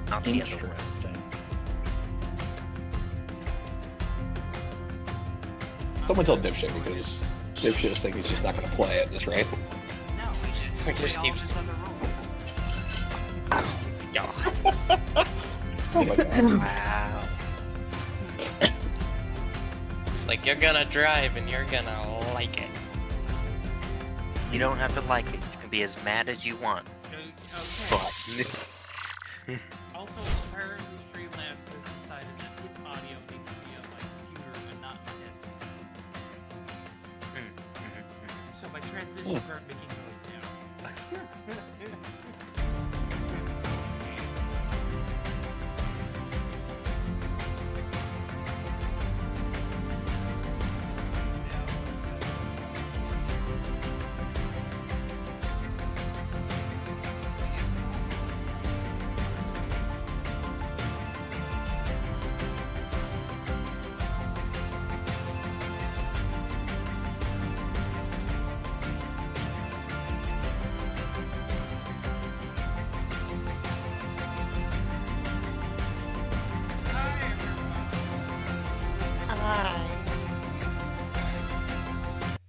not the other one. Interesting. Someone told Dipshit because Dipshit's thinking he's just not going to play at this rate. No, we Just just all keeps- his other roles. God. Oh my god. Wow. It's like you're gonna drive and you're gonna like it. You don't have to like it. You can be as mad as you want. Okay. But Also, apparently Streamlabs has decided that its audio needs to be on my computer and not my headset. So my transitions aren't making noise now.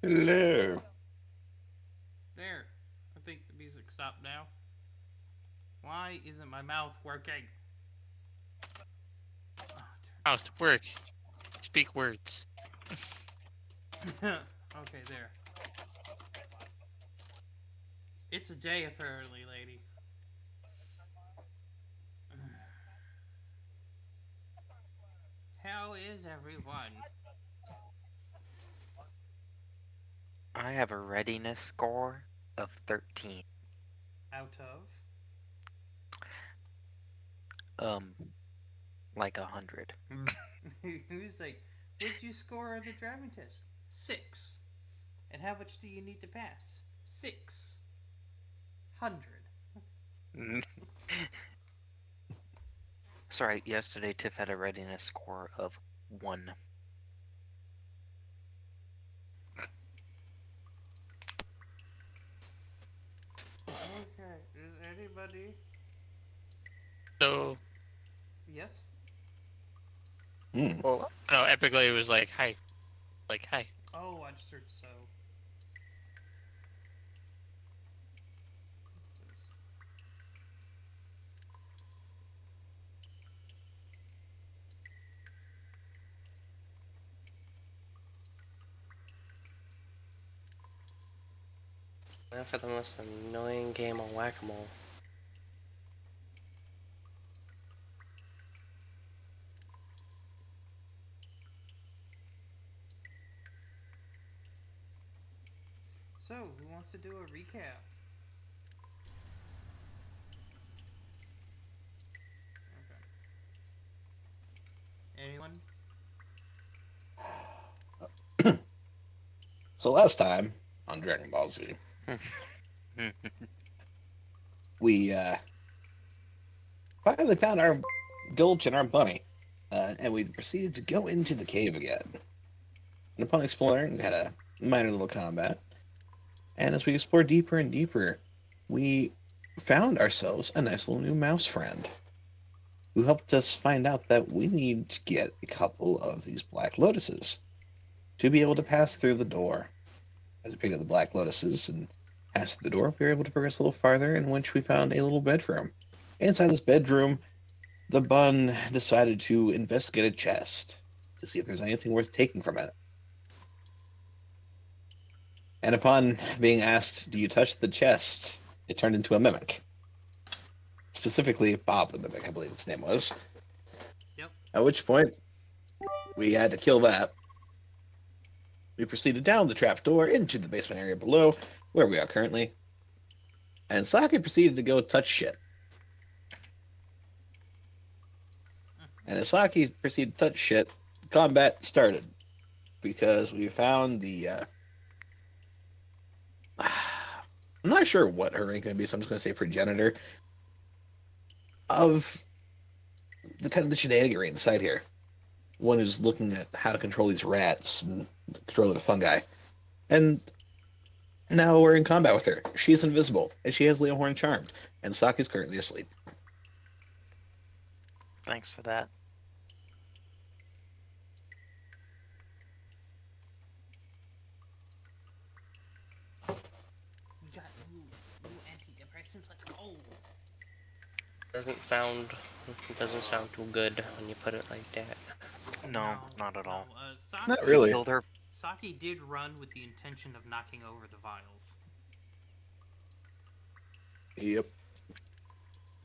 Hello. There. I think the music stopped now. Why isn't my mouth working? Oh, Mouth, work. Speak words. okay, there. It's a day, apparently, lady. How is everyone? I have a readiness score of 13. Out of? Like 100. Who's like, what'd you score on the driving test? 6. And how much do you need to pass? 600. Sorry, yesterday Tiff had a readiness score of 1. Okay, is anybody? So, Yes? well, no, epically it was like, hi. Like, hi. Oh, I just heard so. What's this? Now for the most annoying game of whack-a-mole. So, who wants to do a recap? Okay. Anyone? So last time on Dragon Ball Z, we finally found our Gulch and our bunny, and we proceeded to go into the cave again. And upon exploring, we had a minor little combat. And as we explored deeper and deeper, we found ourselves a nice little new mouse friend who helped us find out that we need to get a couple of these black lotuses to be able to pass through the door. As we picked up the black lotuses and passed through the door, we were able to progress a little farther, in which we found a little bedroom. Inside this bedroom, the bun decided to investigate a chest to see if there's anything worth taking from it. And upon being asked, do you touch the chest, it turned into a mimic. Specifically, Bob the Mimic, I believe its name was. Yep. At which point, we had to kill that. We proceeded down the trapdoor into the basement area below, where we are currently. And Saki proceeded to go touch shit. And as Saki proceeded to touch shit, combat started. Because we found the I'm not sure what her rank is going to be, so I'm just going to say progenitor of the kind of the shenanigan inside here. One who's looking at how to control these rats and control the fungi. And now we're in combat with her. She's invisible, and she has Leohorn charmed, and Saki's currently asleep. Thanks for that. We got new antidepressants. Let's go. Doesn't sound too good when you put it like that. No, not at all. Saki, Not really. Killed her. Saki did run with the intention of knocking over the vials. Yep.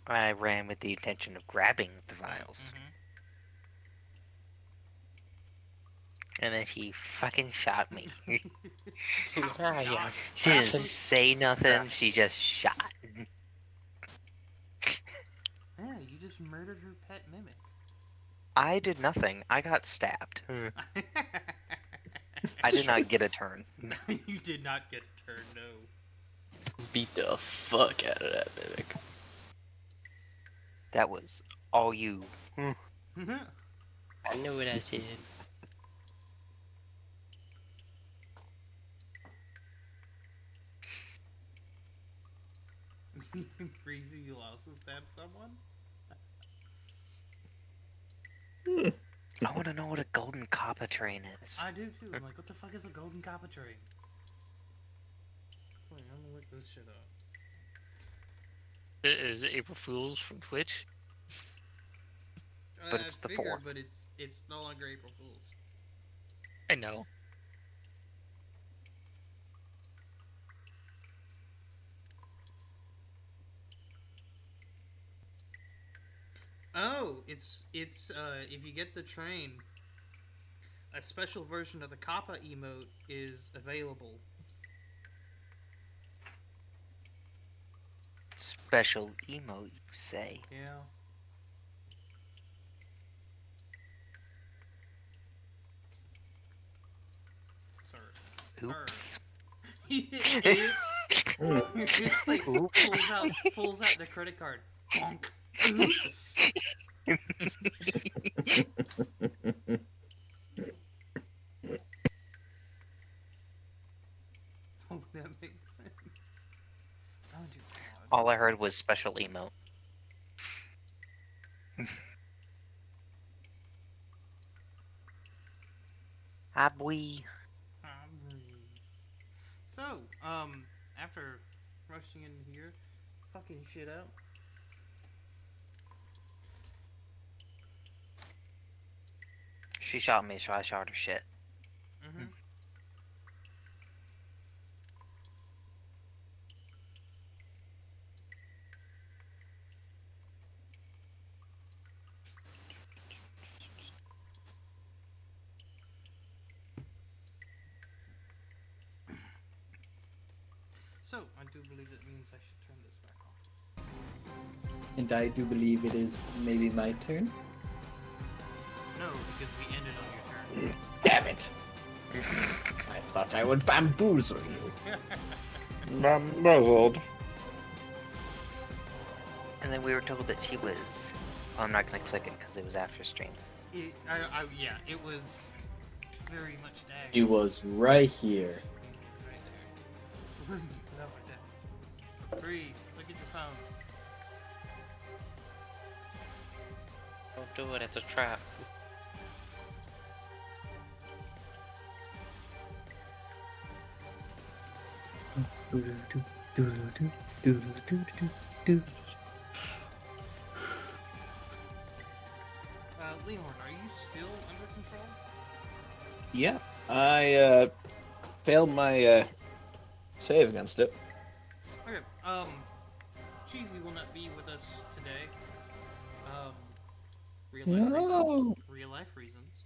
I ran with the intention of grabbing the vials. And then she fucking shot me. Yeah. She didn't say nothing, she just shot. Yeah, you just murdered her pet mimic. I did nothing. I got stabbed. I did not get a turn. You did not get a turn, no. Beat the fuck out of that mimic. That was all you. I know what I said. Crazy, you'll also stab someone? I want to know what a golden copper train is. I do too. I'm like, what the fuck is a golden copper train? Wait, I'm gonna look this shit up. Is it April Fool's from Twitch? But it's the I figured, 4th. But it's no longer April Fool's. I know. Oh, it's if you get the train, a special version of the Kappa emote is available. Special emo, you say? Yeah. Sir. Oops. It's like Oops. pulls out the credit card. Bonk. Oops. Oh, that makes sense. Oh, dear God. All I heard was special emo. Hi, boy. So, after rushing in here, fucking shit out. She shot me, so I shot her shit. Mm-hmm. So, I do believe that means I should turn this back on. And I do believe it is maybe my turn. No, because we ended on your turn. Damn it! I thought I would bamboozle you. Bamboozled. And then we were told that she was... Oh, I'm not gonna click it because it was after stream. Yeah, it was very much dagger. He was right here. Right there. Put out my deck. Breathe. Look at your phone. Don't do it, it's a trap. Leon, are you still under control? Yeah, I failed my save against it. Okay, Cheesy will not be with us today. Real life reasons. No. Real life reasons.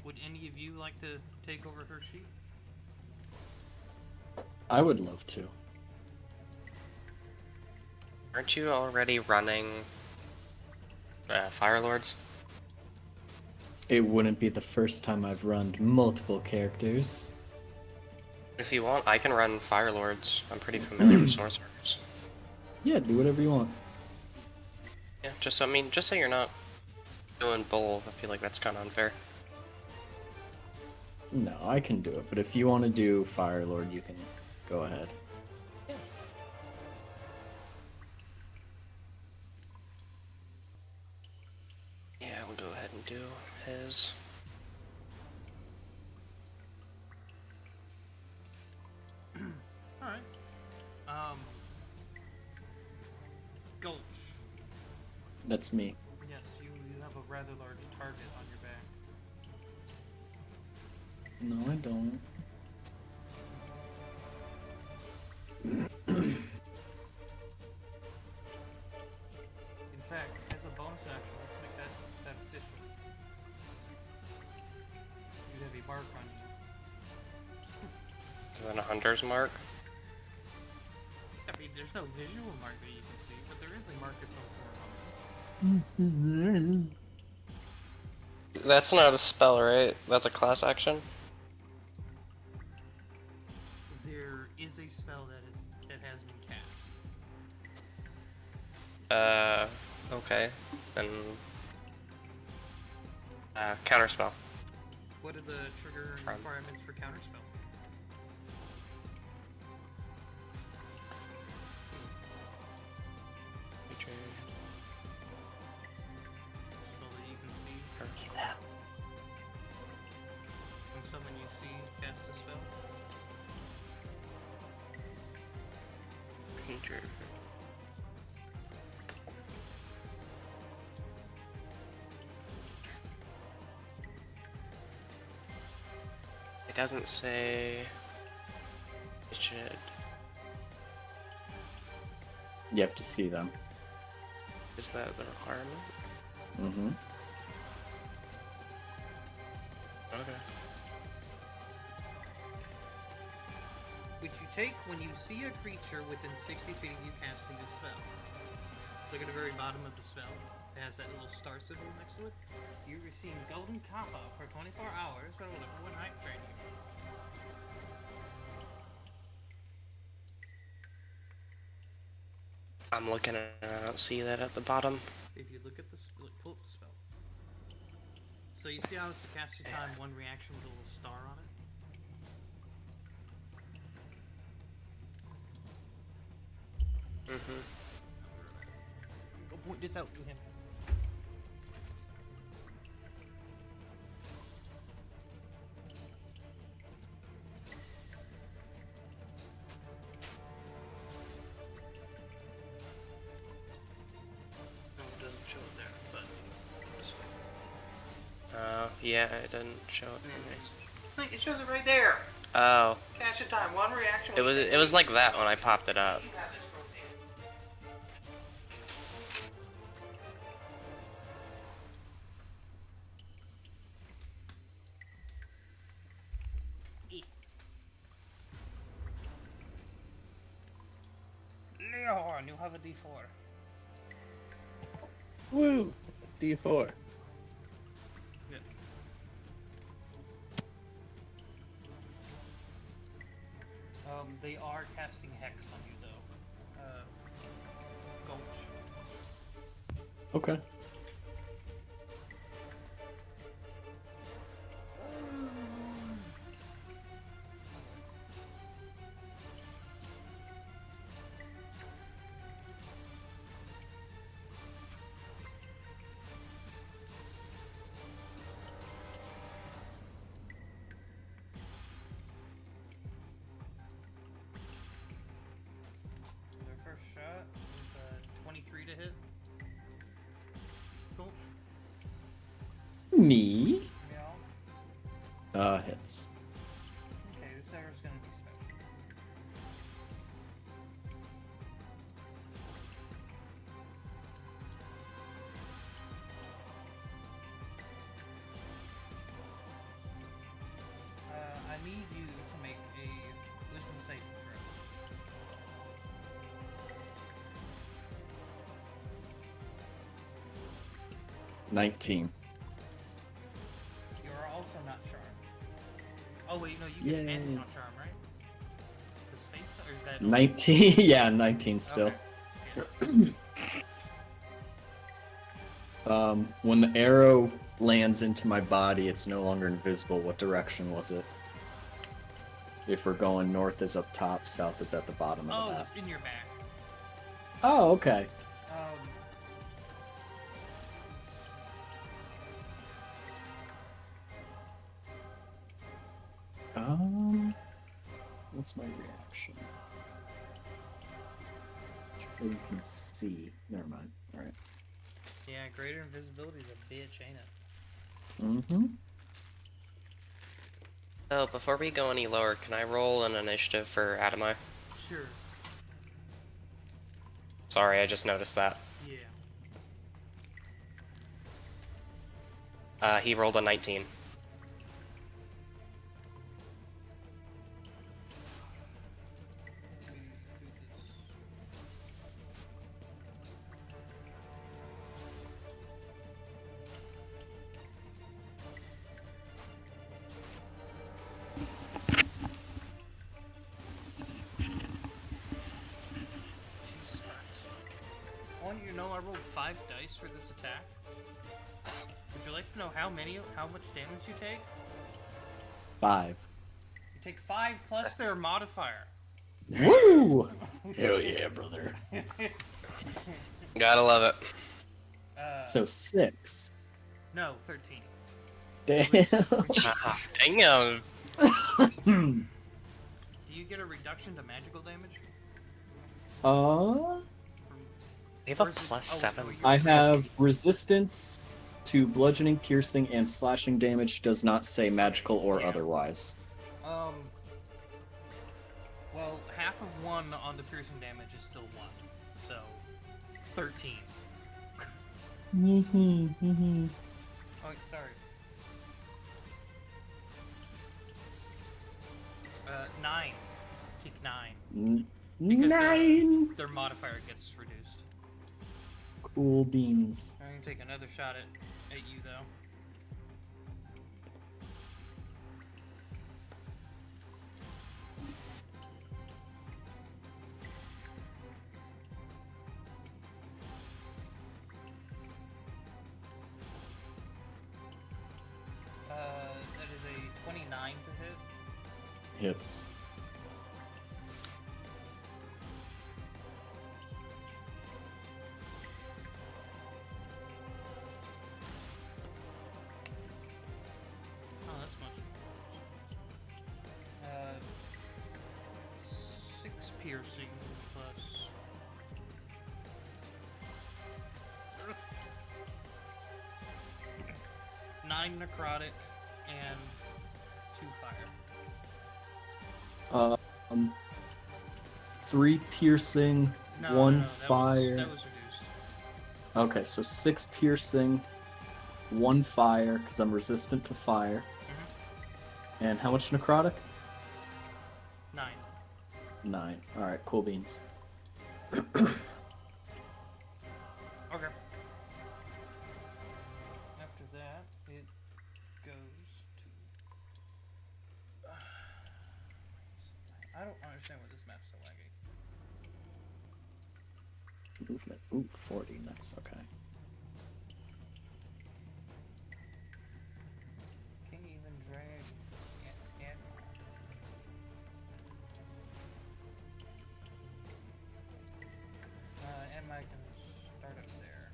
Would any of you like to take over her sheet? I would love to. Aren't you already running Fire Lords? It wouldn't be the first time I've run multiple characters. If you want, I can run Fire Lords. I'm pretty familiar with sorcerers. Yeah, do whatever you want. Yeah, just so you're not doing both. I feel like that's kind of unfair. No, I can do it, but if you want to do Fire Lord, you can go ahead. Yeah, we'll go ahead and do his. Alright. Gulch. That's me. Yes, you have a rather large target on your back. No, I don't. In fact, as a bonus action, let's make that official. You have a mark on you. Is that a hunter's mark? I mean, there's no visual mark that you can see, but there is a mark of some form on you. That's not a spell, right? That's a class action? There is a spell that has been cast. Okay. Then... counterspell. What are the trigger From- requirements for counterspell? Spell that you can see. When someone you see cast a spell. It doesn't say... It should... You have to see them. Is that the requirement? Mm-hmm. Okay. Which you take when you see a creature within 60 feet of you casting a spell. Look at the very bottom of the spell. It has that little star symbol next to it. You receive Golden Kappa for 24 hours for level 1 night training. I'm looking at it, I don't see that at the bottom. If you look at the pull up the spell. So you see how it's a casting time, one reaction with a little star on it? Mm-hmm. Go point this out to him. No, it doesn't show it there, but this way. Yeah, it doesn't show it for me. Look, it shows it right there. Oh. Casting time, one reaction. It was like that when I popped it up. Leon, you have a D4. Woo! D4. Yeah. They are casting Hex on you, though. Gulch. Okay. Their first shot is 23 to hit. Gulch. Me? Yeah. Hits. Okay, this arrow's gonna be special. I need you to make a wisdom saving throw. 19. You are also not charmed. Oh wait, no, you get Yay. advantage on charm, right? Does face or is that 19? Yeah, 19 still. Okay. Yes. When the arrow lands into my body, it's no longer invisible. What direction was it? If we're going north is up top, south is at the bottom of the Oh, map. it's in your back. Oh, okay. What's my reaction? You can see. Never mind. All right. Yeah, greater invisibility is a bitch, ain't it? Mm-hmm. So, before we go any lower, can I roll an initiative for Adamai? Sure. Sorry, I just noticed that. Yeah. He rolled a 19. Let me do this. Jesus Christ. I want you to know I rolled 5 dice for this attack. Would you like to know how much damage you take? 5. You take 5 plus their modifier. Woo! Hell yeah, brother. Gotta love it. So 6. No, 13. Damn. Damn. Do you get a reduction to magical damage? From, They have a or is it- plus oh, 7. no, you're- I have resistance to bludgeoning, piercing, and slashing damage. Does not say magical or Yeah. otherwise. Well, half of 1 on the piercing damage is still 1. So, 13. Oh, sorry. 9. Take 9. Because 9! Their modifier gets reduced. Cool beans. I'm gonna take another shot at you, though. That is a 29 to hit. Hits. Oh, that's much. 6 piercing plus. 9 necrotic and 2 fire. 3 piercing, No, 1 no, fire. That was reduced. Okay, so 6 piercing, 1 fire, because I'm resistant to fire. And how much necrotic? 9. 9. Alright, cool beans. Okay. After that, it goes to. I don't understand why this map's so laggy. Movement. Ooh, 40. Nice, okay. Can't even drag. And I can start up there.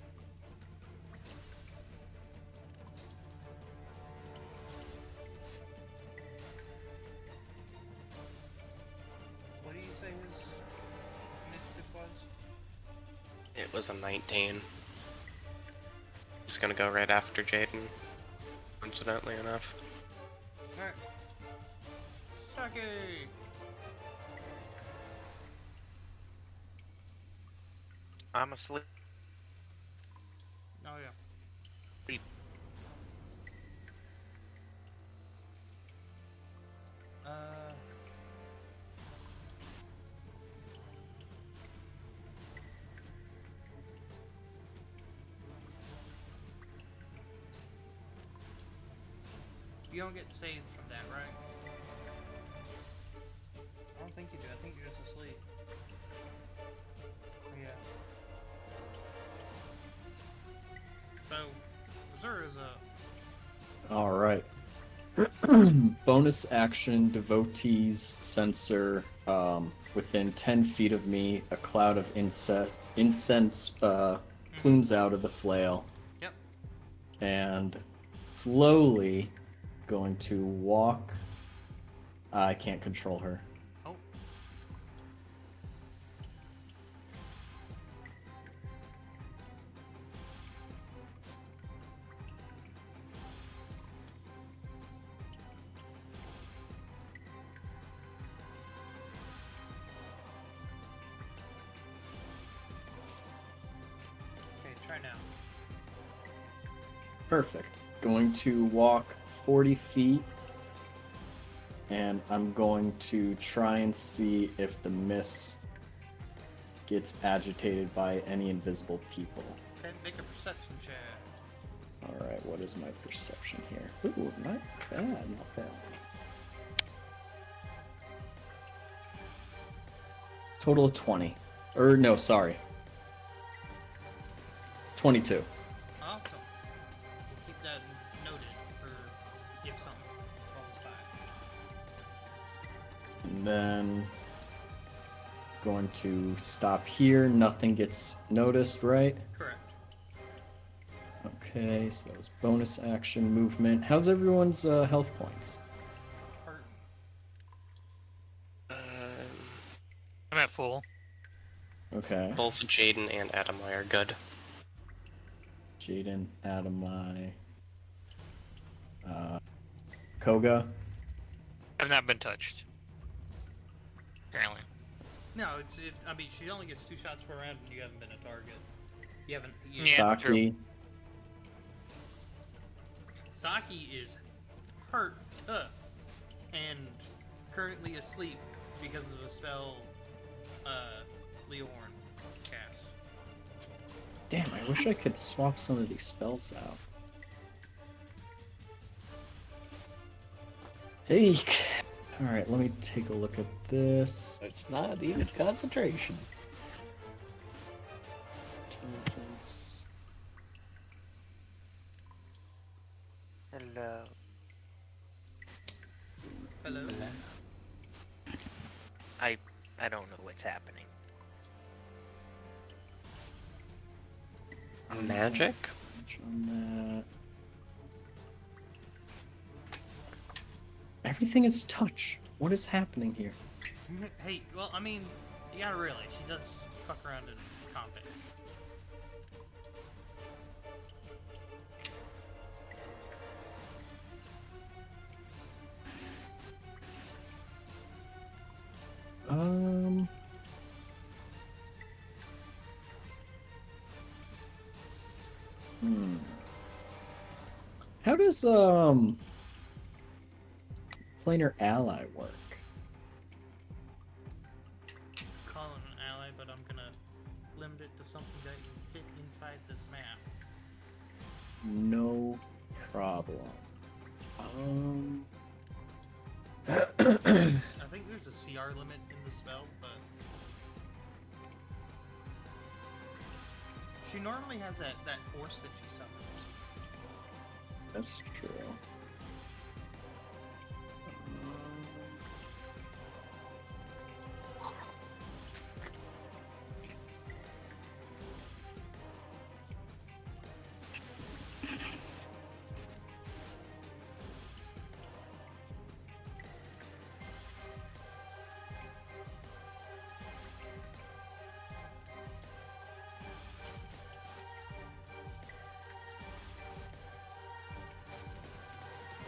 What do you say his initiative was? It was a 19. Just gonna go right after Jaden. Coincidentally enough. Alright. Sake! I'm asleep. Oh yeah. Sleep. You don't get saved from that, right? I don't think you do. I think you're just asleep. Yeah. So, Azura is a All right. Bonus action, devotees censor within 10 feet of me. A cloud of incense plumes out of the flail. Yep. And slowly going to walk. I can't control her. Oh. Okay, try now. Perfect. Going to walk 40 feet. And I'm going to try and see if the mist gets agitated by any invisible people. Okay, make a perception check. Alright, what is my perception here? Ooh, not bad, not bad. Total of 20. No, sorry. 22. Awesome. We'll keep that noted for if something falls by. And then going to stop here. Nothing gets noticed, right? Correct. Okay, so that was bonus action movement. How's everyone's health points? Hurt. I'm at full. Okay. Both Jaden and Adamai are good. Jaden, Adamai, Koga. I've not been touched. Apparently. No, I mean, she only gets 2 shots per round, and you haven't been a target. You haven't. Yeah. Saki. true. Saki is hurt, and currently asleep because of a spell, Leorn cast. Damn, I wish I could swap some of these spells out. Hey! Alright, let me take a look at this. It's not even concentration. Intelligence. Hello. Hello. I don't know what's happening. Magic? On that. Everything is touch. What is happening here? Hey, well, I mean, you gotta realize she does fuck around in combat. How does planar ally work? Calling an ally, but I'm gonna limit it to something that can fit inside this map. No problem. I think there's a CR limit in the spell, but she normally has that force that she summons. That's true.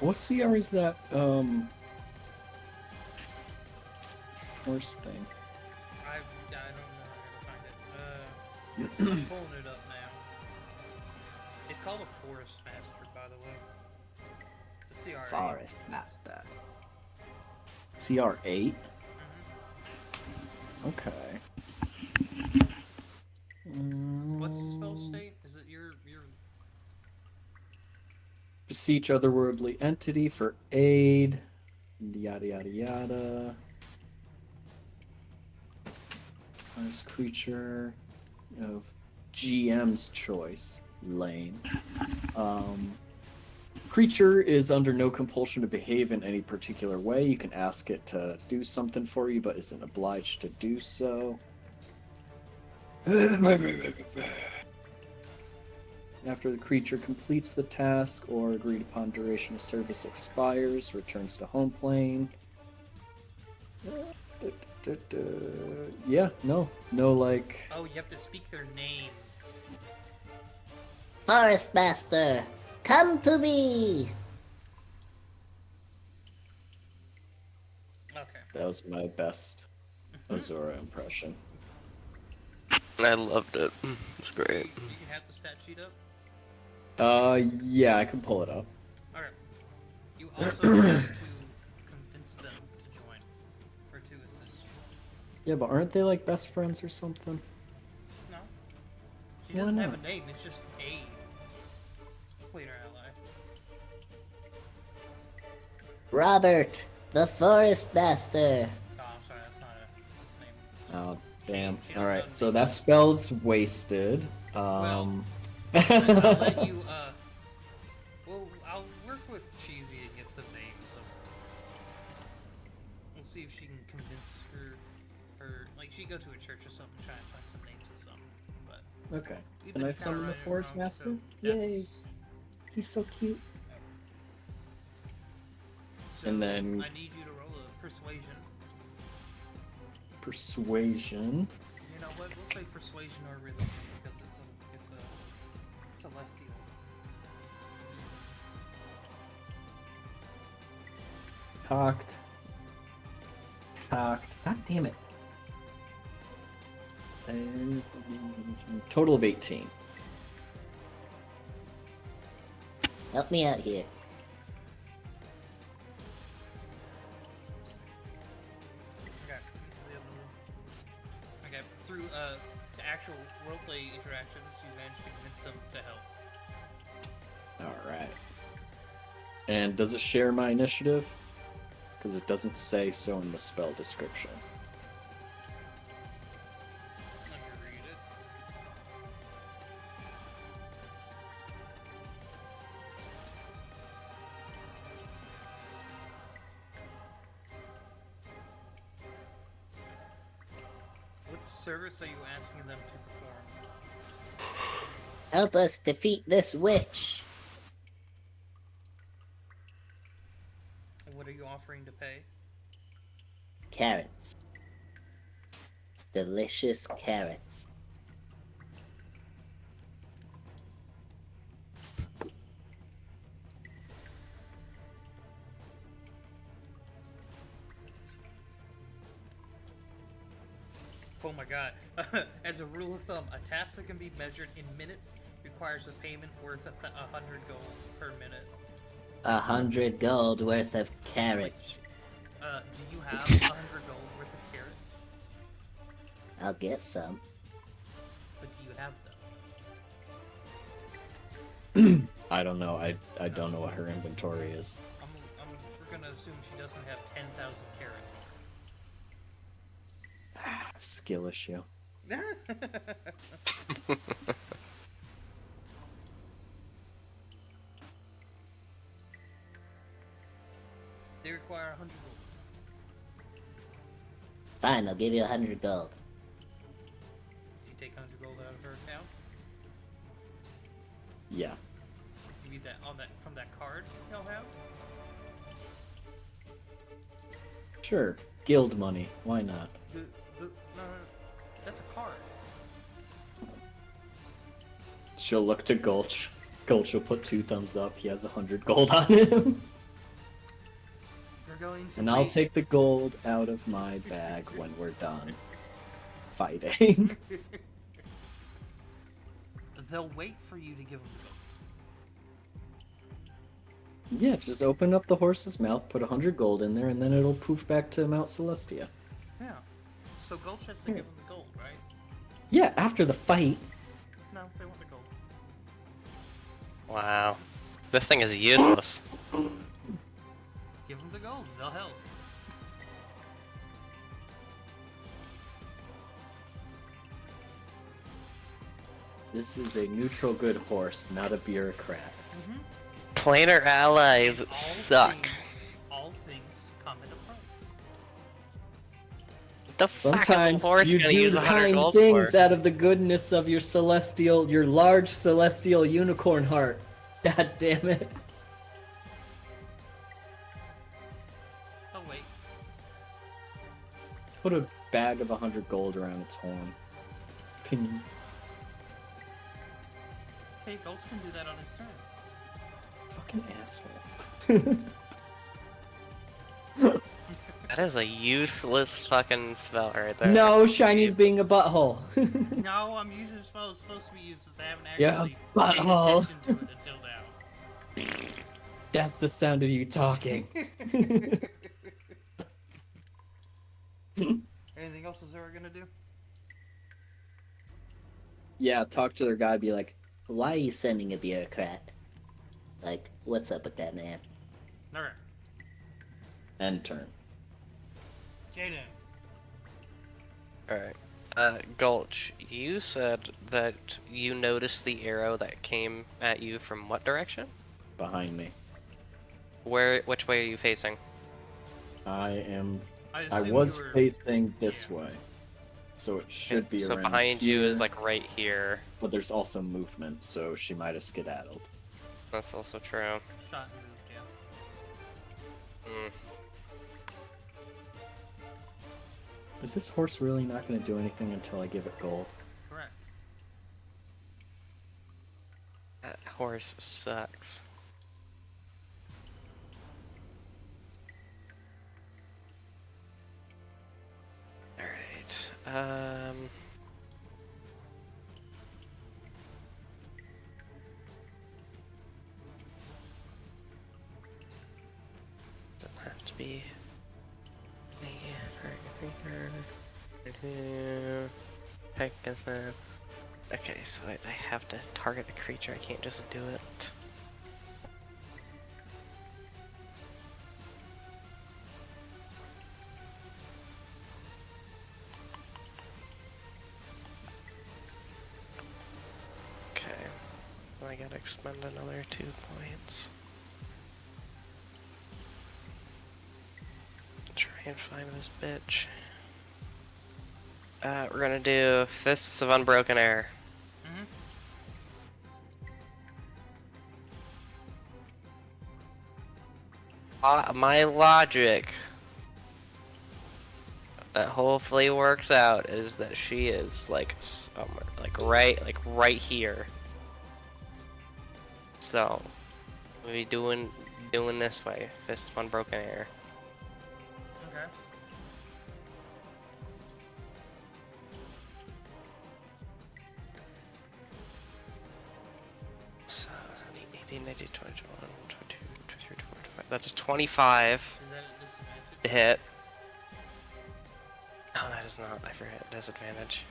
What CR is that, horse thing? I don't know. I gotta find it. I'm pulling it up now. It's called a Forest Master, by the way. It's a CR. Forest Master. CR8? Okay. What's the spell state? Is it your Beseech otherworldly entity for aid. Yada yada yada. First creature of GM's choice. Lame. Creature is under no compulsion to behave in any particular way. You can ask it to do something for you, but isn't obliged to do so. After the creature completes the task or agreed upon duration of service expires, returns to home plane. Yeah, no, like. Oh, you have to speak their name. Forest Master, come to me! Okay. That was my best A.U.R.A impression. I loved it. It's great. Do you have the stat sheet up? Yeah, I can pull it up. Okay. You also have to convince them to join, or to assist you. Yeah, but aren't they like best friends or something? No. She Why doesn't have not? a name, it's just A. Complete her ally. Robert, the Forest Master. Oh, I'm sorry, that's not his name. Oh, damn. She doesn't Alright, have so names. that spell's wasted. Well, I'll let you, well, I'll work with Cheesy and get some names, so we'll see if she can convince her, like, she go to a church or something, try and find some names or something, but Okay. we've Can been I summon the kinda Forest running Master? wrong, so Yay! that's- He's so cute. So And then- I need you to roll a persuasion. Persuasion. You know what? We'll say persuasion or religion because it's a celestial. Cocked. God damn it. Total of 18. Help me out here. Okay. Okay. Through the actual roleplay interactions, you managed to convince them to help. Alright. And does it share my initiative? Because it doesn't say so in the spell description. Let me read it. What service are you asking them to perform? Help us defeat this witch. What are you offering to pay? Carrots. Delicious carrots. Oh my god. As a rule of thumb, a task that can be measured in minutes requires a payment worth 100 gold per minute. 100 gold worth of carrots. Do you have 100 gold worth of carrots? I'll get some. But do you have them? I don't know. I don't know what her inventory is. We're gonna assume she doesn't have 10,000 carrots Skill issue. on her. They require 100 gold. Fine, I'll give you 100 gold. Do you take 100 gold out of her account? Yeah. You need that on that from that card you'll have? Sure. Guild money. Why not? No, that's a card. She'll look to Gulch. Gulch will put 2 thumbs up. He has 100 gold on him. They're going to And I'll wait- take the gold out of my bag when we're done fighting. They'll wait for you to give them gold. Yeah, just open up the horse's mouth, put 100 gold in there, and then it'll poof back to Mount Celestia. Yeah. So Gulch has to give them the gold, right? Yeah, after the fight. No, they want the gold. Wow. This thing is useless. Give them the gold. They'll help. This is a neutral good horse, not a bureaucrat. Planar allies And suck. All things come at a price. What the fuck is a Sometimes horse you gonna do use the 100 kind gold things for? out of the goodness of your your large celestial unicorn heart. God damn it. Oh wait, Put a bag of 100 gold around its horn. Can you? okay, Golds can do that on his turn. Fucking asshole. That is a useless fucking spell right there. No, Shiny's being a butthole. No, I'm using the spell it's supposed to be used, as I haven't Yeah, actually paid butthole. attention to it until now. That's the sound of you talking. Anything else is Zora gonna do? Yeah, talk to their guy, be like, Why are you sending a bureaucrat? Like, what's up with that man? Alright. end turn. Jaden. Alright. Gulch, you said that you noticed the arrow that came at you from what direction? Behind me. Which way are you facing? I assume was you were... facing this yeah. way. So it should be So around behind here, you is like right here. but there's also movement, so she might have skedaddled. That's also true. Shot and moved, yeah. Mm. Is this horse really not going to do anything until I give it gold? Correct. That horse sucks. Alright, doesn't have to be. Okay, so I have to target a creature, I can't just do it. Okay, I gotta expend another 2 points. Try and find this bitch. We're gonna do Fists of Unbroken Air. My logic that hopefully works out is that she is like somewhere, like right here. So we'll be doing this way, Fists of Unbroken Air. Okay. So 18, 19, 20, 21, 22, 23, 24, 25. That's a 25 Is that a disadvantage? to hit. No, that is not. I forget. Disadvantage.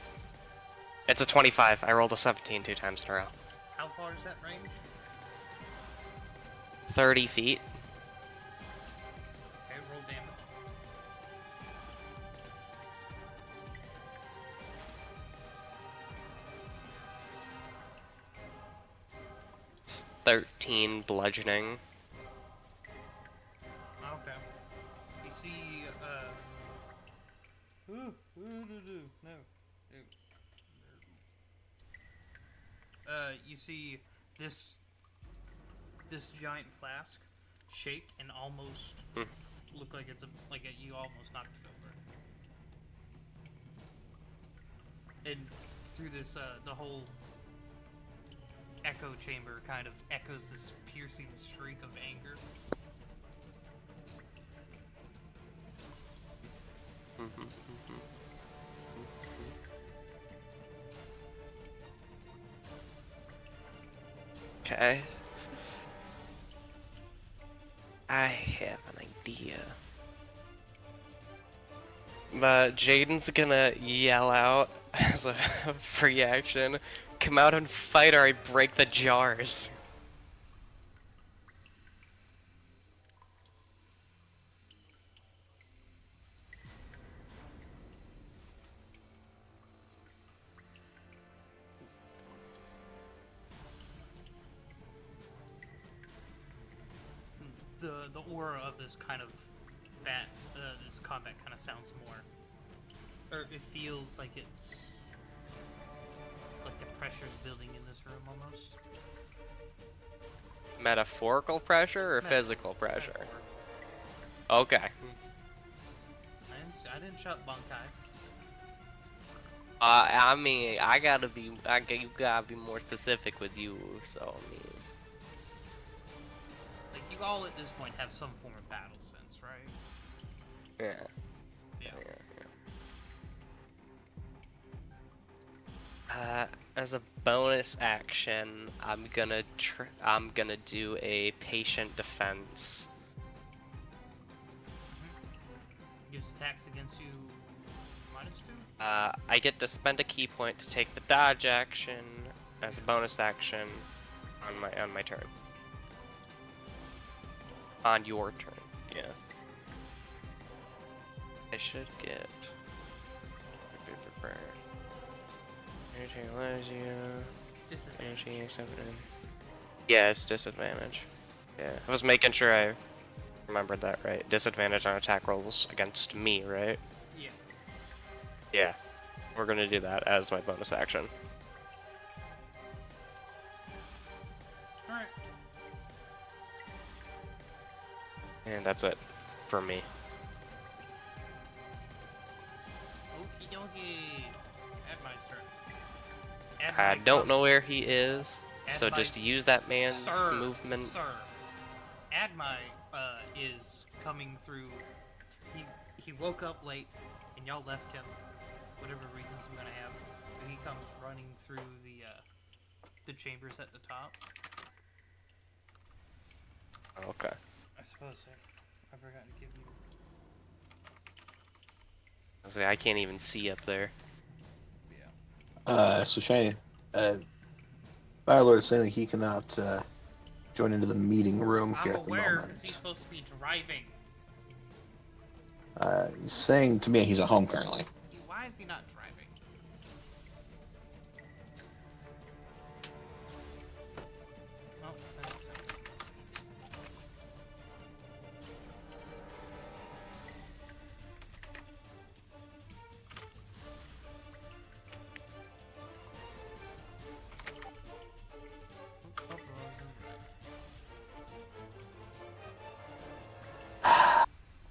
It's a 25. I rolled a 17 2 times in a row. How far is that range? 30 feet. Okay, roll damage. It's 13 bludgeoning. Okay. You see, no. You see this giant flask shake and almost look like you almost knocked it over. And through this, the whole echo chamber kind of echoes this piercing shriek of anger. Okay. I have an idea. But Jaden's gonna yell out as a free action, "Come out and fight or I break the jars." the aura of this kind of this combat kind of sounds more, or it feels like it's like the pressure's building in this room almost. Metaphorical pressure or physical pressure? Okay. I didn't shout Bankai. I mean, you gotta be more specific with you, so I mean. Like, you all at this point have some form of battle sense, right? Yeah. Yeah. As a bonus action, I'm gonna do a patient defense. Gives attacks against you -2? I get to spend a key point to take the dodge action as a bonus action on my turn. On your turn, yeah. I should get. Disadvantage. Yeah, it's disadvantage. Yeah, I was making sure I remembered that right. Disadvantage on attack rolls against me, right? Yeah. Yeah. We're gonna do that as my bonus action. Alright. And that's it for me. Okie dokie. Admeister. I don't know where he is, so just Admei- use that man's Sir, movement. Sir, Admai is coming through. He woke up late, and y'all left him. Whatever reasons I'm gonna have, but he comes running through the chambers at the top. Okay. I suppose I forgot to give you. I was like, I can't even see up there. So Shane, Firelord is saying that he cannot join into the meeting room here I'm at the aware because moment. he's supposed to be driving. He's saying to me he's at home currently. Why is he not driving? Oh, that makes sense.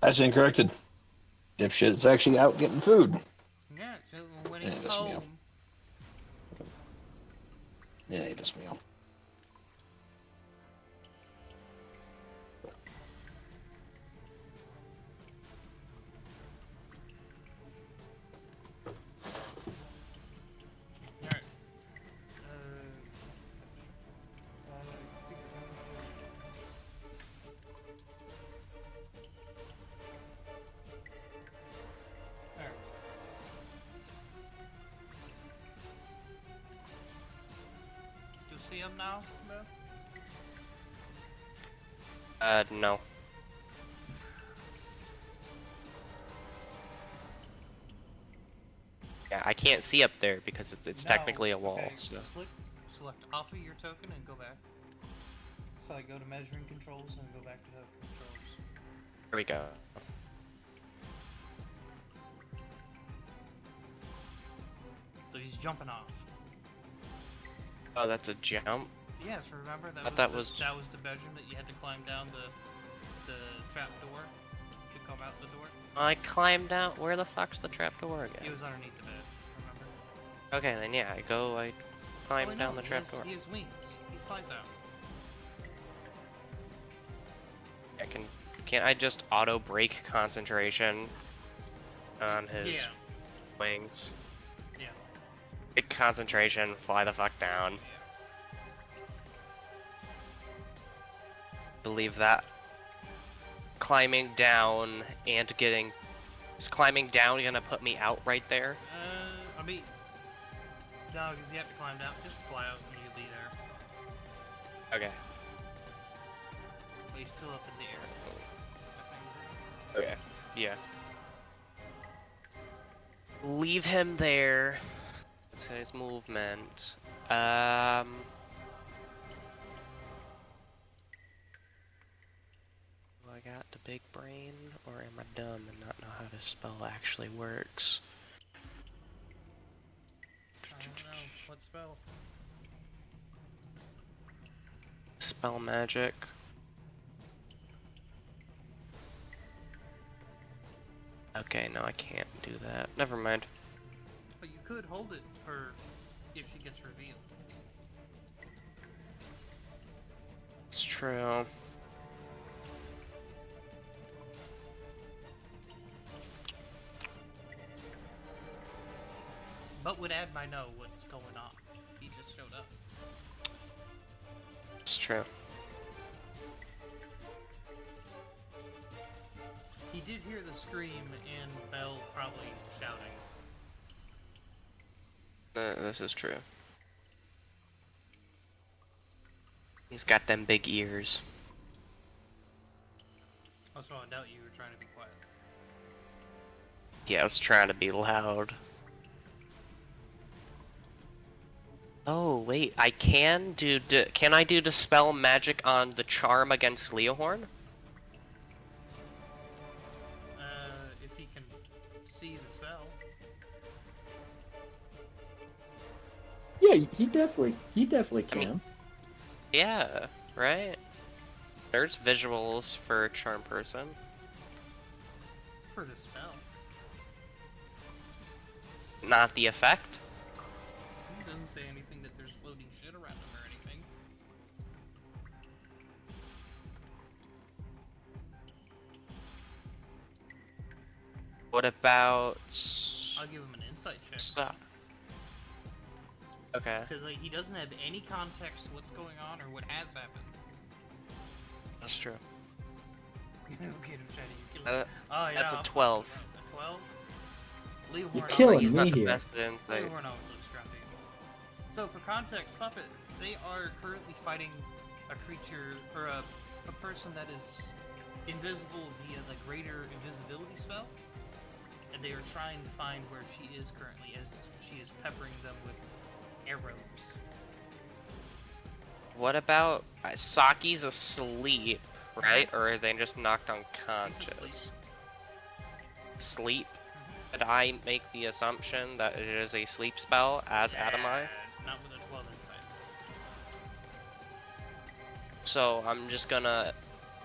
That's incorrected. Dipshit, it's actually out getting food. Yeah, so when Yeah, he's that's me. home, Yeah, he just meal. alright. Alright. You see him now, bro? No. Yeah, I can't see up there because it's No. technically a wall. Okay, So. select off of your token and go back. So I go to measuring controls and go back to the controls. Here we go. So he's jumping off. Oh, that's a jump. Yes, remember that But was that that was- was the bedroom that you had to climb down the trap door to come out the door. I climbed out. Where the fuck's the trapdoor He again? was underneath the bed. Remember? Okay, then yeah, I climb Oh, down no, the trapdoor. He has wings. He flies out. Can't I just auto break concentration on his Yeah. wings? Yeah. Big concentration, fly the fuck down. Believe that. Climbing down and getting. Is climbing down gonna put me out right there? I mean, no, because you have to climb down. Just fly out and you'll be there. Okay. But he's still up in the air. Okay. Yeah. Leave him there. That's his movement. Do I big brain, or am I dumb and not know how this spell actually works? I don't know. What spell? Spell magic. Okay, no, I can't do that. Never mind. But you could hold it for if she gets revealed. It's true. But would Admai know what's going on? He just showed up. It's true. He did hear the scream and Belle probably shouting. This is true. He's got them big ears. Also, I doubt you were trying to be quiet. Yeah, I was trying to be loud. Oh, wait, I can do... Can I do Dispel Magic on the charm against Leohorn? If he can see the spell. Yeah, he definitely can. I mean, yeah, right? There's visuals for a charm person. For the spell. Not the effect. He doesn't say anything that there's floating shit around him or anything. What about... I'll give him an insight check. So... Okay, Because like, he doesn't have any context to what's going on or what has happened. that's true. Get him, Shady. You kill him. Oh, yeah. That's a 12. A 12? Leohorn You're always- killing He's me not the here. best at insight. Leohorn always looks grumpy. So for context, Puppet, they are currently fighting a creature, or a person that is invisible via the greater invisibility spell. And they are trying to find where she is currently as she is peppering them with arrows. What about... Saki's asleep, right? Or are they just knocked She's unconscious? asleep. Sleep? Did I make the assumption that it is a sleep spell as Adamai? Not with a 12 insight. So I'm just gonna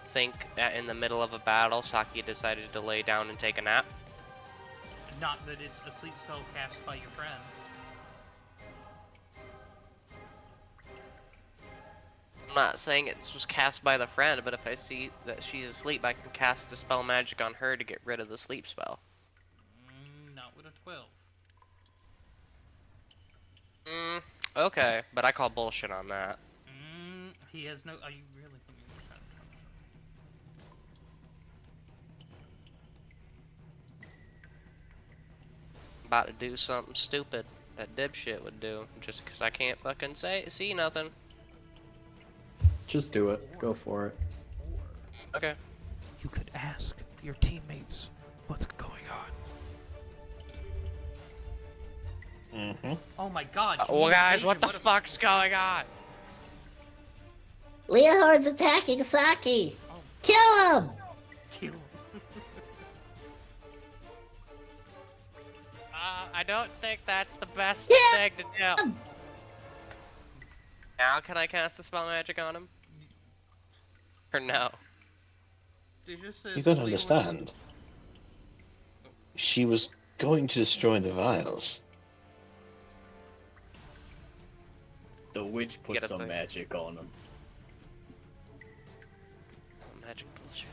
think that in the middle of a battle, Saki decided to lay down and take a nap. Not that it's a sleep spell cast by your friend. I'm not saying it was cast by the friend, but if I see that she's asleep, I can cast Dispel Magic on her to get rid of the sleep spell. Not with a 12. Okay, but I call bullshit on that. He has no. Are you really thinking you're trying to About to do something stupid that dipshit would do, just because I can't fucking see nothing. Just do it. Go for it. Okay. You could ask your teammates what's going on. Mm-hmm. Oh my god. Well, guys, communication, what the a- fuck's going on? Leohorn's attacking Saki! Oh, Kill him! kill him. I don't think that's the best Yeah. thing to do. Now can I cast the spell magic on him? Or no? They just said You gotta Leohorn- understand. She was going to destroy the vials. The witch put Get up some there. magic on him. Oh, magic bullshit.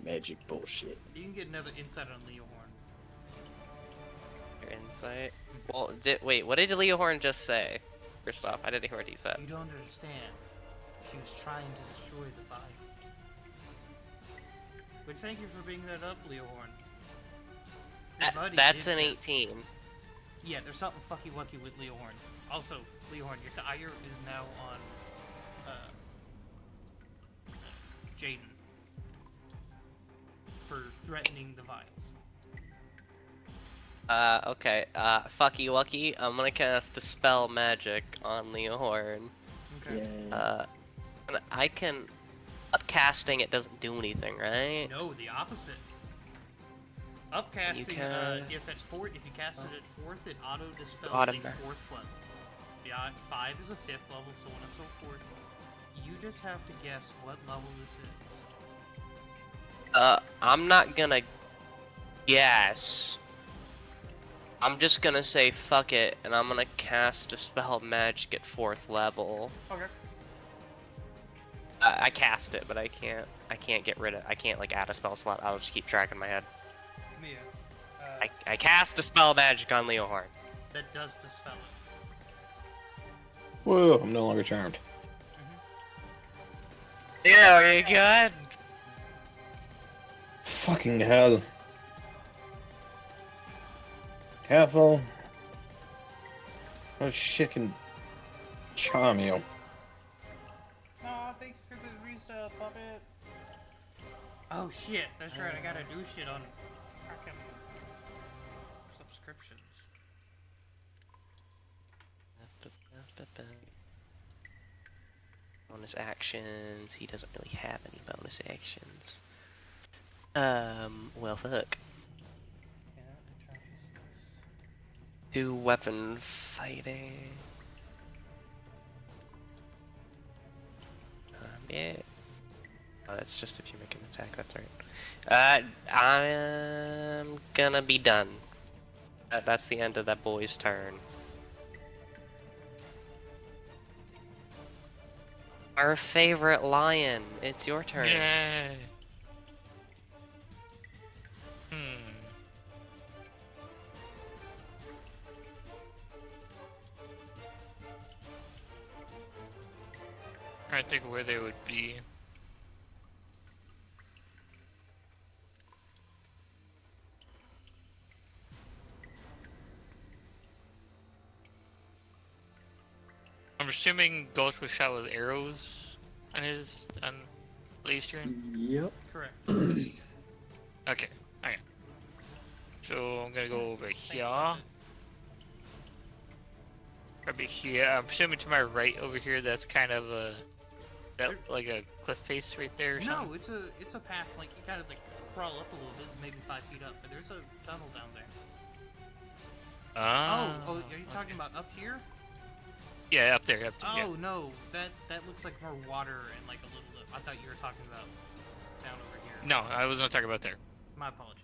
Magic bullshit. You can get another insight on Leohorn. Your insight. Well, wait, what did Leohorn just say? First off, I didn't hear what he said. You don't understand. She was trying to destroy the vials. Which, thank you for bringing that up, Leohorn. Your buddy That's did an just- 18. Yeah, there's something fucky wucky with Leohorn. Also, Leohorn, your ire is now on Jaden for threatening the vials. Okay, fucky wucky, I'm gonna cast Dispel Magic on Leohorn. Okay. Yeah. And I can... Upcasting it doesn't do anything, right? No, the opposite. Upcasting, if you cast it at 4th, it auto dispels a 4th level. Yeah, 5 is a 5th level, so on and so forth. You just have to guess what level this is. I'm not gonna guess. I'm just gonna say fuck it, and I'm gonna cast Dispel Magic at 4th level. Okay. I cast it, but I can't get rid of. I can't like add a spell slot. I'll just keep track in my head. Mia. I cast Dispel Magic on Leohorn. That does dispel it. Whoa, I'm no longer charmed. Yeah, are you good? Fucking hell. Careful. Oh shit can charm you. Aw, thanks for the resub, puppet. Oh shit, that's right, I gotta do shit on fucking subscriptions. Bonus actions. He doesn't really have any bonus actions. Well, fuck. Yeah, it charges 6. 2 weapon fighting. Yeah. Oh, that's just if you make an attack, that's right. I'm gonna be done. That's the end of that boy's turn. Our favorite lion, it's your turn. Yay. Trying to think where they would be. I'm assuming Ghost was shot with arrows on Lee's turn? Yep. Correct. Okay, okay. So I'm gonna go over here. Puppet. Probably here. I'm assuming to my right over here, that's kind of like a cliff face right there or something? No, it's a path, like, you gotta, like, crawl up a little bit, maybe 5 feet up, but there's a tunnel down there. Oh, are you talking about up here? Yeah, up there, Oh, yeah. no, that looks like more water and, like, a little, I thought you were talking about down over here. No, I was not talking about there. My apologies.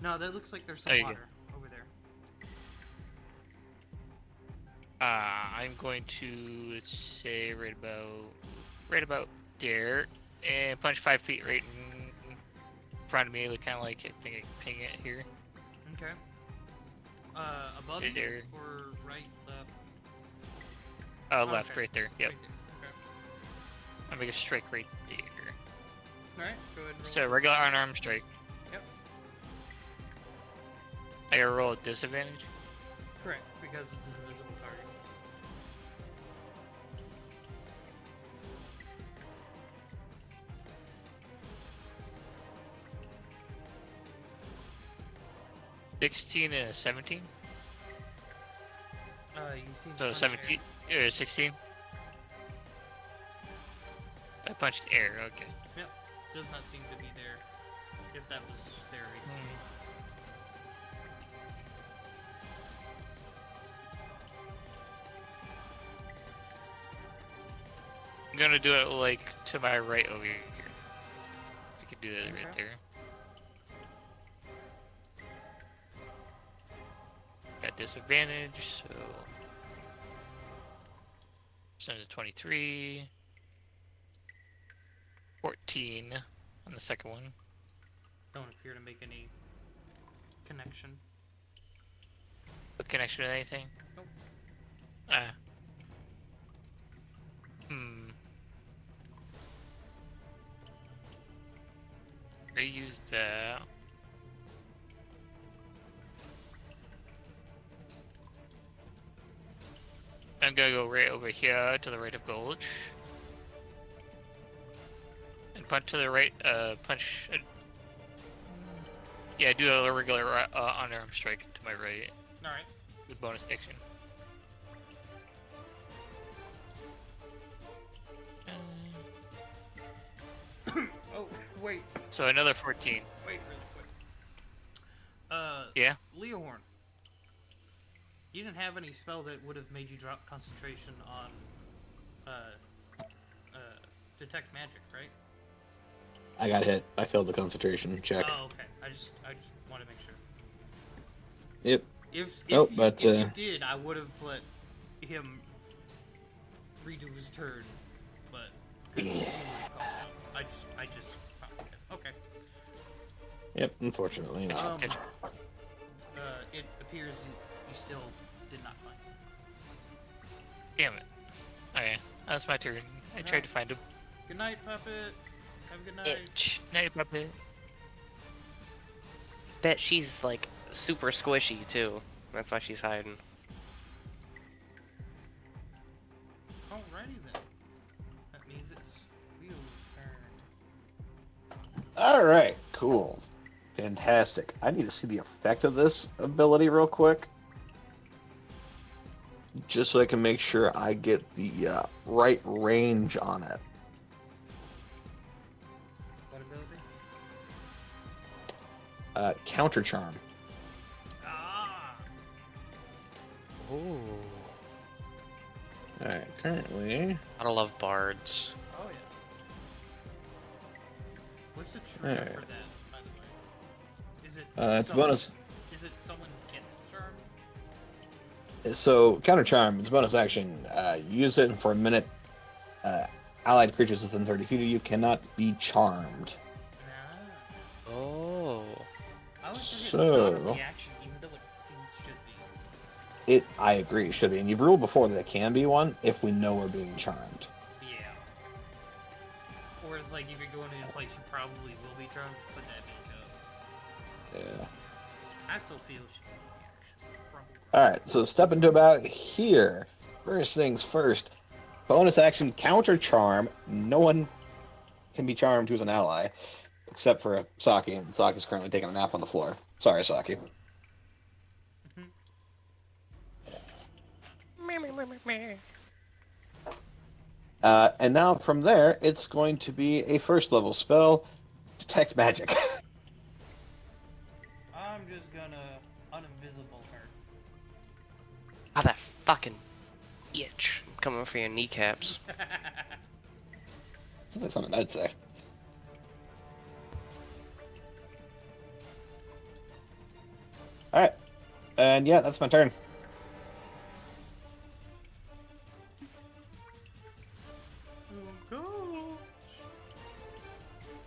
No, that looks like there's some There you go. water over there. I'm going to, let's say, right about there, and punch 5 feet right in front of me, kind of like I think I can ping it here. Okay. Above you There. or right, left? Left, Okay. right there, yep. Right there. I'll make a strike right there. Okay. Alright, go ahead and roll. So, regular unarmed strike. Yep. I gotta roll at disadvantage? Correct, because it's an invisible target. $16 and a 17? You seem to So punch 17, or 16? I punched air, okay. air. Yep. Does not seem to be there. If that was their AC. I'm gonna do it like to my right over here. I can do that right Okay. there. Got disadvantage, so percentage of 23, 14 on the second one. Don't appear to make any connection. No connection with anything? Nope. Ah. Reuse that. I'm gonna go right over here to the right of Gulch. And punch to the right, punch. Yeah, do a regular unarmed strike to my right. Alright. The bonus action. Wait, So another 14. wait, really quick. Yeah. Leohorn. You didn't have any spell that would have made you drop concentration on, detect magic, right? I got hit. I failed the concentration check. Oh, okay. I just want to make sure. Yep. If Oh, you, but, if you did, I would have let him redo his turn, but couldn't he would have called out. I just okay. Yep, unfortunately not. It appears you still did not find him. Damn it. Okay, that's my turn. I tried to find him. Good night, puppet. Have a good night. Itch. Night, puppet. Bet she's like super squishy too. That's why she's hiding. Alrighty then. That means it's Wheel's turn. Alright, cool. Fantastic. I need to see the effect of this ability real quick. Just so I can make sure I get the right range on it. What ability? Counter Charm. Ah! Ooh. Alright, currently... Gotta love bards. Oh yeah. What's the trigger Alright. for that, by the way? Is it it's someone- bonus. Is it someone gets charmed? So, Counter Charm, it's a bonus action. Use it for a minute. Allied creatures within 30 feet of you cannot be charmed. Nah. Oh. I always forget it's So- not a reaction, even though it fucking should be. I agree, it should be. And you've ruled before that it can be one if we know we're being charmed. Yeah. Or it's like if you're going into a place you probably will be charmed, put that bitch up. Yeah. I still feel it should be a reaction. Probably. Alright, so step into about here. First things first. Bonus action Counter Charm. No one can be charmed who's an ally. Except for Saki, and Saki's currently taking a nap on the floor. Sorry, Saki. And now from there, it's going to be a first level spell, Detect Magic. I'm just gonna uninvisible her. Ah, that fucking itch. I'm coming for your kneecaps. Sounds like something I'd say. Alright. And yeah, that's my turn.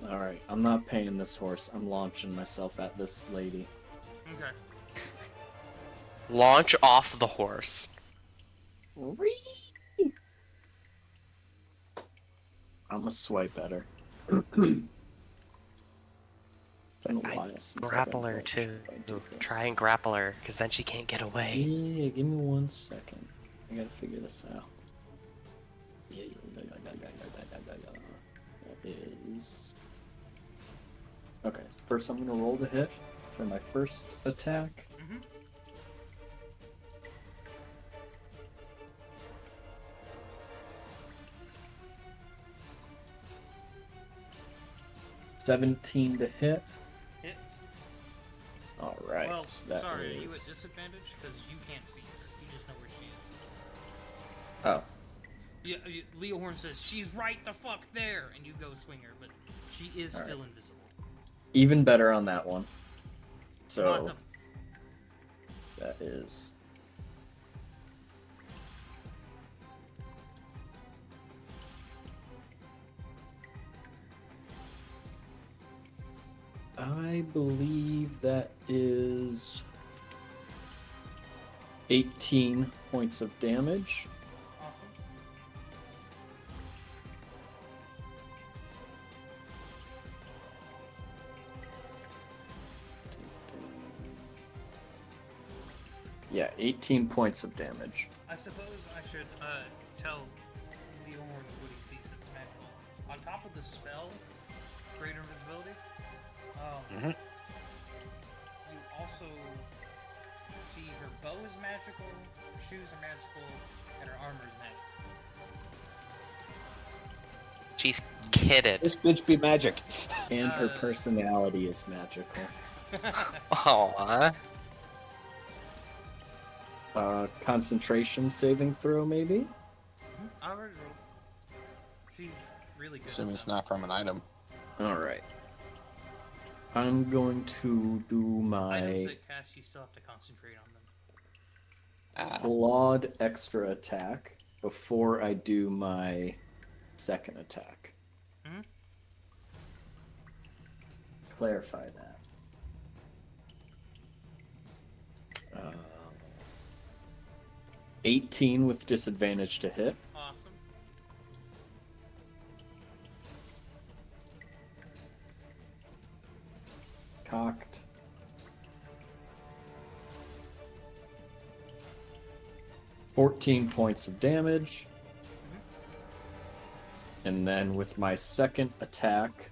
Alright, I'm not paying this horse. I'm launching myself at this lady. Okay. Launch off the horse. I'm a swipe at her. Been a I while since I've grapple been her approached. too. I do this. Try and grapple her, because then she can't get away. Yeah, give me 1 second. I gotta figure this out. Yeah, that is... Okay, first I'm gonna roll the hit for my first attack. Mm-hmm. 17 to hit. Hits. Alright, Well, so that sorry, are you at is... disadvantage? Because you can't see her. You just know where she is. Oh, Yeah, Leo Horn says, she's right the fuck there! And you go swing her, but she is Alright. still invisible. even better on that one. So, Awesome. that is... I believe that is 18 points of damage. Awesome. Yeah, 18 points of damage. I suppose I should tell Leo Horn what he sees that's magical. On top of the spell, Greater Invisibility, Mhm. you also see her bow is magical, her shoes are magical, and her armor is magical. She's kidded. This bitch be magic. And her personality is magical. Aww. Concentration saving throw, maybe? I already rolled. She's really good. Assuming at it's that. not from an item. Alright. I'm going to do Items my that cast, you still have to concentrate on them. clawed extra attack before I do my second attack. Mhm. Clarify that. 18 with disadvantage to hit. Awesome. Cocked. $14 points of damage. And then with my second attack,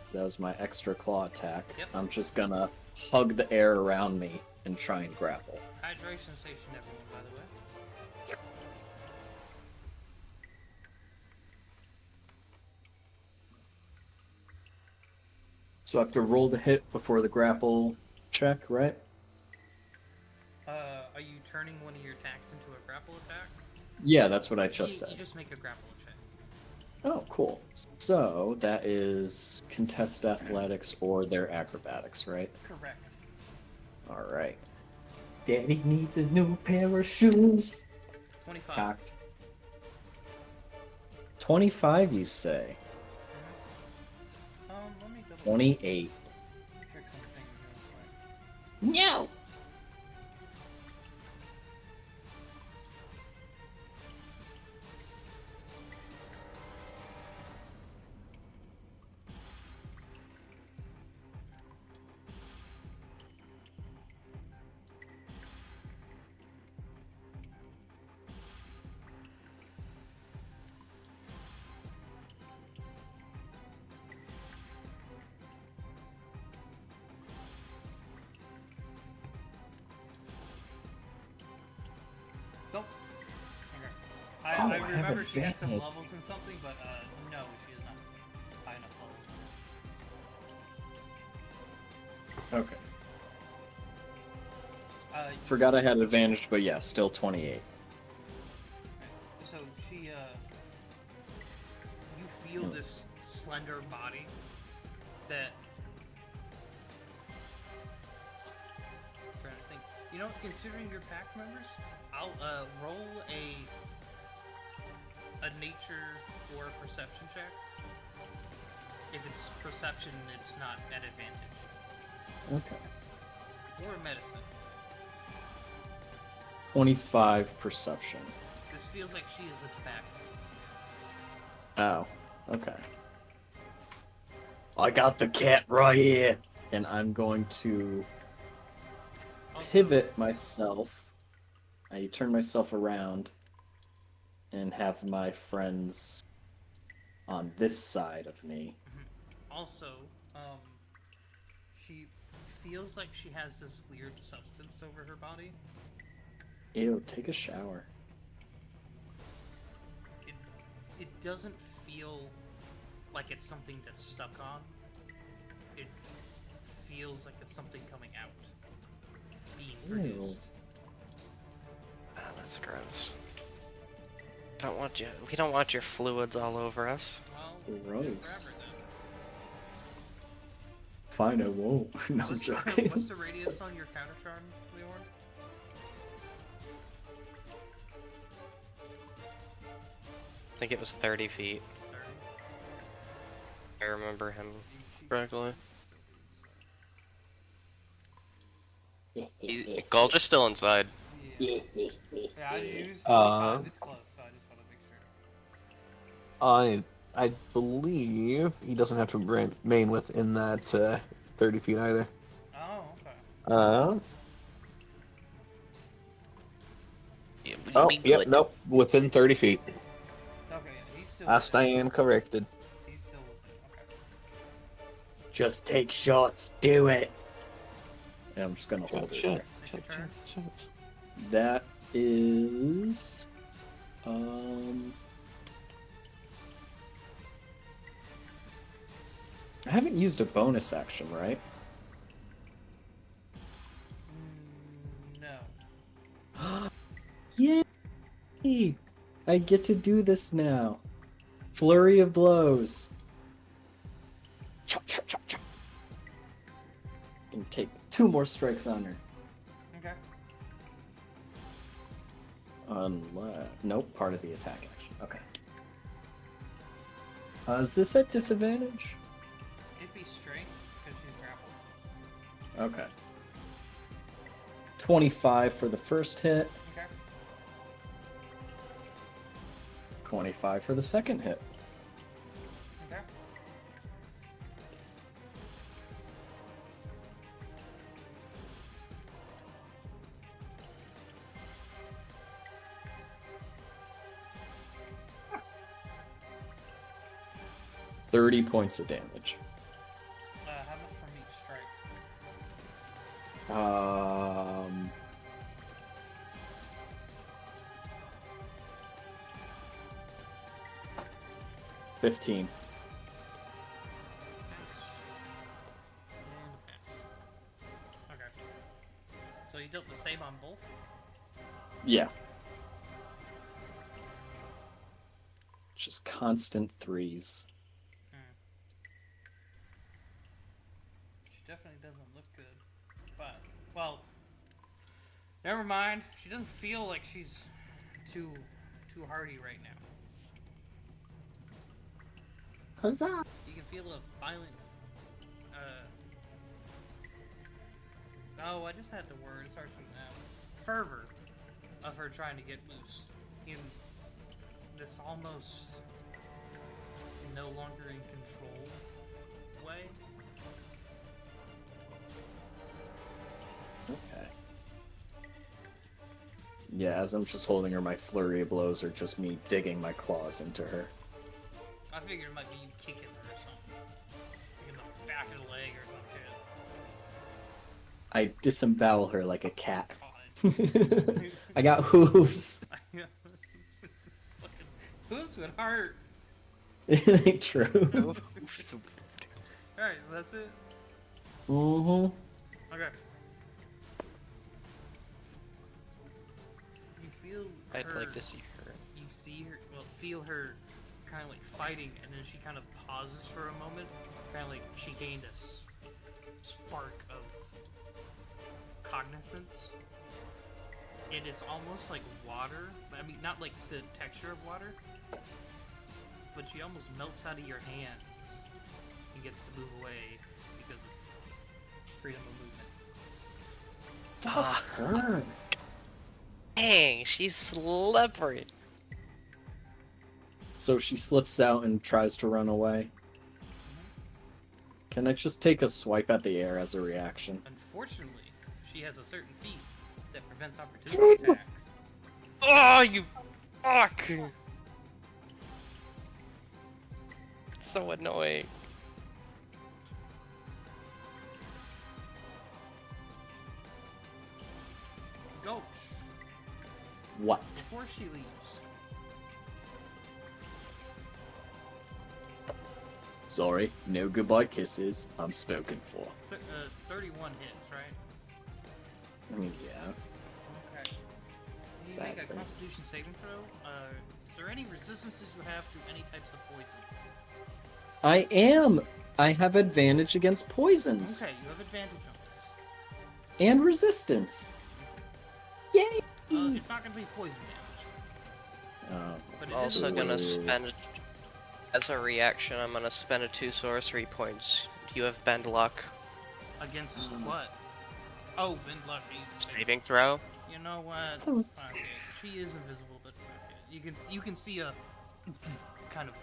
so that was my extra claw attack, Yep. I'm just gonna hug the air around me and try and grapple. Hydration station, everyone, by the way. So I have to roll to hit before the grapple check, right? Are you turning one of your attacks into a grapple attack? Yeah, that's what I just You said. just make a grapple check. Oh, cool. So that is contested athletics or their acrobatics, right? Correct. All right. Daddy needs a new pair of shoes. 25. Cocked. 25, you say? Let me double 28. check something real quick. No. Nope. Okay. Oh, I I have remember she had some advantage. levels in something, but no, she is not high enough levels. Okay. You- Forgot I had advantage, but yeah, still 28. So she, you feel this slender body that. I'm trying to think. You know, considering your pack members, I'll roll a nature or perception check. If it's perception, it's not at advantage. Okay. Or medicine. 25 perception. This feels like she is a tabaxi. Oh, okay. I got the cat right here. And I'm going to Also, pivot myself. I turn myself around and have my friends on this side of me. Also, she feels like she has this weird substance over her body. Ew, take a shower. It doesn't feel like it's something that's stuck on. It feels like it's something coming out, being Ew. produced. Oh, that's gross. We don't want your fluids all over us. Well, Gross. good forever then. Fine, I won't. No, I'm What's, joking. what's the radius on your counter charm, Leorn? I think it was 30 feet. 30. I remember him She- correctly. Gulch is still inside. Yeah, I used 25. It's close, so I just want to make sure. I believe he doesn't have to remain within that 30 feet either. Oh, okay. Yeah, Oh, we yep, good. nope, within 30 feet. Okay, yeah, he's still. I within. stand corrected. He's still within. Okay. Just take shots. Do it. Yeah, I'm just gonna hold it. Shot, It's your shot, turn. shots. That is I haven't used a bonus action, right? No. Yay! I get to do this now. Flurry of blows. Chop, chop, chop, chop. And take 2 more strikes on her. Okay. Unless... Nope, part of the attack action. Okay. Is this at disadvantage? It'd be strength because she's grappled. Okay. 25 for the first hit. Okay. 25 for the second hit. Okay. 30 points of damage. How much from each strike? 15. And a pass. Okay. So you dealt the same on both? Yeah. Just constant 3s. She definitely doesn't look good. But, well, never mind. She doesn't feel like she's too hardy right now. Huzzah! You can feel a violent, oh, I just had the word. It starts with an F. Fervor of her trying to get loose. In this almost no longer in control way. Okay. Yeah, as I'm just holding her, my flurry of blows are just me digging my claws into her. I figured it might be you kicking her or something. Like in the back of the leg or some shit. I disembowel her like a cat. God. I got hooves. Fucking hooves would hurt. True. Alright, so that's it? Mm-hmm. Okay. You feel I'd her, like to see her. you see her, well, feel her kind of like fighting, and then she kind of pauses for a moment, kind of like she gained a spark of cognizance. It is almost like water. I mean, not like the texture of water, but she almost melts out of your hands and gets to move away because of freedom of movement. Her. Dang, she's slippery. So she slips out and tries to run away. Can I just take a swipe at the air as a reaction? Unfortunately, she has a certain feat that prevents opportunity attacks. Oh, you fuck! It's so annoying. Gulch, What? before she leaves. Sorry, no goodbye kisses. I'm spoken for. 31 hits, right? I mean, yeah. Okay. You Sad make a thing. Constitution saving throw. Is there any resistances you have to any types of poisons? I am! I have advantage against poisons. Okay, you have advantage on this. And resistance. Yay! It's not going to be poison damage, but it I'm also is gonna spend, as a reaction, I'm gonna spend a 2 sorcery points. You have bend luck. against what? Oh, bend luck. Saving throw. You know what? Yes. Fuck it. She is invisible, but fuck it. You can see a kind of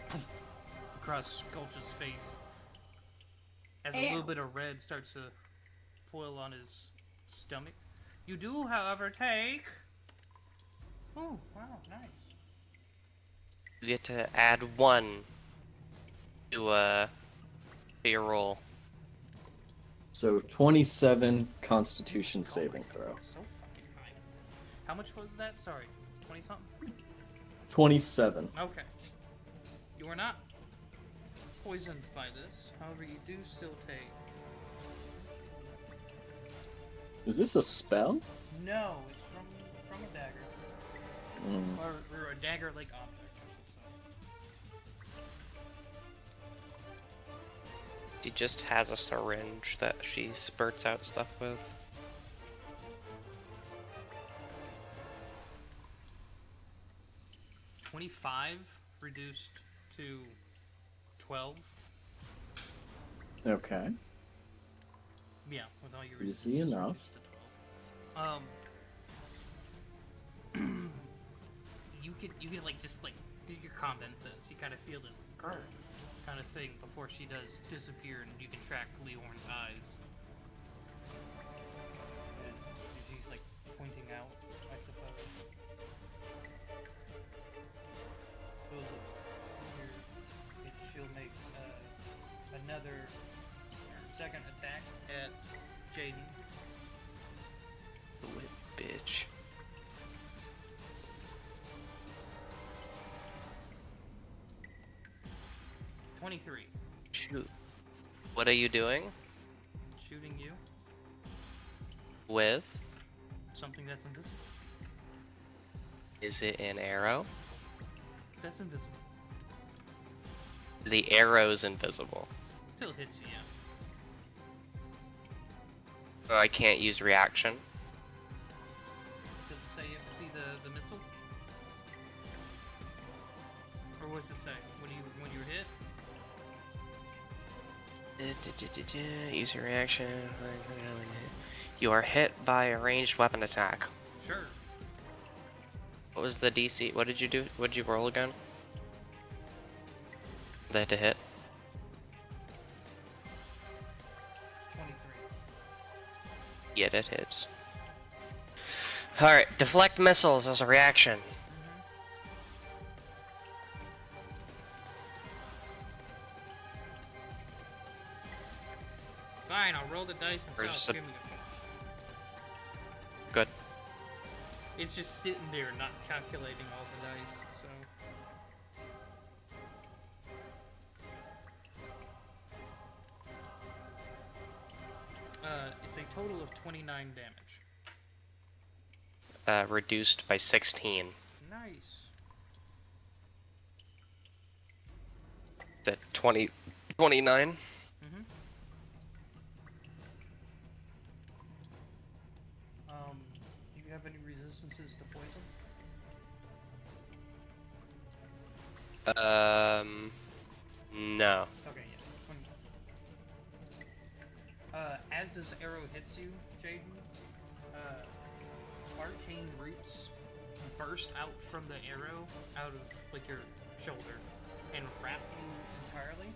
across Gulch's face as a little bit of red starts to boil on his stomach. You do, however, take. Oh, wow, nice. You get to add 1 to your roll. So 27 Constitution saving throw. So fucking high. How much was that? Sorry, 20 something. 27. Okay. You are not poisoned by this. However, you do still take. Is this a spell? No, it's from a dagger. Mm. Or a dagger-like object, I should say. She just has a syringe that she spurts out stuff with. $25 reduced to 12. Okay. Yeah, with all your Easy resistances enough. reduced to 12. You can like just like do your combat sense. You kind of feel this grr kind of thing before she does disappear, and you can track Leorn's eyes. And she's like pointing out, I suppose. She'll make another second attack at Jaden. Lit bitch. $23. Shoot. What are you doing? Shooting you. With? Something that's invisible. Is it an arrow? That's invisible. The arrow's invisible. Still hits you, yeah. So I can't use reaction. Does it say you have to see the missile? Or what does it say? When you're hit? Use your reaction. You are hit by a ranged weapon attack. Sure. What was the DC? What did you do? What did you roll again? That to hit. 23. Yeah, that hits. Alright, deflect missiles as a reaction. Fine, I'll roll the dice Or myself. just a- Give me the finish. Good. It's just sitting there, not calculating all the dice, so. It's a total of 29 damage. Reduced by 16. Nice. Is that 29? Mm-hmm. Do you have any resistances to poison? No. Okay, yeah. As this arrow hits you, Jaden, arcane roots burst out from the arrow, out of like your shoulder, and wrap you entirely.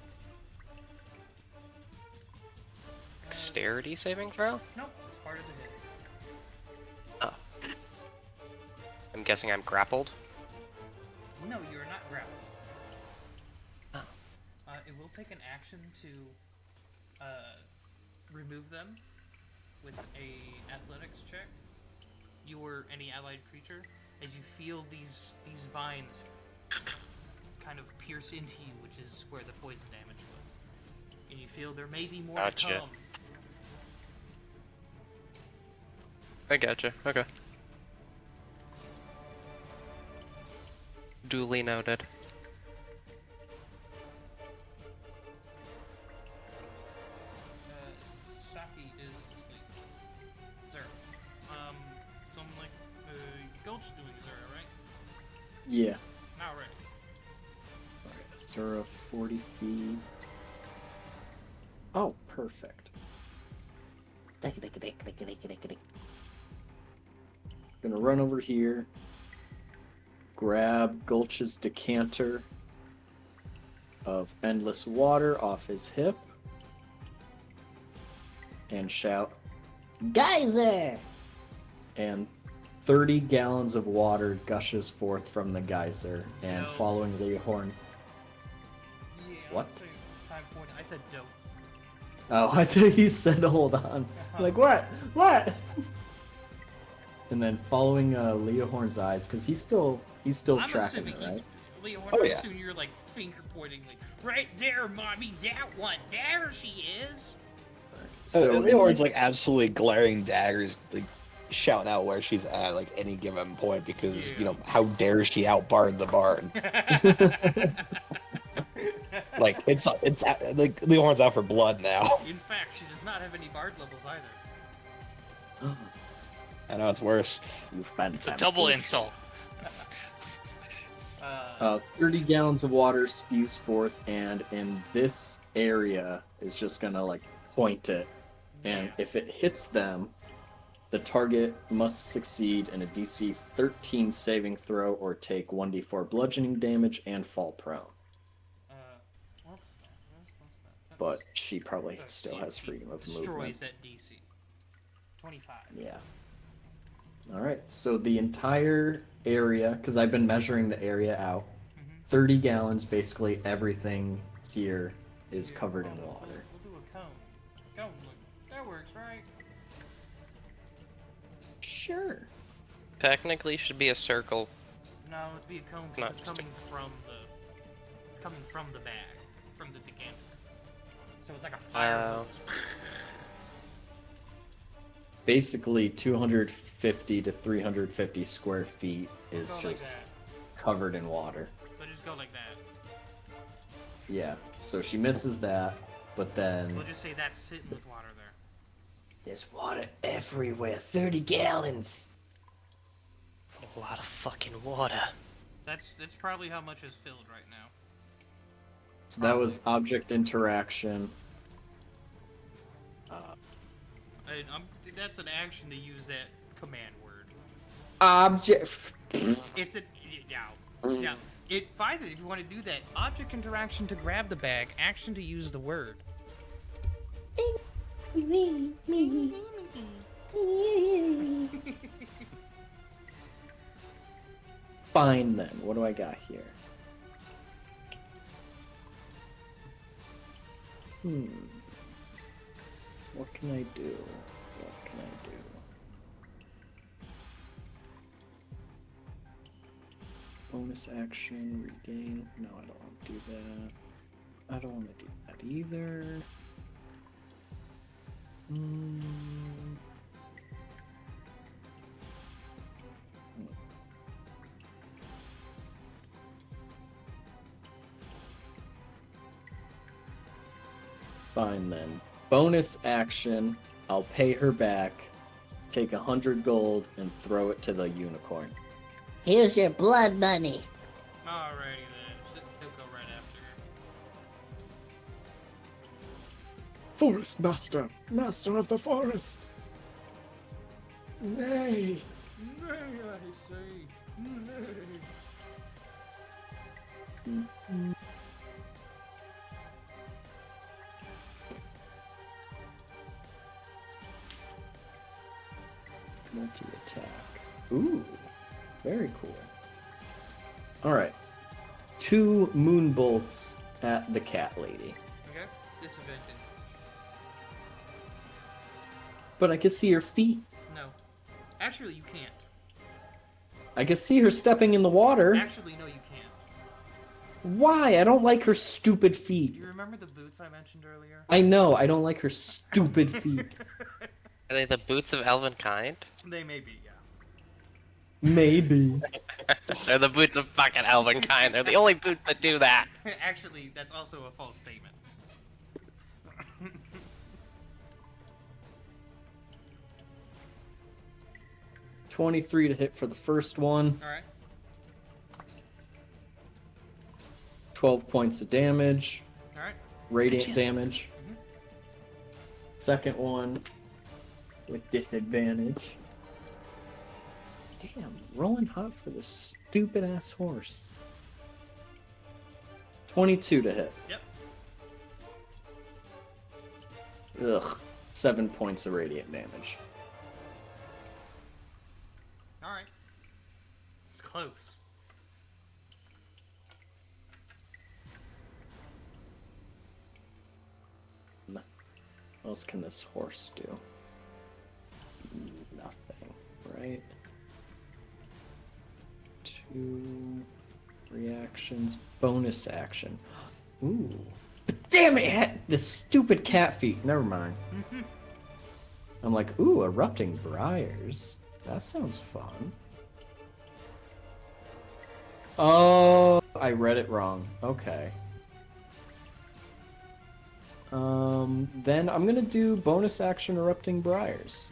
Dexterity saving throw? Nope, it's part of the hit. Oh. I'm guessing I'm grappled. No, you are not grappled. Oh. It will take an action to remove them with a athletics check. You or any allied creature, as you feel these vines kind of pierce into you, which is where the poison damage was, and you feel there may be more Gotcha. to come. I gotcha. Okay. Duly noted. Saki is asleep. Sir, something like Gulch doing Zera, right? Yeah. Not ready. Alright, Zura 40 feet. Oh, perfect. Gonna run over here, grab Gulch's decanter of endless water off his hip, and shout, Geyser! and 30 gallons of water gushes forth from the geyser, and No. following Leohorn. Yeah. What? I'll say time point. I said dope. Oh, I think he said hold on. Like, what? What? And then following Leohorn's eyes, because he's still I'm tracking assuming it, right? Leon, Oh, yeah. soon you're like finger pointing, like, right there, mommy, that one, there she is. So Leonard's like absolutely glaring daggers, like shouting out where she's at like any given point because Yeah. you know how dare she outbarn the barn? Like it's like Leonard's out for blood now. In fact, she does not have any bard levels either. I know it's worse. You've been It's a double insult. 30 gallons of water spews forth, and in this area is just gonna like point it, and if it hits them, the target must succeed in a DC 13 saving throw or take 1d4 bludgeoning damage and fall prone. What's that? What's that? But she probably That's still has CMP. freedom of Destroys movement. that DC. 25. Yeah. Alright, so the entire area, because I've been measuring the area out, 30 gallons, basically everything here is covered in water. We'll do a cone. Cone, look. That works, right? Sure. Technically, should be a circle. No, it'd be a cone Not because it's just coming from the... It's coming from the bag. From the decanter. So it's like a fire hose. Basically, 250 to 350 square feet is Go like just that. covered in water. But just go like that. Yeah, so she misses that, but then We'll just say that's sitting with water there. there's water everywhere. 30 gallons. A lot of fucking water. That's probably how much is filled right now. So that was object interaction. That's an action to use that command word. Object. It's a yeah. It fine if you want to do that. Object interaction to grab the bag. Action to use the word. Fine then. What do I got here? What can I do? What can I do? Bonus action, regain. No, I don't want to do that. I don't want to do that either. Fine then. Bonus action, I'll pay her back, take 100 gold, and throw it to the unicorn. Here's your blood money. Alrighty then. He'll go right after her. Forest Master! Master of the forest! Nay! Nay, I say. Nay. Multi-attack. Ooh, very cool. Alright. 2 moon bolts at the cat lady. Okay. Disadvantage. But I can see her feet. No. Actually, you can't. I can see her stepping in the water. Actually, no, you can't. Why? I don't like her stupid Do feet. you remember the boots I mentioned earlier? I know, I don't like her stupid feet. Are they the boots of elvenkind? They may be, yeah. Maybe. They're the boots of fucking elvenkind. They're the only boots that do that. Actually, that's also a false statement. 23 to hit for the first one. Alright. 12 points of damage. Alright. Radiant damage. Second one with disadvantage. Damn, rolling hot for this stupid ass horse. 22 to hit. Yep. Ugh. 7 points of radiant damage. Alright. It's close. What else can this horse do? Nothing, right? 2, Reactions, bonus action. Ooh. But damn it! The stupid cat feet. Never mind. I'm like, ooh, erupting briars. That sounds fun. Oh, I read it wrong. Okay. Then I'm gonna do bonus action erupting briars.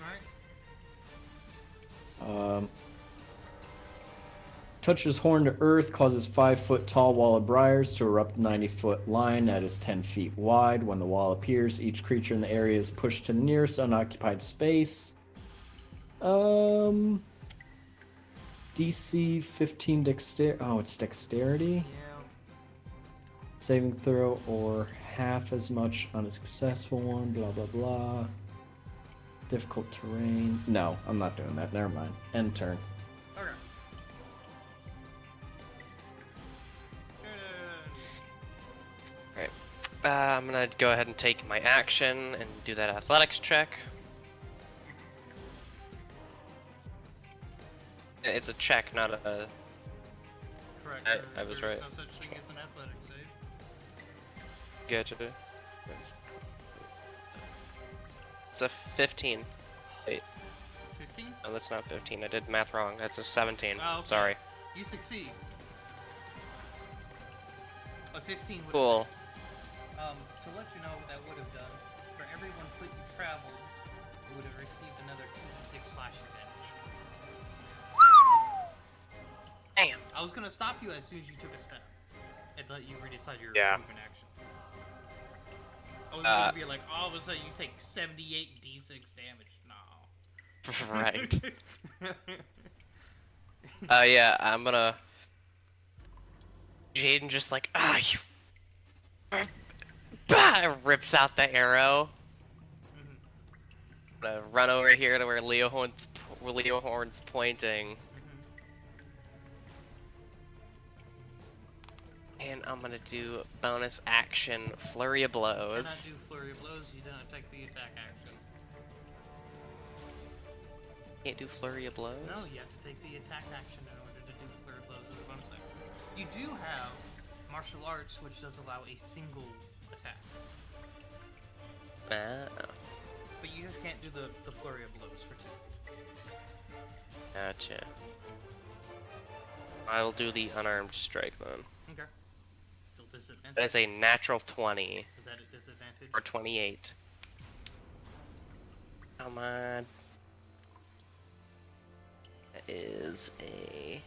Alright. Touches horn to earth, causes 5-foot tall wall of briars to erupt 90-foot line that is 10 feet wide. When the wall appears, each creature in the area is pushed to the nearest unoccupied space. DC 15 dexterity. Oh, it's dexterity. Yeah. Saving throw or half as much on a successful one. Blah blah blah. Difficult terrain. No, I'm not doing that. Never mind. End turn. Okay. I'm gonna go ahead and take my action and do that athletics check. It's a check, not a. Correct. I was There's right. no such thing as an athletic save. Gotcha. It's a 15. Wait, 15? no, that's not 15. I did math wrong. That's a 17. Oh, okay. Sorry. You succeed. A 15 would Cool. to let you know what that would have done, for every 1 foot you traveled, you would have received another 2d6 slashing damage. Damn. I was gonna stop you as soon as you took a step, and let you decide your Yeah. movement action. I was gonna be like, all of a sudden you take 78 d6 damage. No. Right. Yeah, I'm gonna. Jaden just like, you. Bah! Rips out the arrow. I'm gonna run over here to where Leo Horn's pointing. And I'm gonna do bonus action flurry of You cannot blows. do flurry of blows, you don't take the attack action. Can't do flurry of blows? No, you have to take the attack action in order to do flurry of blows as a bonus action. You do have martial arts, which does allow a single attack. But you just can't do the flurry of blows for 2. Gotcha. I'll do the unarmed strike then. Okay. Still disadvantage. That is a natural 20 Is that a disadvantage? or 28. Come on. That is a.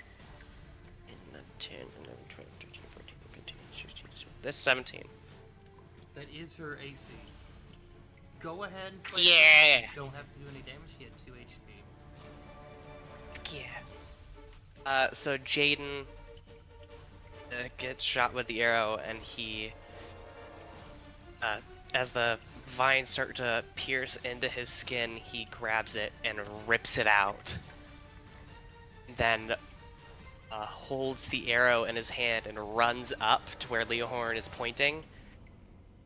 In the 10, 11, 12, 13, 14, 15, 16, 17. That's 17. That is her AC. Go ahead and fight Yeah! her. Don't have to do any damage. She had 2 HP. Yeah. So Jaden gets shot with the arrow, and he, as the vines start to pierce into his skin, he grabs it and rips it out. Then holds the arrow in his hand and runs up to where Leohorn is pointing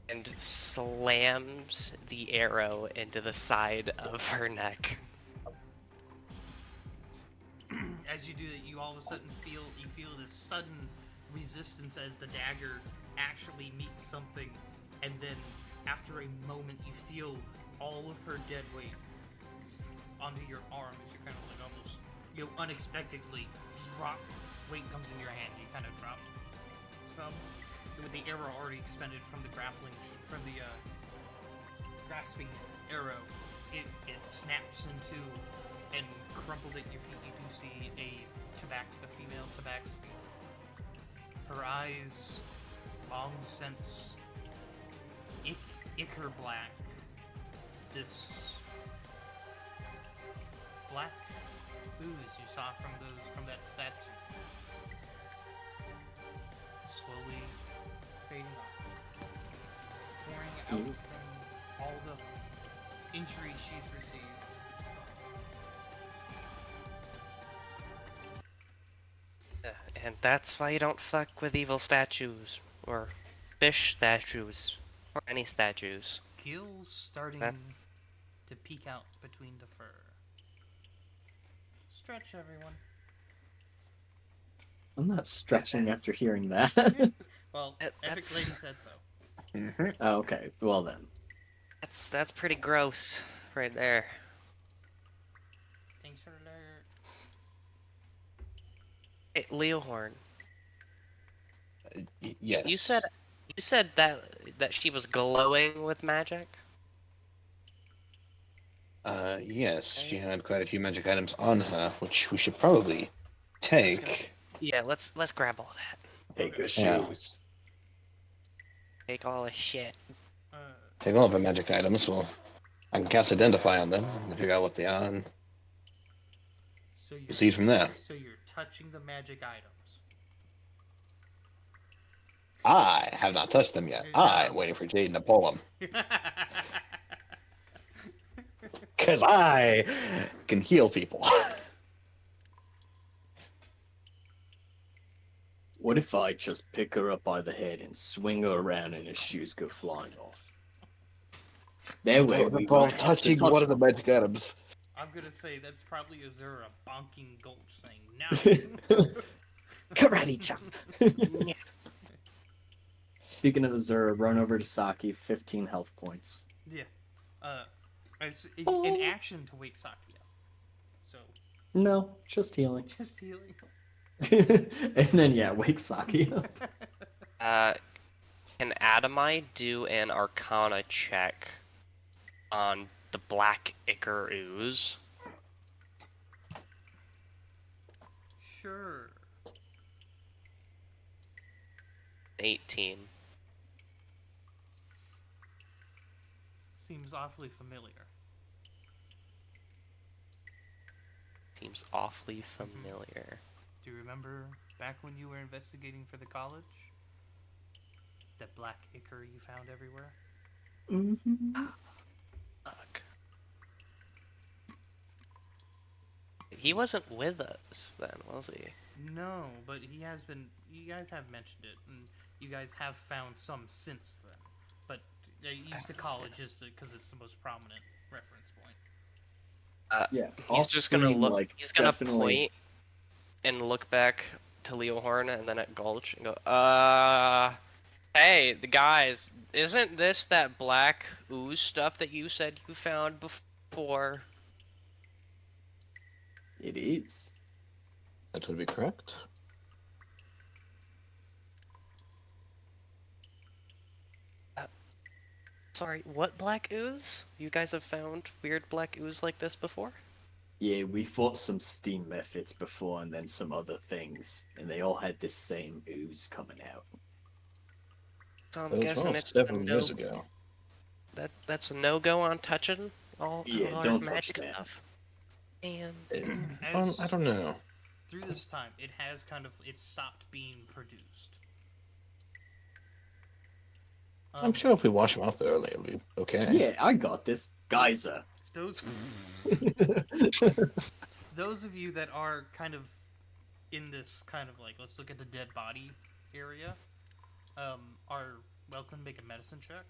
and slams the arrow into the side of her neck. As you do that, you all of a sudden feel this sudden resistance as the dagger actually meets something, and then after a moment, you feel all of her dead weight onto your arm as you're kind of like almost, unexpectedly drop. Weight comes in your hand, you kind of drop some. With the arrow already expended from the grappling, from the grasping arrow, it snaps in two and crumpled at your feet. You do see a female tabaxi. Her eyes, long since ichor black. This black ooze you saw from that statue. Slowly fading off. Pouring out from all the injuries she's received. And that's why you don't fuck with evil statues, or fish statues, or any statues. Gills starting to peek out between the fur. Stretch, everyone. I'm not stretching after hearing that. Well, Epic That's Lady said so. Oh, okay, well then. that's pretty gross, right there. Thanks for the alert. Hey, Leohorn, Yes. you said that she was glowing with magic. Yes, she Okay. had quite a few magic items on her, which we should probably I was gonna say, take. yeah, let's grab all that. Take your Yeah. shoes. Take all the shit. Uh, Take all of our magic items. Well, I can cast Identify on them and figure out what they are and so you're proceed from there. so you're touching the magic items. I have not touched them yet. I'm waiting for Jaden to pull them. Because I can heal people. What if I just pick her up by the head and swing her around and her shoes go flying off? That way we While won't have to touching touch one of the them. magic items. I'm gonna say that's probably Azura bonking Gulch saying no. Karate chop. Yeah. Speaking of Azura, run over to Saki, 15 health points. Yeah. An action to wake Saki up. So No, just healing. just healing. And then, yeah, wake Saki up. Can Adamai do an Arcana check on the Black Ichor Ooze? Sure. 18. Seems awfully familiar. Seems awfully familiar. Do you remember back when you were investigating for the college? That black ichor you found everywhere? Mm-hmm. Fuck. He wasn't with us then, was he? No, but he has been. You guys have mentioned it, and you guys have found some since then. But I use the college just because it's the most prominent reference point. Yeah, He's off just gonna screen, look. like, He's gonna definitely- point and look back to Leohorn and then at Gulch and go, hey, the guys, isn't this that black ooze stuff that you said you found before? It is. That would be correct. Sorry, what black ooze? You guys have found weird black ooze like this before? Yeah, we fought some steam methods before and then some other things, and they all had this same ooze coming out. So I'm That was guessing all it's several a years no. ago. That's a no-go on touching all Yeah, our don't touch magic that. stuff. And I don't know. Through this time, it has it's stopped being produced. I'm sure if we wash them off thoroughly, it'll be okay. Yeah, I got this. Geyser. Those those of you that are kind of in this let's look at the dead body area, are welcome to make a medicine check.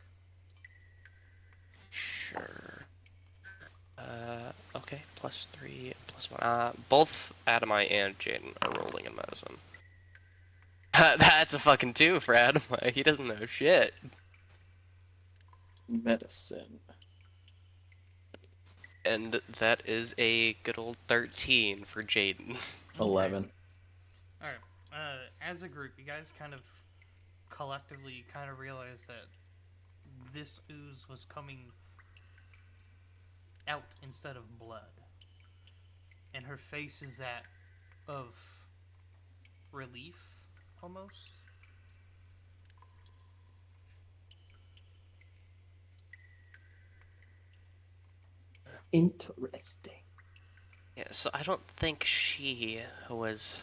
sure. Okay, +3 and +1. Both Adamai and Jaden are rolling in medicine. That's a fucking 2 for Adamai. He doesn't know shit. Medicine. And that is a good old 13 for Jaden. 11. Alright, as a group, you guys collectively realize that this ooze was coming out instead of blood. And her face is that of relief, almost. Interesting. Yeah, so I don't think she was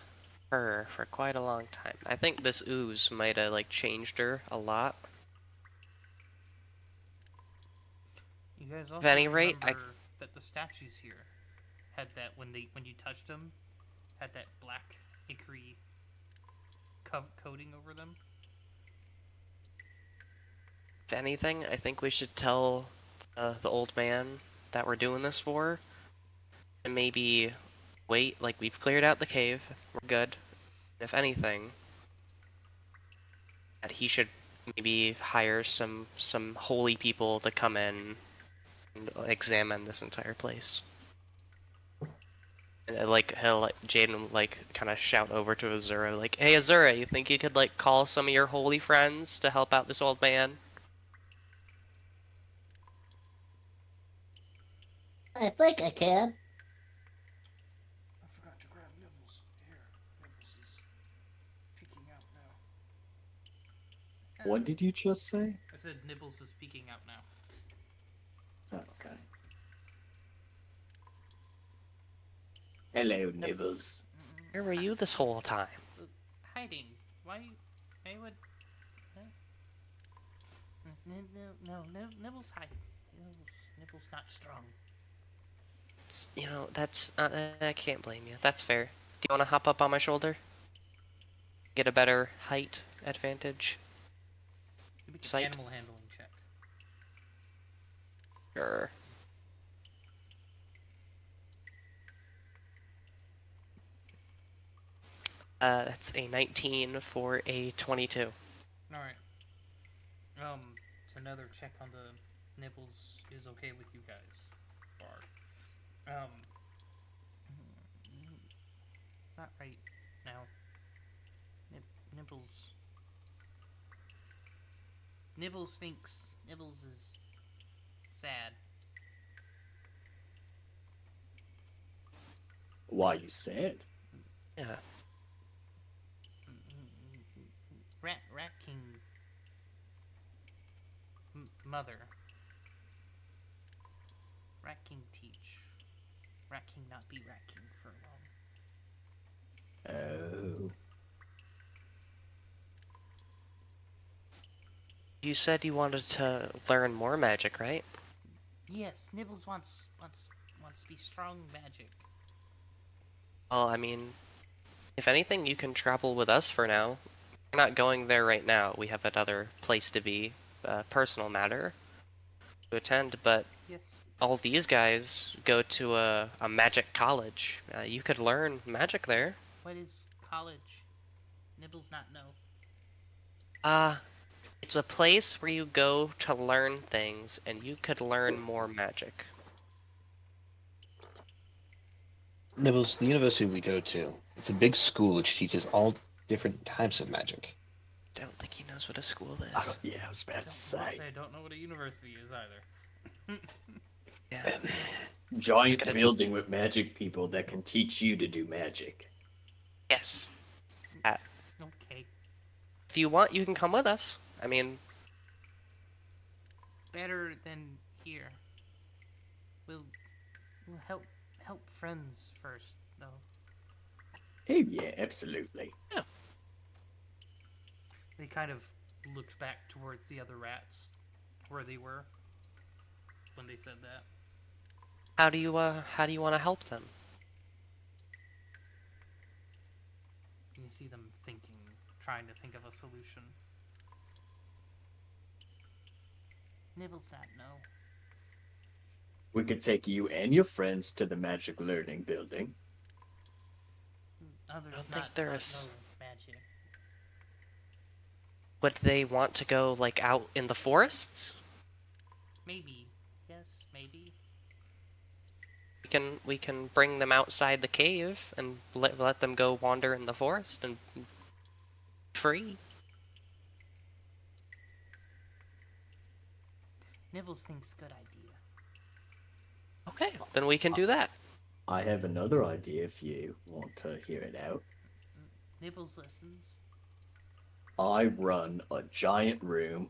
her for quite a long time. I think this ooze might have changed her a lot. You guys also any rate, remember that the statues here had that when you touched them, had that black ichory coating over them. If anything, I think we should tell the old man that we're doing this for, and maybe wait. We've cleared out the cave. We're good. If anything, that he should maybe hire some holy people to come in and examine this entire place. And, like Jaden like kind of shout over to Azura like, "Hey Azura, you think you could like call some of your holy friends to help out this old man?" I think I can. I forgot to grab Nibbles. Here, Nibbles is peeking out now. What did you just say? I said Nibbles is peeking out now. Oh, okay. Hello, Nibbles. Where were you this whole time? Hiding. Why would... No, Nibbles hiding. Nibbles not strong. You know, that's I can't blame you. That's fair. Do you want to hop up on my shoulder? Get a better height advantage. You make an Sight. animal handling check. Sure. That's a 19 for a 22. All right. It's another check on the Nibbles is okay with you guys. Bar. Not right now. Nibbles. Nibbles thinks Nibbles is sad. Why you sad? Yeah. Rat King. Mother. Rat King teach. Rat King not be Rat King for long. Oh. You said you wanted to learn more magic, right? Yes, Nibbles wants to be strong magic. Well, I mean, if anything, you can travel with us for now. We're not going there right now. We have another place to be, a personal matter to attend, but Yes. all these guys go to a magic college. You could learn magic there. What is college? Nibbles not know. It's a place where you go to learn things, and you could learn more magic. Nibbles, the university we go to, it's a big school which teaches all different types of magic. I don't think he knows what a school I is. was about to I say. don't know what a university is either. Yeah. Giant Gotta building with magic people that can teach you to do magic. Yes. Okay. If you want, you can come with us. I mean, Better than here. We'll help friends first, though. Oh yeah, absolutely. They kind of looked back towards the other rats, where they were, when they said that. how do you want to help them? You see them thinking, trying to think of a solution. Nibbles not know. We could take you and your friends to the magic learning building. Others don't think not there's- know magic. Would they want to go like out in the forests? Maybe. Yes, maybe. We can bring them outside the cave and let them go wander in the forest and free. Nibbles thinks good idea. Okay, then we can do that. I have another idea if you want to hear it out. Nibbles listens. I run a giant room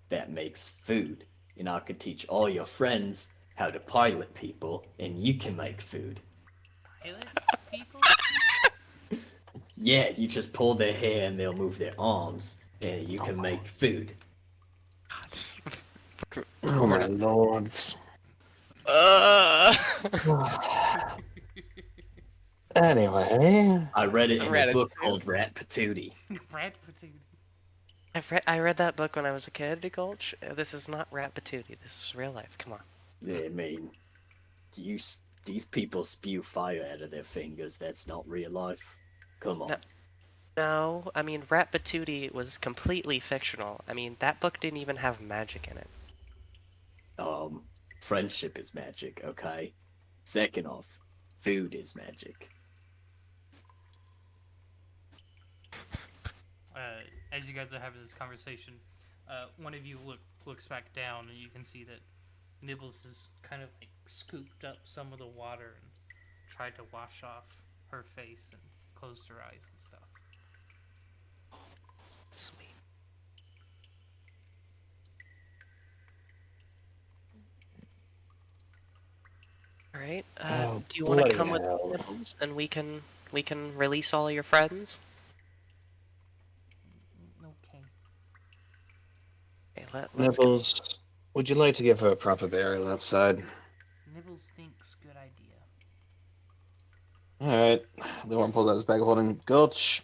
that makes food, and I could teach all your friends how to pilot people, and you can make food. Pilot people? Yeah, you just pull their hair and they'll move their arms, and you can make food. Oh my lords. Anyway, I read it in Rat a book Patootie. called Rat Patootie. Rat Patootie. I read that book when I was a kid, Gulch. This is not Rat Patootie. This is real life. Come on. I mean, these people spew fire out of their fingers. That's not real life. Come on. No. No, I mean, Rat Patootie was completely fictional. I mean, that book didn't even have magic in it. Friendship is magic, okay? Second off, food is magic. As you guys are having this conversation, one of you looks back down, and you can see that Nibbles has kind of like scooped up some of the water and tried to wash off her face and closed her eyes and stuff. Sweet. All right. Oh, Do you want to bloody come with hell. Nibbles, and we can release all your friends? Okay. Okay, let's go. Nibbles, would you like to give her a proper burial outside? Nibbles thinks good idea. Alright. The one pulls out his bag of holding. Gulch.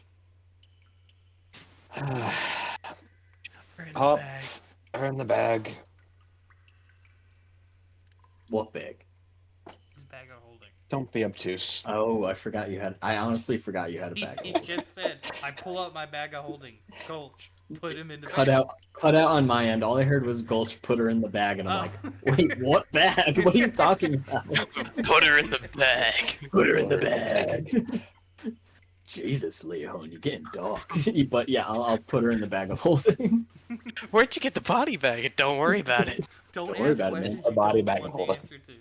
We're in the Pop bag. her in the bag. What bag? His bag of holding. Don't be obtuse. Oh, I honestly forgot you had a bag. He just said, "I pull out my bag of holding." Gulch, put him in the Cut bag. out on my end. All I heard was Gulch put her in the bag, and I'm like, wait, what bag? What are you talking about? Put her in the bag. Put her in the bag. Jesus, Leon, you're getting dark. But yeah, I'll put her in the bag of holding. Where'd you get the body bag? Don't worry about it. Don't Don't worry ask about it, man. questions A you body don't bag want of the holding. answer to.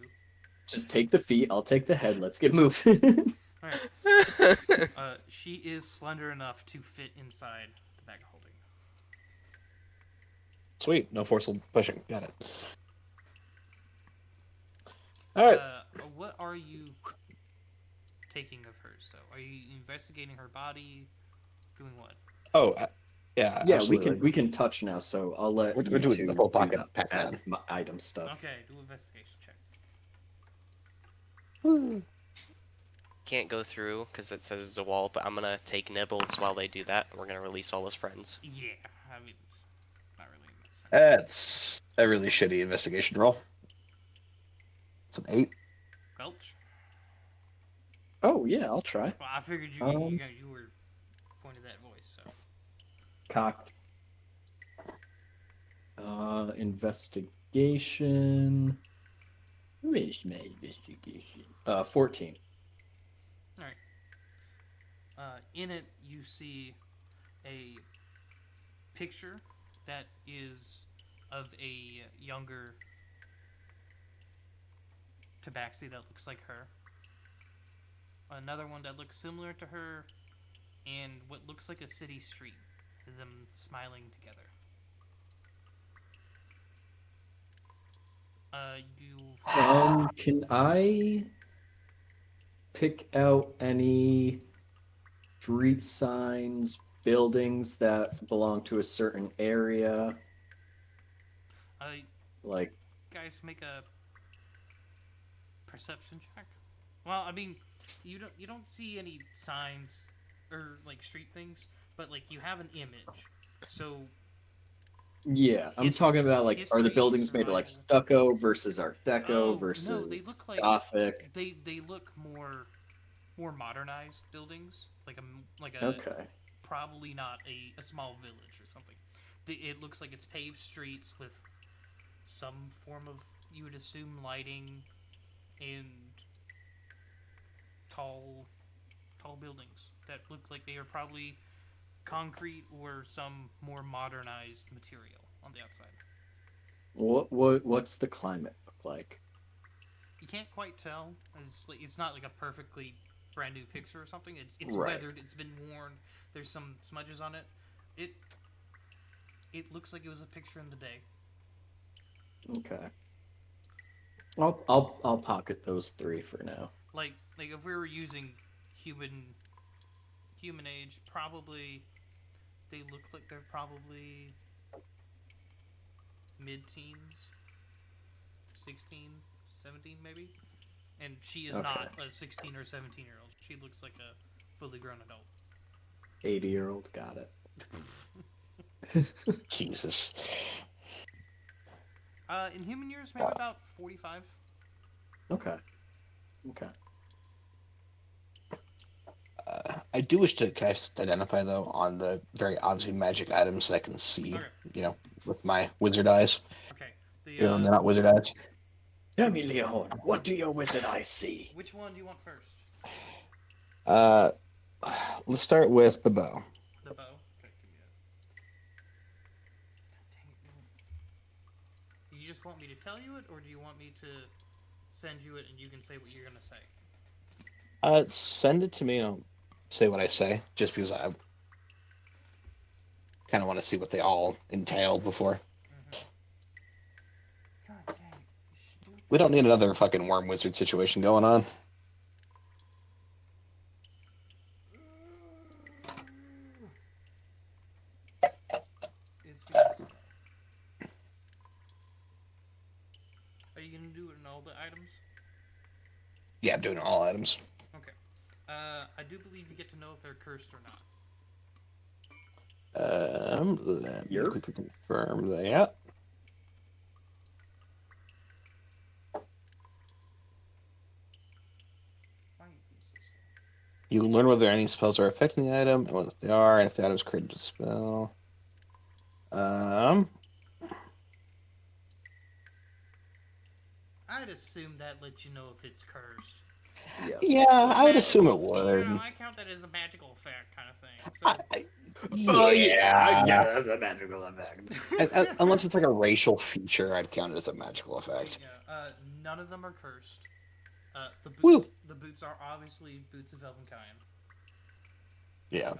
Just take the feet, I'll take the head. Let's get moving. She is slender enough to fit inside the bag of holding. Sweet. No forceful pushing. Got it. Alright. What are you taking of hers, though? Are you investigating her body? Doing what? Oh, yeah. Yeah, absolutely. we can touch now. So I'll let We're you doing two the full do pocket the Pac-Man. item stuff. Okay, do an investigation check. Can't go through because it says it's a wall, but I'm gonna take Nibbles while they do that. And we're gonna release all his friends. Yeah, I mean, not really. Makes sense. That's a really shitty investigation roll. It's an 8. Gulch? Oh yeah, I'll try. Well, I figured you were pointing that voice, so. Cocked. Investigation. Where's my investigation? 14. Alright. In it, you see a picture that is of a younger Tabaxi that looks like her. Another one that looks similar to her, and what looks like a city street. Them smiling together. Can I pick out any street signs, buildings that belong to a certain area? Like, guys make a perception check. Well, I mean, you don't see any signs or like street things, but like you have an image. So yeah, I'm talking about like, are the history, buildings made of like survival. stucco versus Art Deco No, versus they look like Gothic? They look more modernized buildings, like a Okay. probably not a small village or something. It looks like it's paved streets with some form of, you would assume, lighting and tall buildings that look like they are probably concrete or some more modernized material on the outside. What's the climate look like? You can't quite tell, as like, it's not like a perfectly brand new picture or something. It's Right. weathered, it's been worn. There's some smudges on it. It looks like it was a picture in the day. Okay. I'll pocket those 3 for now. Like if we were using human age, probably they look like they're probably mid-teens, 16, 17 maybe. And she is not a 16 or 17-year-old. She looks like a fully grown adult. 80-year-old, got it. Jesus. In human years, maybe about 45. Okay. I do wish to cast identify though on the very obviously magic items that I can see, Okay. with my wizard eyes. Okay. Even though they're not wizard eyes. Tell me, Leon, what do your wizard eyes see? Which one do you want first? Uh, let's start with the bow. The bow. Okay, give me that. God dang it. You just want me to tell you it, or do you want me to send you it and you can say what you're gonna say? Send it to me and I'll say what I say, just because I kind of want to see what they all entail before. God dang it. You stupid. We don't need another fucking worm wizard situation going on. It's being slow. Are you gonna do it in all the items? Yeah, I'm doing all items. Okay. I do believe you get to know if they're cursed or not. Let me quickly confirm that. Why are you being so slow? You learn whether any spells are affecting the item and what they are, and if the item is created to spell. I'd assume that lets you know if it's cursed. Yes. Yeah, I would assume it would. I count that as a magical effect kind of thing. So, Oh Yeah. that's a magical effect. Unless it's like a racial feature, I'd count it as a magical effect. yeah, none of them are cursed. The boots, Woo. the boots are obviously boots of Elvenkind. Yeah.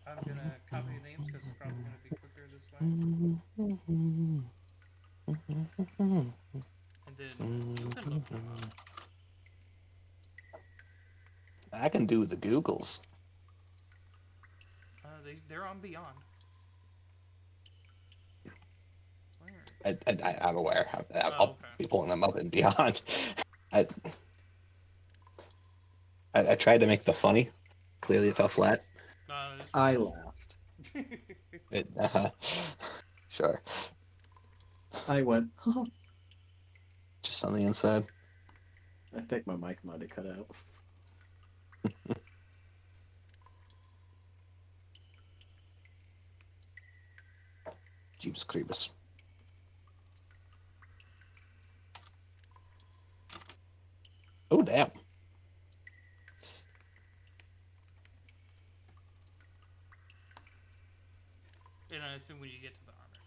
I'm gonna copy your names because it's probably gonna be quicker this way. And then you can look them up. I can do the Googles. They're on Beyond. I'm aware. I'll okay. be pulling them up and beyond. I tried to make the funny. Clearly, it fell flat. I laughed. Sure. I went, Just on the inside. I think my mic might have cut out. Jeeps Creepus. Oh, damn. And I assume when you get to the armor.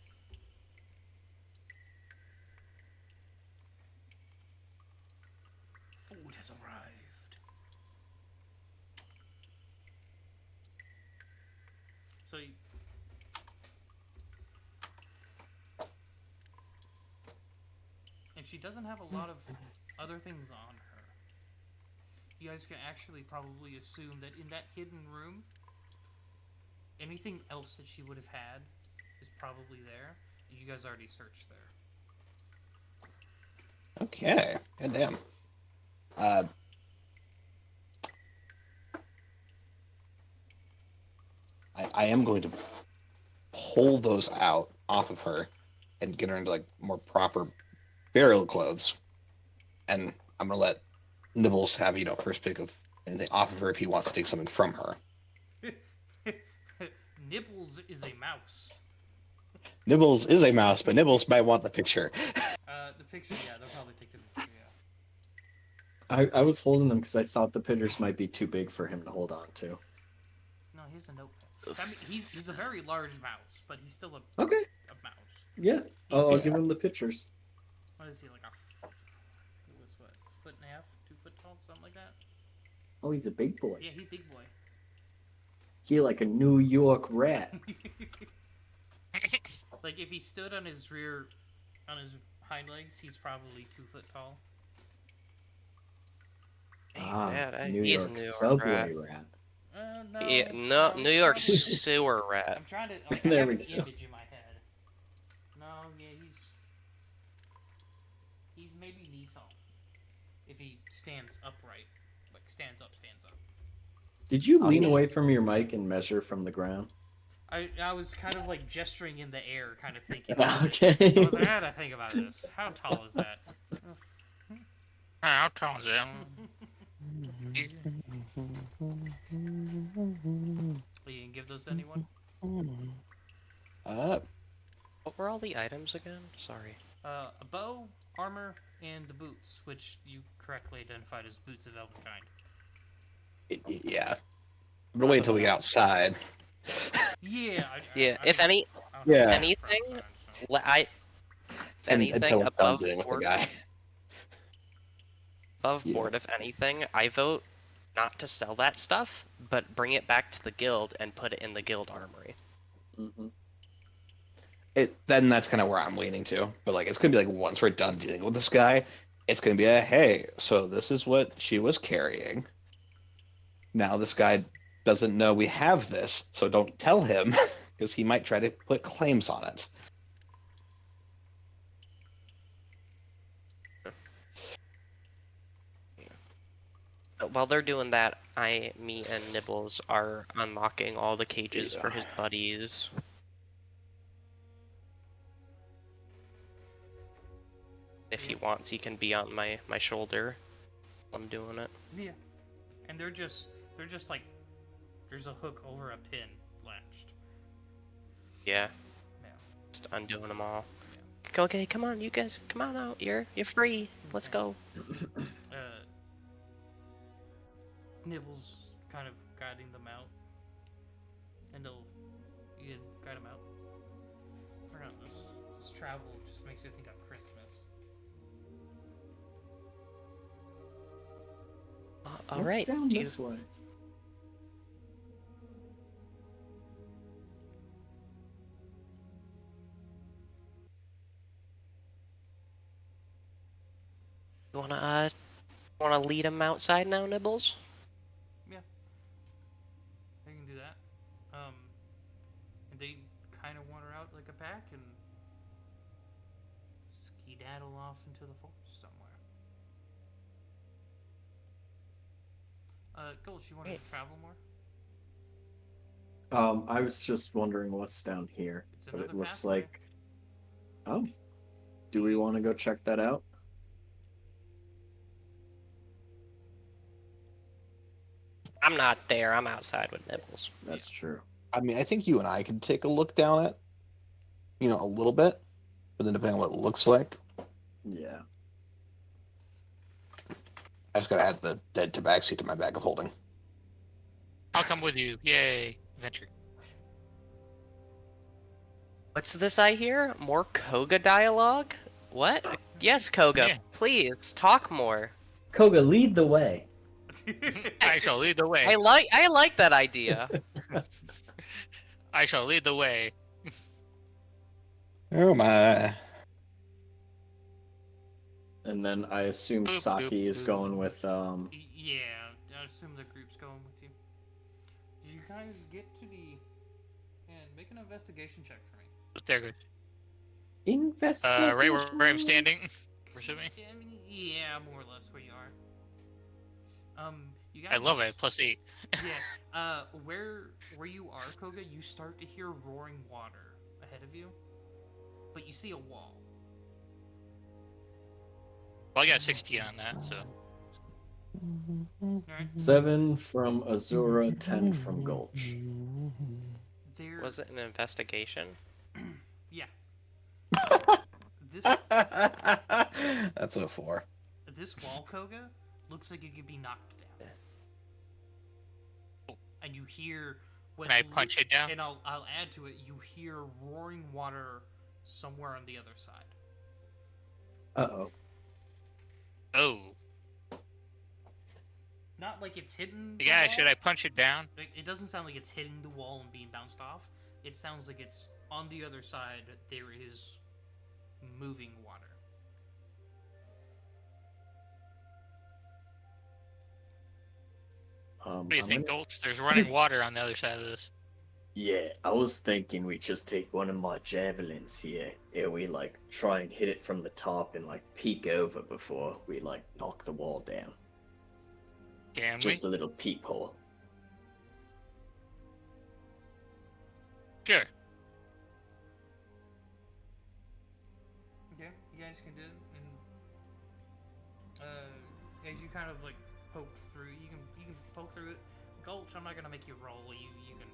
Food has arrived. So you... And she doesn't have a lot of other things on her. You guys can actually probably assume that in that hidden room, anything else that she would have had is probably there. You guys already searched there. Okay. God damn. I am going to pull those out off of her and get her into like more proper burial clothes. And I'm gonna let Nibbles have, first pick of anything off of her if he wants to take something from her. Nibbles is a mouse. Nibbles is a mouse, but Nibbles might want the picture. The picture, yeah, they'll probably take the picture, yeah. I was holding them because I thought the pictures might be too big for him to hold on to. No, he's a notepad. I mean, he's a very large mouse, but he's still a Okay. a mouse. Yeah. I'll give him the pictures. What is he, like a foot and a half, 2 foot tall, something like that? Oh, he's a big boy. Yeah, he's big boy. He like a New York rat. Like if he stood on his hind legs, he's probably 2 foot tall. New he's York a New York subway rat. rat. No. Yeah, no, New York sewer rat. I'm trying to. Like, I There have we an go. image in my head. No, yeah, he's maybe knee tall. If he stands upright, like stands up. Did you lean away from your mic and measure from the ground? I was kind of like gesturing in the air, kind of thinking. About it. I Okay. was like, I gotta think about this. How tall is that? How tall is it? You can give those to anyone? Uh, What were all the items again? Sorry. A bow, armor, and the boots, which you correctly identified as boots of elvenkind. yeah. I'm gonna wait until we get outside. Yeah. Yeah, I if mean, any, I don't Yeah. have anything, outside, so. if anything Until we're done above dealing with the board, guy. Yeah. if anything, I vote not to sell that stuff, but bring it back to the guild and put it in the guild armory. Then that's kind of where I'm leaning to. But like, it's gonna be like once we're done dealing with this guy, it's gonna be a hey. So this is what she was carrying. Now this guy doesn't know we have this, so don't tell him because he might try to put claims on it. While they're doing that, me and Nibbles are unlocking all the cages for his buddies. If he wants, he can be on my shoulder while I'm doing it. Yeah. And they're just like, there's a hook over a pin latched. Yeah, Yeah. just undoing them all. Okay, come on, you guys, come on out. You're free. Let's go. Nibbles kind of guiding them out, and you can guide them out. I don't know, this travel just makes you think of Christmas. All right. Down Do you, this way. wanna lead him outside now, Nibbles? Yeah, they can do that. And they kind of wander out like a pack and skedaddle off into the forest somewhere. Gulch, you want to travel more? I was just wondering what's down here, It's but it another looks pathway. like. Oh, do we want to go check that out? I'm not there. I'm outside with Nibbles. That's true. I mean, I think you and I could take a look down at, a little bit, but then depending on what it looks like, Yeah. I just gotta add the dead tabaxi to my bag of holding. I'll come with you. Yay. Adventure. What's this I hear? More Koga dialogue? What? Yes, Koga. Yeah. Please talk more. Koga, lead the way. I shall lead the way. I like that idea. I shall lead the way. Oh my. And then I assume Boop, Saki boop, is boop. going with Yeah, I assume the group's going with you. Did you guys get to the... And make an investigation check for me. There goes. investigation. Right where I'm standing. Presuming. I mean, yeah, more or less where you are. You guys... I love it. +8. Yeah, where you are, Koga, you start to hear roaring water ahead of you, but you see a wall. Well, I got 16 on that, so. Alright? 7 from A.U.R.A, 10 from Gulch. There... Was it an investigation? Yeah. This That's a 4. this wall, Koga, looks like it could be knocked down. And you hear what Can I punch it down? And I'll add to it, you hear roaring water somewhere on the other side. Uh-oh. Oh. Not like it's hidden the Yeah, wall. should I punch it down? Like, it doesn't sound like it's hitting the wall and being bounced off. It sounds like it's on the other side. There is moving water. What do you I'm think, gonna- Gulch? There's running water on the other side of this. Yeah, I was thinking we just take one of my javelins here, and we try and hit it from the top and peek over before we knock the wall down. Can Just a little peephole. Sure. Okay, you guys can do it, and as you kind of like poke through, you can poke through it. Gulch, I'm not gonna make you roll. You can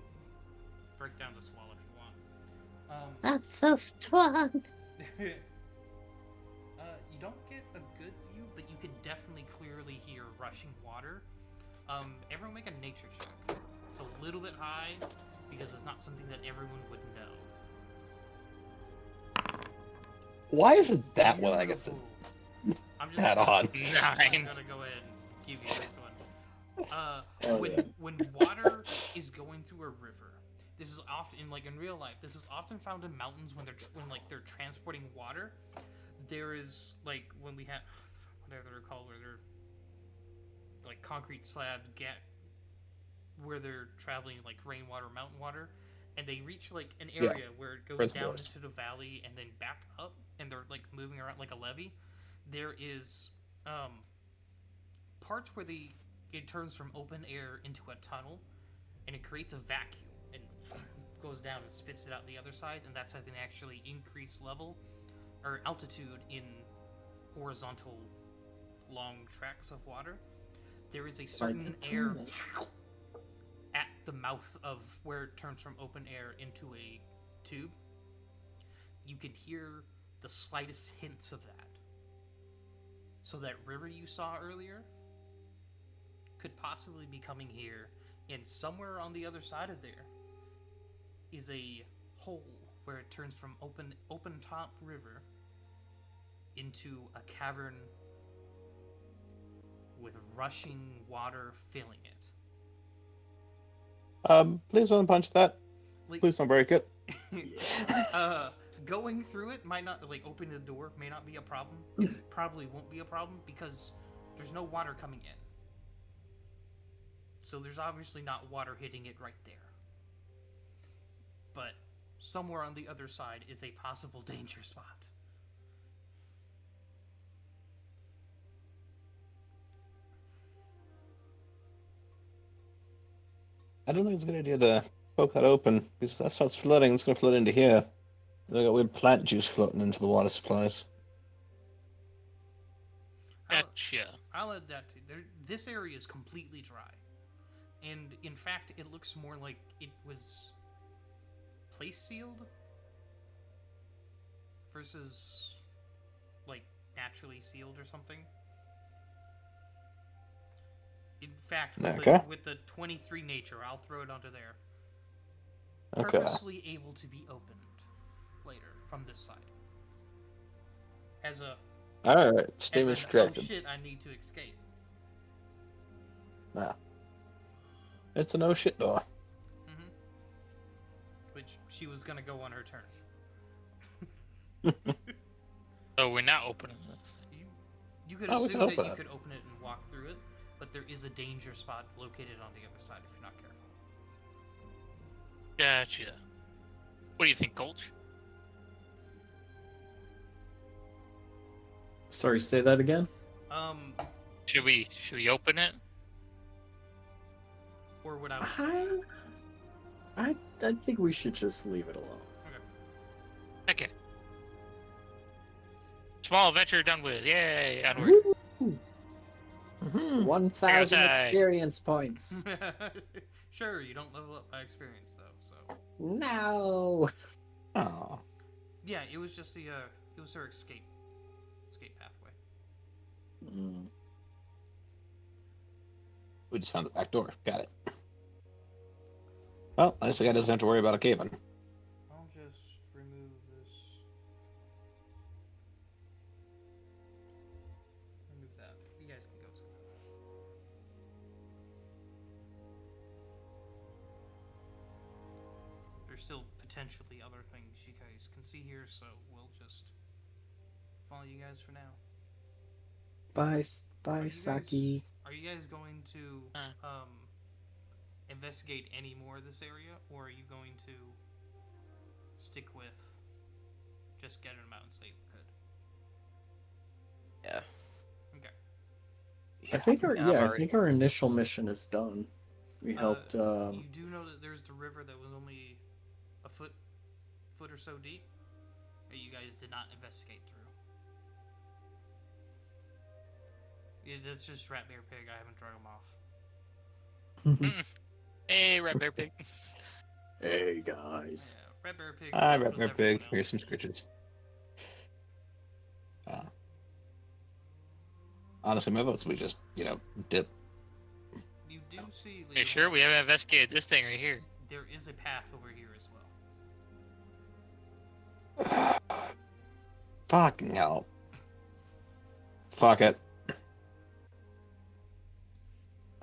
break down the swell if you want. That's so strong. You don't get a good view, but you can definitely clearly hear rushing water. Everyone make a nature check. It's a little bit high because it's not something that everyone would know. Why isn't that what I get to Beautiful. I'm just add on? 9. gonna go ahead and give you this one. Hell yeah. When water is going through a river, this is often in real life. This is often found in mountains when they're transporting water. There is like when we have whatever they're called, where they're like concrete slab where they're traveling like rainwater, mountain water, and they reach like an area where it goes down Reservoirs. into the valley and then back up, and they're like moving around like a levee. There is parts where it turns from open air into a tunnel, and it creates a vacuum and goes down and spits it out the other side, and that's how they actually increase level or altitude in horizontal long tracts of water. There is a certain air at the mouth of where it turns from open air into a tube. You can hear the slightest hints of that. So that river you saw earlier could possibly be coming here, and somewhere on the other side of there is a hole where it turns from open top river into a cavern with rushing water filling it. Please don't punch that. Like, Please don't break it. going through it might not, like, opening the door may not be a problem. It probably won't be a problem because there's no water coming in. So there's obviously not water hitting it right there. But somewhere on the other side is a possible danger spot. I don't think it's a good idea to poke that open because if that starts flooding, it's going to flood into here. They got weird plant juice floating into the water supplies. Gotcha. I'll add that too. This area is completely dry. And in fact, it looks more like it was place sealed versus like naturally sealed or something. In fact, with the 23 nature, I'll throw it onto there. Okay. Purposely able to be opened later from this side. As a Alright, as steam an, is corrected. oh shit, I need to escape. Nah. It's a no shit door. Mm-hmm. Which she was gonna go on her turn. So we're not opening this. You could Oh, we assume can that open you it. could open it and walk through it, but there is a danger spot located on the other side if you're not careful. Gotcha. What do you think, Gulch? Sorry, say that again? Should we open it? Or what I was saying. I think we should just leave it alone. Okay. Small adventure done with. Yay! Onward. Woo! Mm-hmm. 1,000 Outside. experience points. Sure, you don't level up by experience though, so. No. Oh. Yeah, it was just it was her escape pathway. Mm. We just found the back door. Got it. Well, at least the guy doesn't have to worry about a cave-in. I'll just remove this. Remove that. You guys can go to it. There's still potentially other things you guys can see here, so we'll just follow you guys for now. Bye, Saki. Are you guys going to investigate any more of this area, or are you going to stick with just getting them out and say good? Yeah. Okay. I think Yeah, I think our initial mission is done. We helped. You do know that there's the river that was only a foot or so deep that you guys did not investigate through. Yeah, that's just Rat Bear Pig. I haven't drug him off. Hey, Red Bear Pig. Hey guys. Yeah, Rat Bear Pig. I left read with my everyone big. else. Here's some scritches. Honestly, my votes we just, dip. You do see. Hey, sure, we haven't investigated this thing right here. There is a path over here as well. Fucking hell. Fuck it.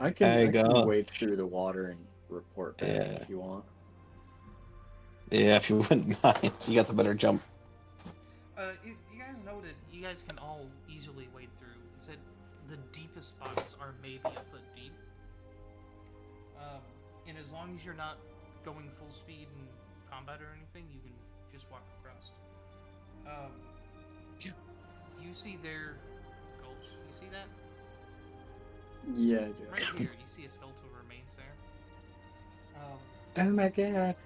I There can, you I can go. wade through the water and report back Yeah. if you want. Yeah, if you wouldn't mind. You got the better jump. You guys noted you guys can all easily wade through. It said the deepest spots are maybe a foot deep. And as long as you're not going full speed in combat or anything, you can just walk across. You see their gulch. You see that? Yeah, I do. Right here, you see a skeletal remains there. Oh my god.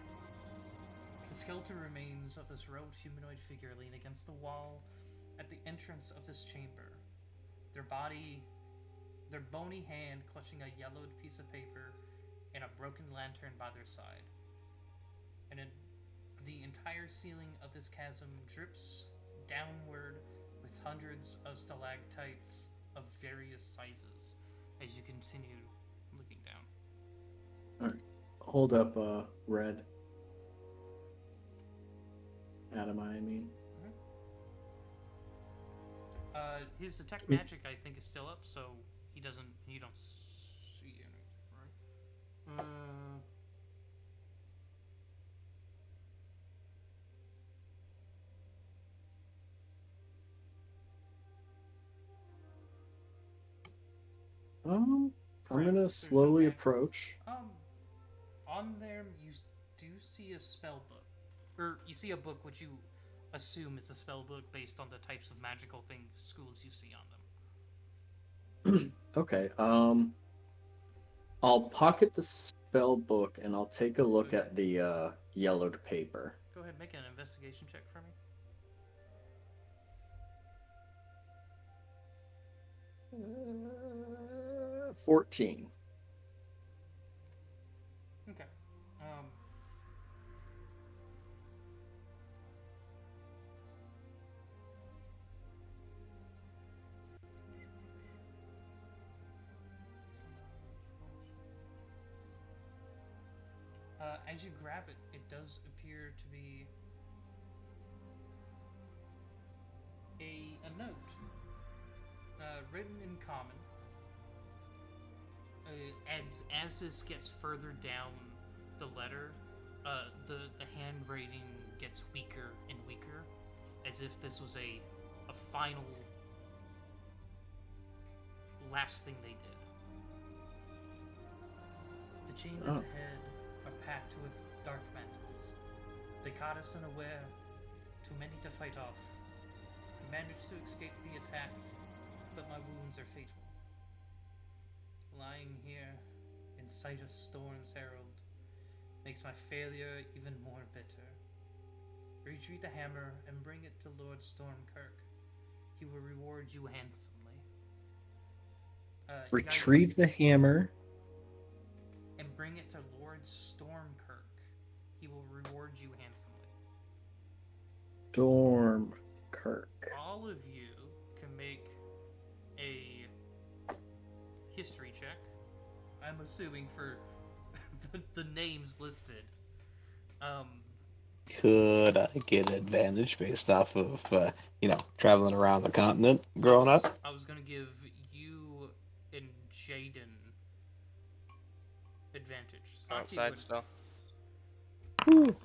The skeletal remains of this robed humanoid figure lean against the wall at the entrance of this chamber. Their bony hand clutching a yellowed piece of paper and a broken lantern by their side. And the entire ceiling of this chasm drips downward with hundreds of stalactites of various sizes as you continue looking down. Alright. Hold up, Red. Adam, I mean. His detect magic, I think, is still up, so you don't see anything, right? I'm Correct. gonna There's slowly no magic. approach. On there, you do see a spell book. Or you see a book which you assume is a spell book based on the types of magical things schools you see on them. Okay, I'll pocket the spell book and I'll take a look Okay. at the yellowed paper. Go ahead, make an investigation check for me. 14. Okay. As you grab it, it does appear to be a note written in common. And as this gets further down the letter, the handwriting gets weaker and weaker, as if this was a final last thing they did. The chambers ahead are packed with dark mantles. They caught us unaware, too many to fight off. I managed to escape the attack, but my wounds are fatal. Lying here, in sight of Storm's Herald, makes my failure even more bitter. Retrieve the hammer and bring it to Lord Stormkirk. He will reward you handsomely. Retrieve the hammer. And bring it to Lord Stormkirk. He will reward you handsomely. Stormkirk. All of you can make a history check. I'm assuming for the names listed. Could I get advantage based off of, traveling around the continent growing up? I was gonna give you and Jaden advantage. Saki Outside would- still. Woo.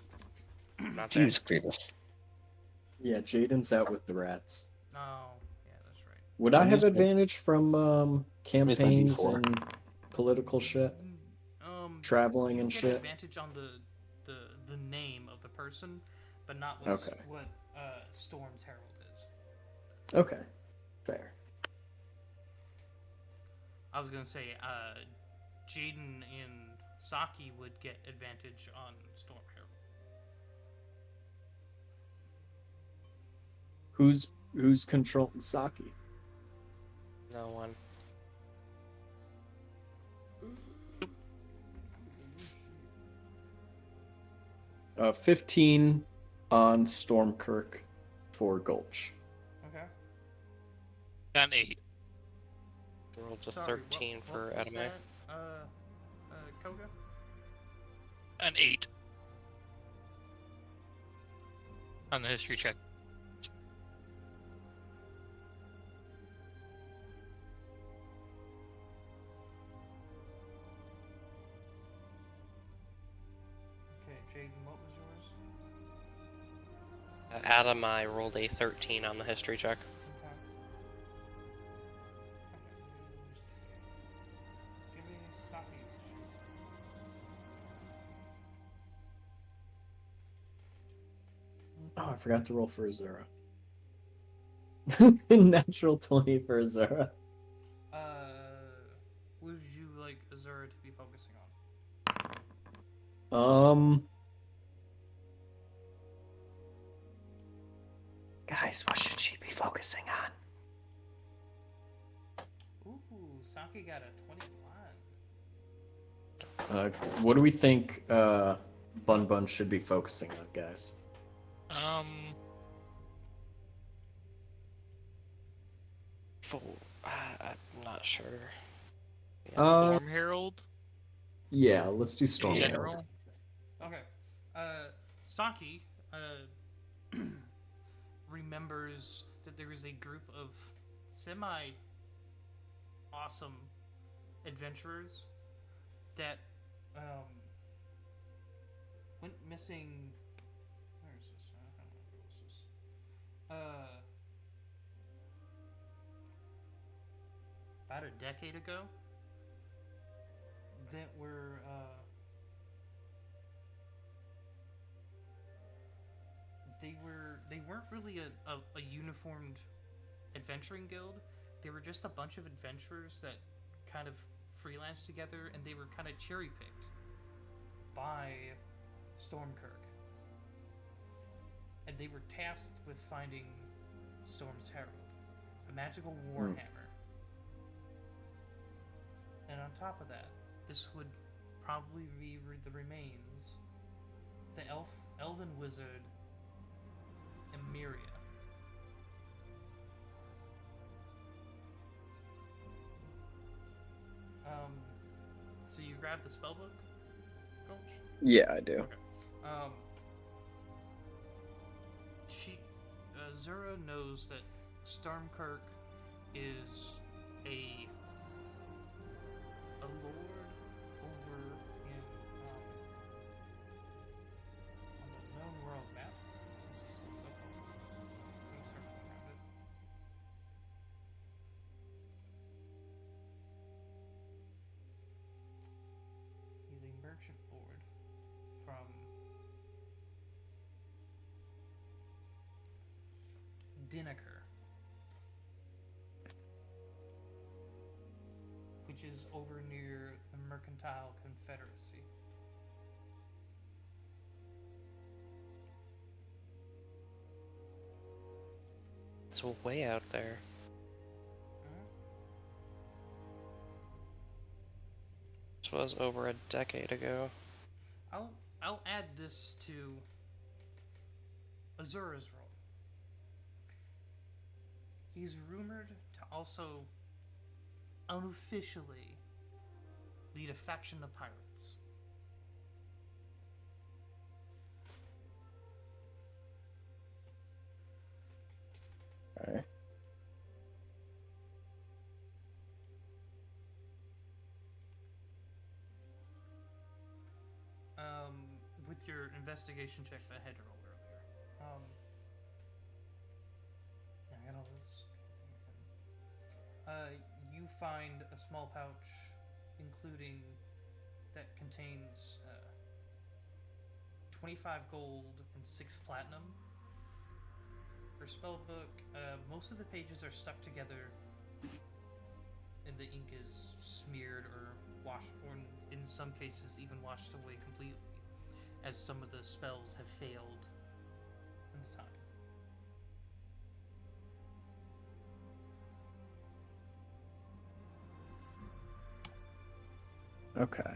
Not there. Jeez, Grievous. Yeah, Jaden's out with the rats. Oh, yeah, that's right. Would I I'm have just- advantage from campaigns D4. and political shit? Traveling you and get shit? advantage on the name of the person, but not what Okay. Storm's Herald is. Okay, fair. I was gonna say Jaden and Saki would get advantage on Storm Herald. Who's controlling Saki? No one. 15 on Stormkirk for Gulch. Okay. Got an 8. Rolled a Sorry, 13 what for was Adame. that, Koga? An 8. On the history check. Okay, Jaden, what was yours? Adam, I rolled a 13 on the history check. Okay. Give me Saki. Oh, I forgot to roll for Azura. Natural 20 for Azura. Would you like Azura to be focusing on? Guys, what should she be focusing on? Ooh, Saki got a 21. What do we think Bun Bun should be focusing on, guys? I'm not sure. Storm Herald Yeah, let's do in Storm Herald. general. Okay. Saki remembers that there is a group of semi-awesome adventurers that went missing. Where is this? How long ago was this? About a decade ago. That were they weren't really a uniformed adventuring guild. They were just a bunch of adventurers that kind of freelanced together, and they were kind of cherry picked by Stormkirk. And they were tasked with finding Storm's Herald, a magical warhammer. And on top of that, this would probably be the remains of the elven wizard Emiria. So you grab the spellbook, Gulch? Yeah, I do. Okay. Zura knows that Stormkirk is a lord over in on the known world map. Let's just look up. Go circle around it. He's a merchant lord from Dinnaker, which is over near the Mercantile Confederacy. It's way out there. This was over a decade ago. I'll add this to Azura's role. He's rumored to also unofficially lead a faction of pirates. Alright. With your investigation check that I had to roll earlier. I got all this. You find a small pouch, including that contains 25 gold and 6 platinum. Her spellbook. Most of the pages are stuck together, and the ink is smeared or washed, or in some cases even washed away completely, as some of the spells have failed in the time. Okay.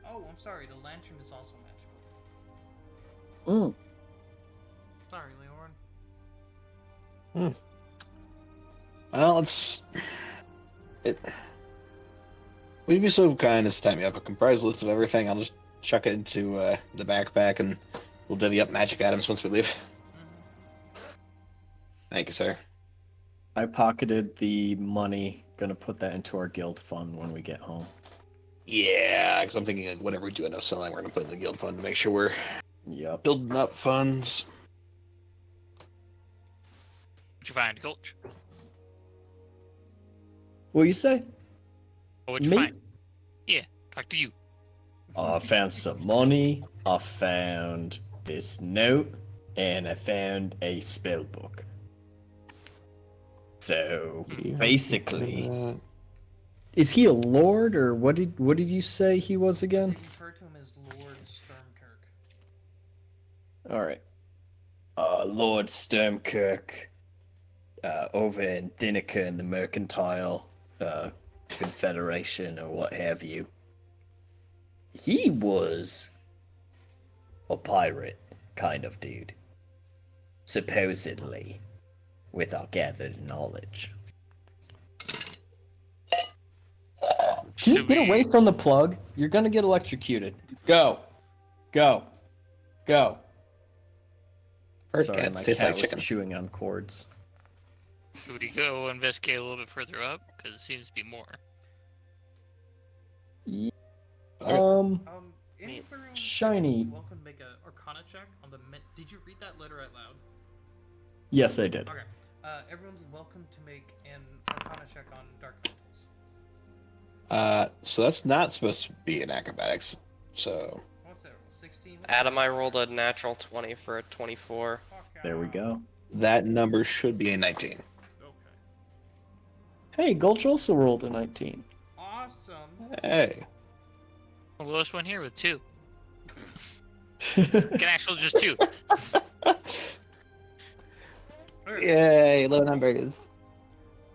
Oh, I'm sorry. The lantern is also magical. Mm. Sorry, Leorn. Well, it. Would you be so kind as to type me up a comprised list of everything? I'll just chuck it into the backpack, and we'll divvy up magic items once we leave. Thank you, sir. I pocketed the money. Gonna put that into our guild fund when we get home. Yeah, because I'm thinking like, whatever we do end up selling, we're gonna put in the guild fund to make sure we're Yep. building up funds. What'd you find, Gulch? What you say? Oh, what'd you Me? find? Yeah, talk to you. I found some money. I found this note, and I found a spell book. So basically, is he a lord, or what did you say he was They again? refer to him as Lord Sturmkirk. All right. Lord Sturmkirk, over in Dinniker in the Mercantile Confederation or what have you. He was a pirate kind of dude. Supposedly, with our gathered knowledge. Can you get away from the plug? You're gonna get electrocuted. Go. Go. Go. Bird Sorry, cats my taste cat like was chicken. chewing on cords. Should we go investigate a little bit further up? Because it seems to be more. Any room Shiny. is welcome to make a Arcana check on the. Did you read that letter out loud? Yes, I did. Okay. Everyone's welcome to make an Arcana check on Dark Mantles. So that's not supposed to be in acrobatics. So What's that roll? 16? Adam, I rolled a natural 20 for a 24. There we go. that number should be a 19. Okay. Hey, Gulch also rolled a 19. Awesome. Hey. The lowest one here with 2. Can actually just 2. Yay, low numbers.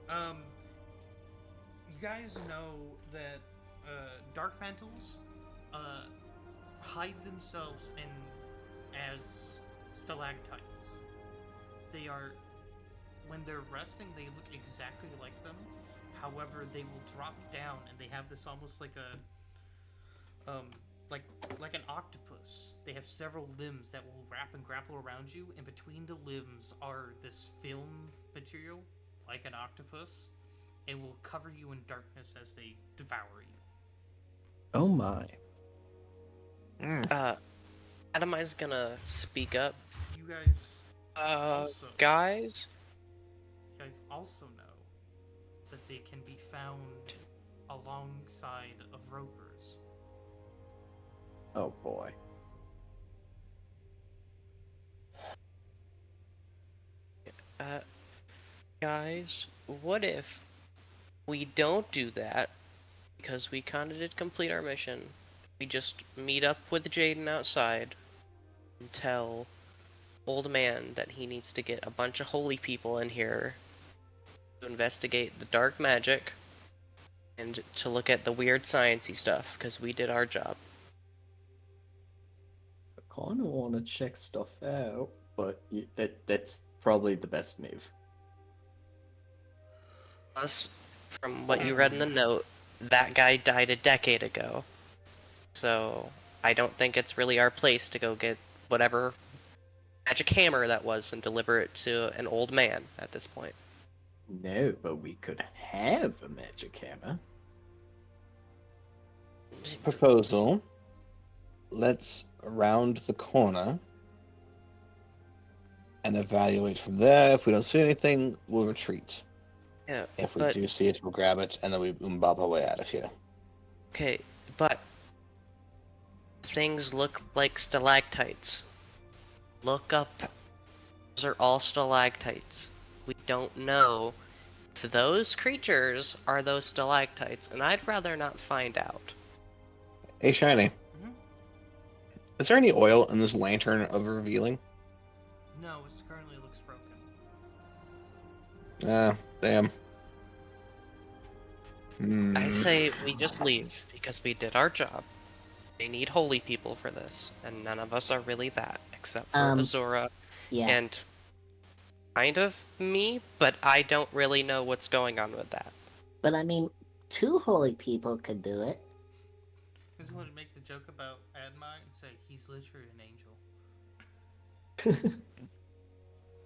You guys know that Dark Mantles hide themselves as stalactites. They are, when they're resting, they look exactly like them. However, they will drop down, and they have this almost like a like an octopus. They have several limbs that will wrap and grapple around you, and between the limbs are this film material, like an octopus, and will cover you in darkness as they devour you. Oh my. Adam is gonna speak up. You guys Guys? You guys also know that they can be found alongside of ropers. Oh boy. Guys, what if we don't do that because we kind of did complete our mission? We just meet up with Jaden outside and tell old man that he needs to get a bunch of holy people in here to investigate the dark magic and to look at the weird sciencey stuff because we did our job. I kind of want to check stuff out, but that's probably the best move. Plus, from what you read in the note, that guy died a decade ago. So, I don't think it's really our place to go get whatever magic hammer that was and deliver it to an old man at this point. No, but we could have a magic hammer. Proposal. Let's round the corner and evaluate from there. If we don't see anything, we'll retreat. Yeah, If we but, do see it, we'll grab it, and then we boom-bop our way out of here. okay, but things look like stalactites. Look up. Those are all stalactites. We don't know if those creatures are those stalactites, and I'd rather not find out. Hey, Shiny. Mhm. Is there any oil in this lantern of revealing? No, it currently looks broken. Damn. I say we just leave because we did our job. They need holy people for this, and none of us are really that, except for Azura Yeah. and kind of me, but I don't really know what's going on with that. But I mean, 2 holy people could do it. I just wanted to make the joke about Admai and say he's literally an angel.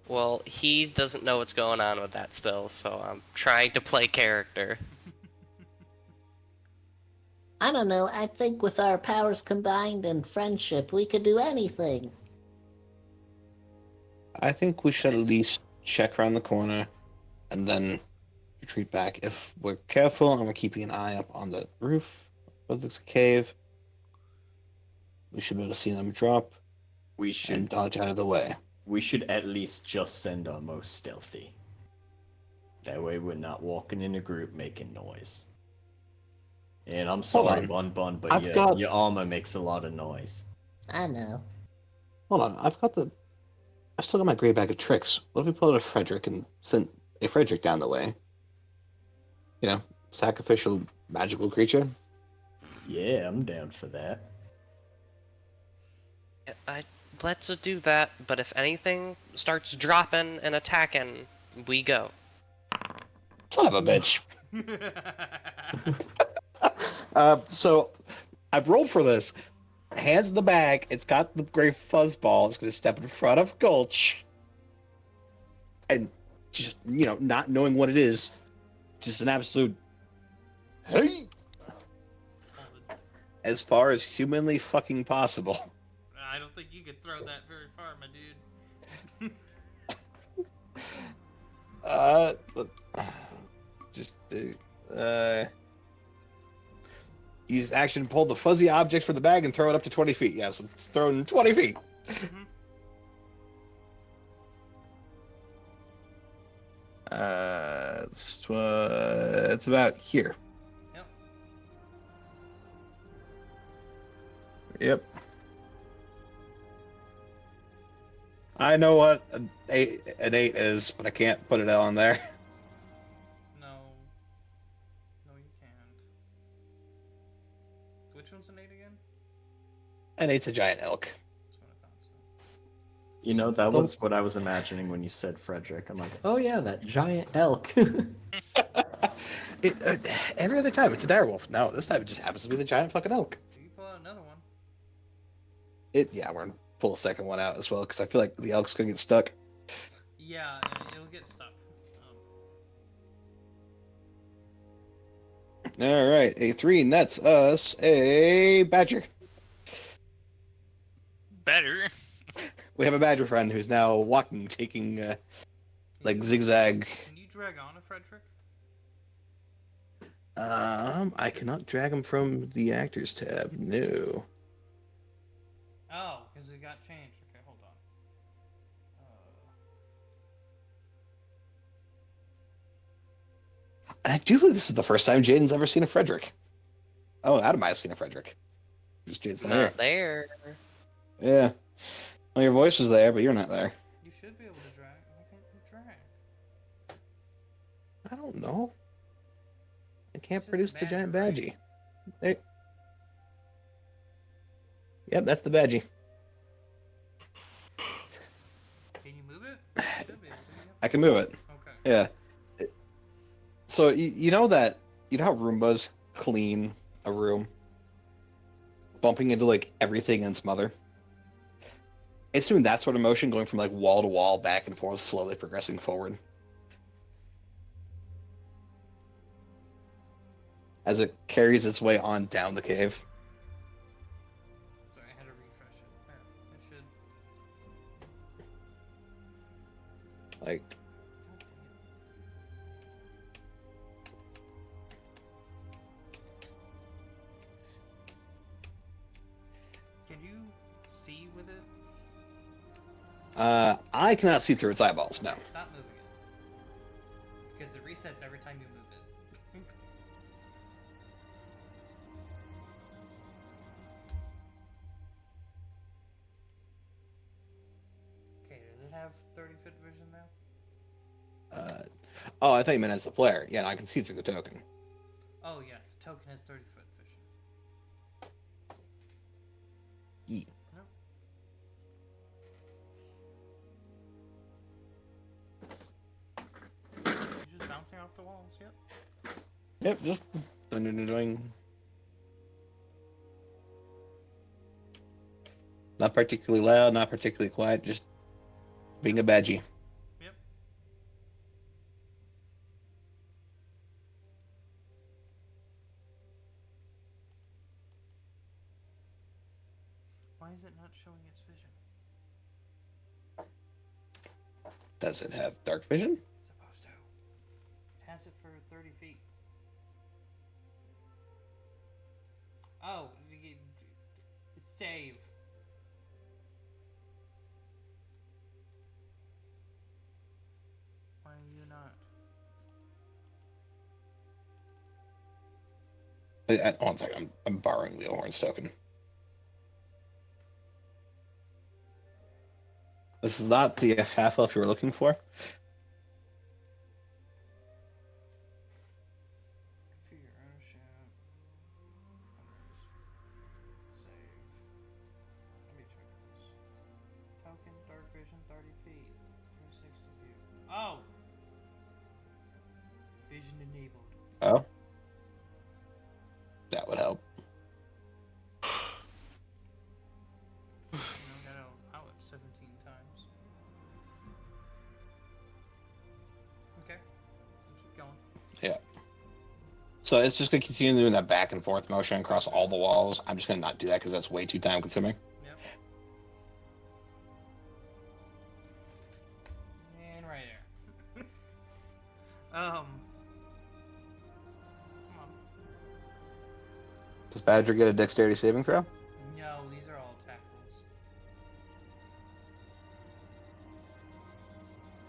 Well, he doesn't know what's going on with that still, so I'm trying to play character. I don't know, I think with our powers combined and friendship, we could do anything. I think we should at least check around the corner and then retreat back. If we're careful and we're keeping an eye up on the roof of this cave, we should be able to see them drop We and should dodge out of the way. we should at least just send our most stealthy. That way we're not walking in a group making noise. And I'm sorry, on. Bun Bun, but I've got- your armor makes a lot of noise. I know. Hold on, I've still got my gray bag of tricks. What if we pull out a Frederick and send a Frederick down the way? You know, sacrificial magical creature. Yeah, I'm down for that. Let's do that, but if anything starts dropping and attacking, we go. Son of a bitch. So I've rolled for this. Hands in the bag. It's got the gray fuzz balls because I step in front of Gulch. And just, not knowing what it is, just an absolute hey, as far as humanly fucking possible. I don't think you could throw that very far, my dude. Use action to pull the fuzzy object from the bag and throw it up to 20 feet. Yes, it's thrown 20 feet. Mm-hmm. It's about here. Yep. Yep. I know what an eight is, but I can't put it on there. No. No, you can't. Which one's an 8 again? An eight's a giant elk. That's what I thought so. You know, that was what I was imagining when you said Frederick. I'm like, oh yeah, that giant elk. Every other time it's a direwolf. No, this time it just happens to be the giant fucking elk. You can pull out another one. Yeah, we're gonna pull a second one out as well because I feel like the elk's gonna get stuck. Yeah, it'll get stuck. All right, a 3 nets us a badger. Better. We have a badger friend who's now walking, taking like zigzag. Can you drag on a Frederick? I cannot drag him from the actors tab. No. Oh, because it got changed. Okay, hold on. I do believe this is the first time Jaden's ever seen a Frederick. Oh, Adam might have seen a Frederick. Just Jaden's not here. Not there. Yeah. Well, your voice was there, but you're not there. You should be able to drag. Why can't you drag? I don't know. I can't This is produce the giant badger, badgie. There. Yep, that's the badgie. Can you move it? You should be able to. Yep. I can move it. Okay. Yeah. So you know how Roombas clean a room, bumping into like everything in its mother. It's doing that sort of motion, going from like wall to wall, back and forth, slowly progressing forward. As it carries its way on down the cave. Sorry, I had to refresh it. There, it should. Like, God dang it. Can you see with it? I cannot see through its eyeballs. No. Stop moving it. Because it resets every time you move it. Okay, does it have 30-foot vision now? Oh, I thought you meant as the player. Yeah, no, I can see through the token. Oh yeah, the token has 30-foot vision. Yeah. No. He's just bouncing off the walls. Yep. Yep, just doing. Not particularly loud, not particularly quiet, just being a badgie. Yep. Why is it not showing its vision? Does it have dark vision? It's supposed to. It has it for 30 feet. Oh, save. Why are you not? One second, I'm borrowing Leohorn's token. This is not the half-elf you were looking for. Configure ownership. Save. Let me check this. Token, dark vision, 30 feet. 360 view. Oh! Vision enabled. Oh? That would help. You know, gotta allow it 17 times. Okay. Keep going. Yeah. So it's just going to continue doing that back and forth motion across all the walls. I'm just going to not do that because that's way too time consuming. Yep. And right there. Come on. Does Badger get a dexterity saving throw? No, these are all attack rolls.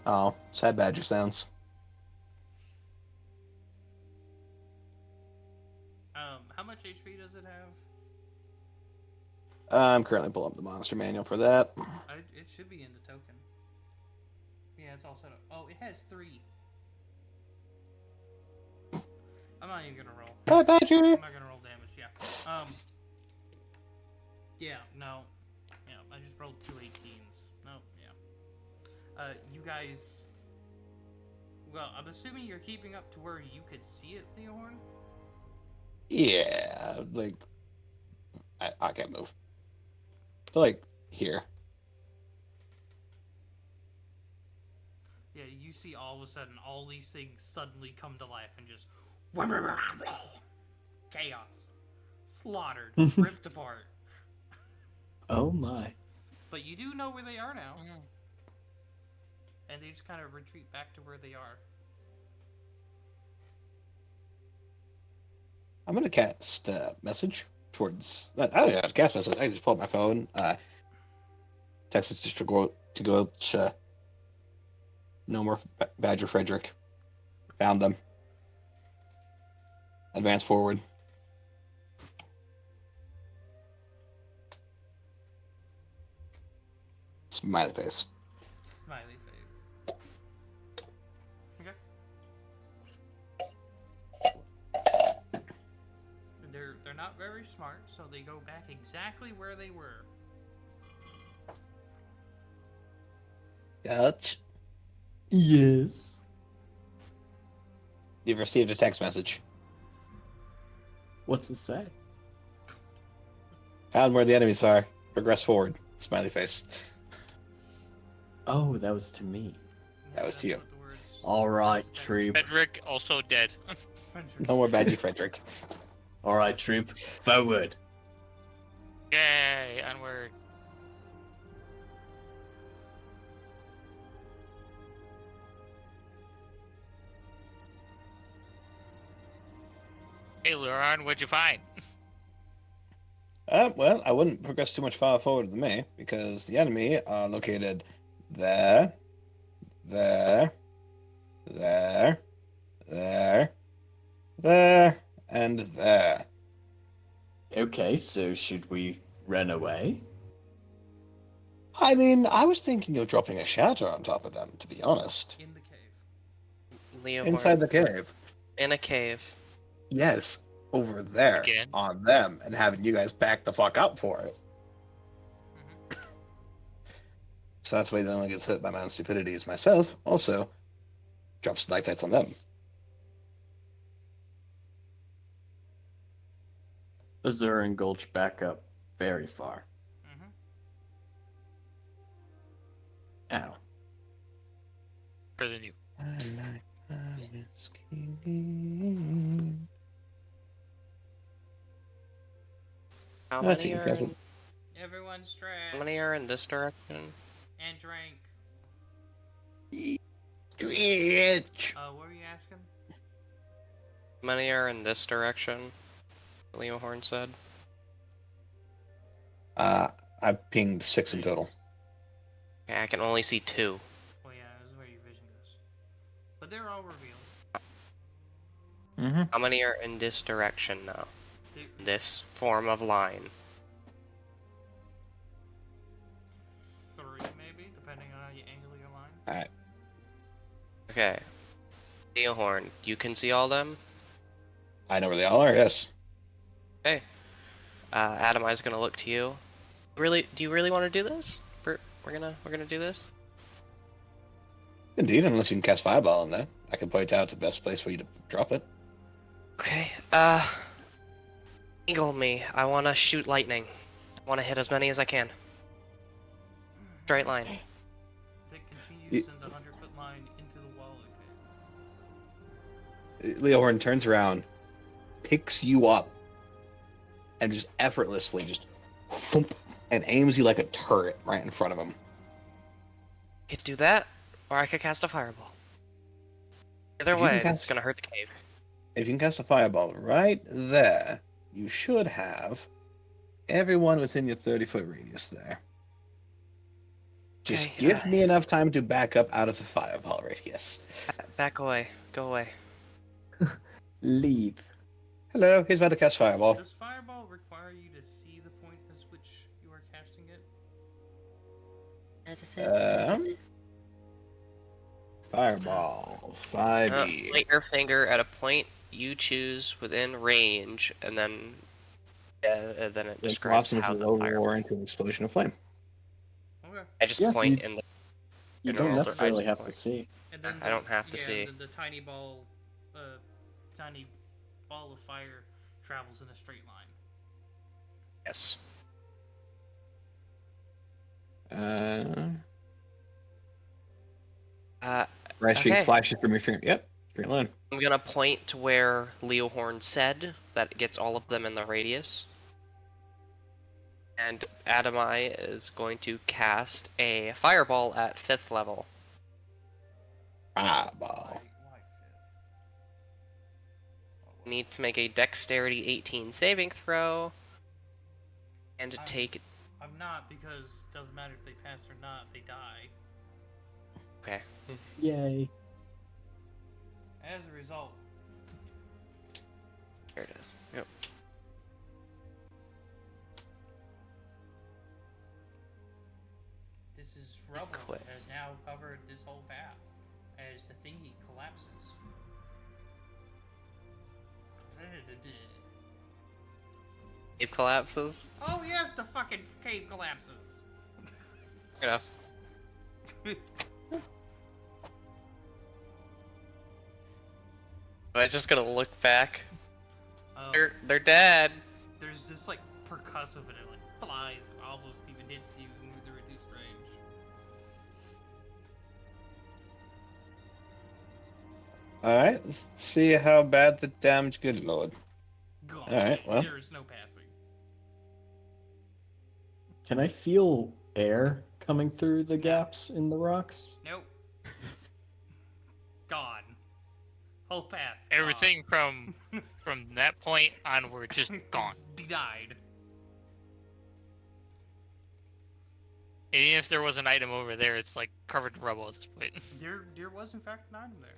Oh, sad Badger sounds. How much HP does it have? I'm currently pulling up the monster manual for that. It should be in the token. Yeah, it's all set up. Oh, it has 3. I'm not even gonna roll. Hi, Badger! I'm not gonna roll damage, yeah. Yeah, no. Yeah, I just rolled 2 18s. No, yeah. You guys... Well, I'm assuming you're keeping up to where you could see it, Leohorn? Yeah, like... I can't move. Like, here. Yeah, you see all of a sudden all these things suddenly come to life and just... Chaos. Slaughtered. Ripped apart. Oh my. But you do know where they are now. And they just kind of retreat back to where they are. I'm going to cast a message towards... I don't have to cast message. I just pull up my phone. Text it to go no more Badger Frederick. Found them. Advance forward. Smiley face. Smiley face. Okay. They're not very smart, so they go back exactly where they were. Dutch. Yes. You've received a text message. What's it say? Found where the enemies are. Progress forward. Smiley face. Oh, that was to me. That was to you. What the words Alright, says. troop. Frederick also dead. No more Badger Frederick. Alright, troop. Forward. Yay, onward. Hey, Luron, what'd you find? Well, I wouldn't progress too much farther forward than me, because the enemy are located there, there, there, there, there, and there. Okay, so should we run away? I mean, I was thinking of dropping a shatter on top of them, to be honest. In the cave. Leo Inside the cave. in a cave. Yes, over there Again? on them, and having you guys back the fuck up for it. So that's why the only gets hit by my own stupidity is myself. Also, drops nightites on them. Azure and Gulch back up very far. Ow. Further than you. I like my whiskey. How Let's see, many you are guys in, Everyone's trash. how many are in this direction? And drank. Twitch. What were you asking? How many are in this direction? Leo Horn said. I pinged 6 in total. Okay, I can only see 2. Well, yeah, this is where your vision goes. But they're all revealed. Mm-hmm. How many are in this direction though? They- This form of line. 3 maybe, depending on how you angle your line. Alright. Okay. Leo Horn, you can see all them? I know where they all are, yes. Okay. Adam, I was gonna look to you. Do you really want to do this? We're gonna do this? Indeed, unless you can cast Fireball on that. I can point out the best place for you to drop it. Okay, eagle me. I wanna shoot lightning. I wanna hit as many as I can. Straight line. That continues in the 100-foot line into the wall. Okay. Leohorn turns around, picks you up, and just effortlessly just thump, and aims you like a turret right in front of him. I could do that, or I could cast a fireball. Either If you can way, it's cast- gonna hurt the cave. If you can cast a Fireball right there, you should have everyone within your 30-foot radius there. Just Okay, give me enough time to back up out of the Fireball radius. Back away. Go away. Leave. Hello, he's about to cast Fireball. Does Fireball require you to see the point at which you are casting it? Fireball. 5e. Point your finger at a point you choose within range, and then then it It describes blossoms how as the over fireball. war into an explosion of flame. Okay. I just Yes, point you- in the. You General, don't I necessarily just have point. to see. And then I don't have to see. The tiny ball of fire travels in a straight line. Yes. Right streak Okay. flashes from your finger. Yep, straight line. I'm gonna point to where Leo Horn said that gets all of them in the radius. And Adamai is going to cast a fireball at 5th level. Fireball. Why Need to make a dexterity 18 saving throw. And I'm- take. I'm not, because it doesn't matter if they pass or not, they die. Okay. Yay. As a result, Here it is. Yep. this is rubble Quit. that has now covered this whole path as the thingy collapses. Cave collapses. Oh yes, the fucking cave collapses. Fair enough. Am I just gonna look back? They're dead. There's this like percussive and it like flies and almost even hits you with the reduced range. Alright, let's see how bad the damage. Good lord. Gone. Alright, well. There is no passing. Can I feel air coming through the gaps in the rocks? Nope. Gone. Whole path. Everything from that point onward just gone. Died. And even if there was an item over there, it's like covered in rubble at this point. There was in fact an item there.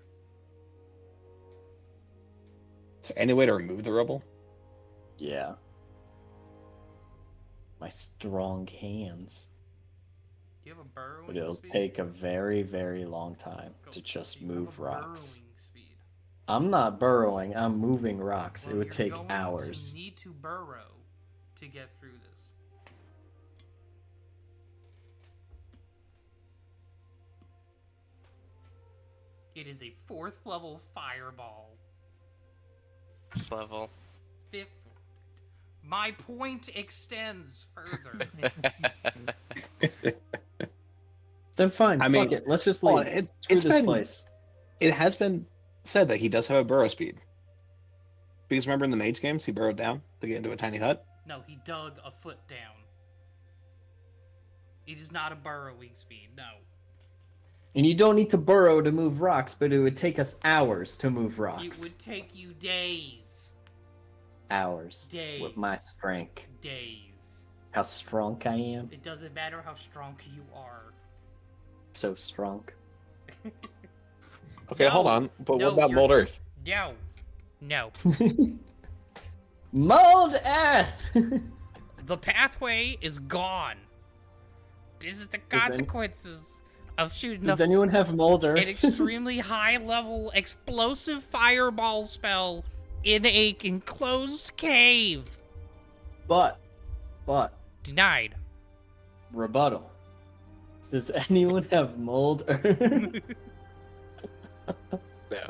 Is there any way to remove the rubble? Yeah. My strong hands. Do you have a burrowing But it'll speed? take a very, very long time Go- to just do you have move a rocks. burrowing speed? I'm not burrowing. I'm moving rocks. Well, It would you're take going hours. to need to burrow to get through this. It is a 4th level fireball. Level. 5th. My point extends further. Then fine. I Fuck mean, it. Let's just hold leave. on, Screw it's this been place. it has been said that he does have a burrow speed. Because remember in the mage games, he burrowed down to get into a tiny hut. No, he dug a foot down. It is not a burrowing speed, no. And you don't need to burrow to move rocks, but it would take us hours to move It rocks. would take you days. Hours. Days. With my strength. Days. How strong I am. It doesn't matter how strong you are. So strong. Okay, hold on. But No, what about you're- Mold Earth? No. No. Mold Earth! The pathway is gone. This is the consequences of shooting Does anyone have Mold Earth? an extremely high-level explosive fireball spell in a enclosed cave. But, Denied. rebuttal. Does anyone have Mold Earth? No.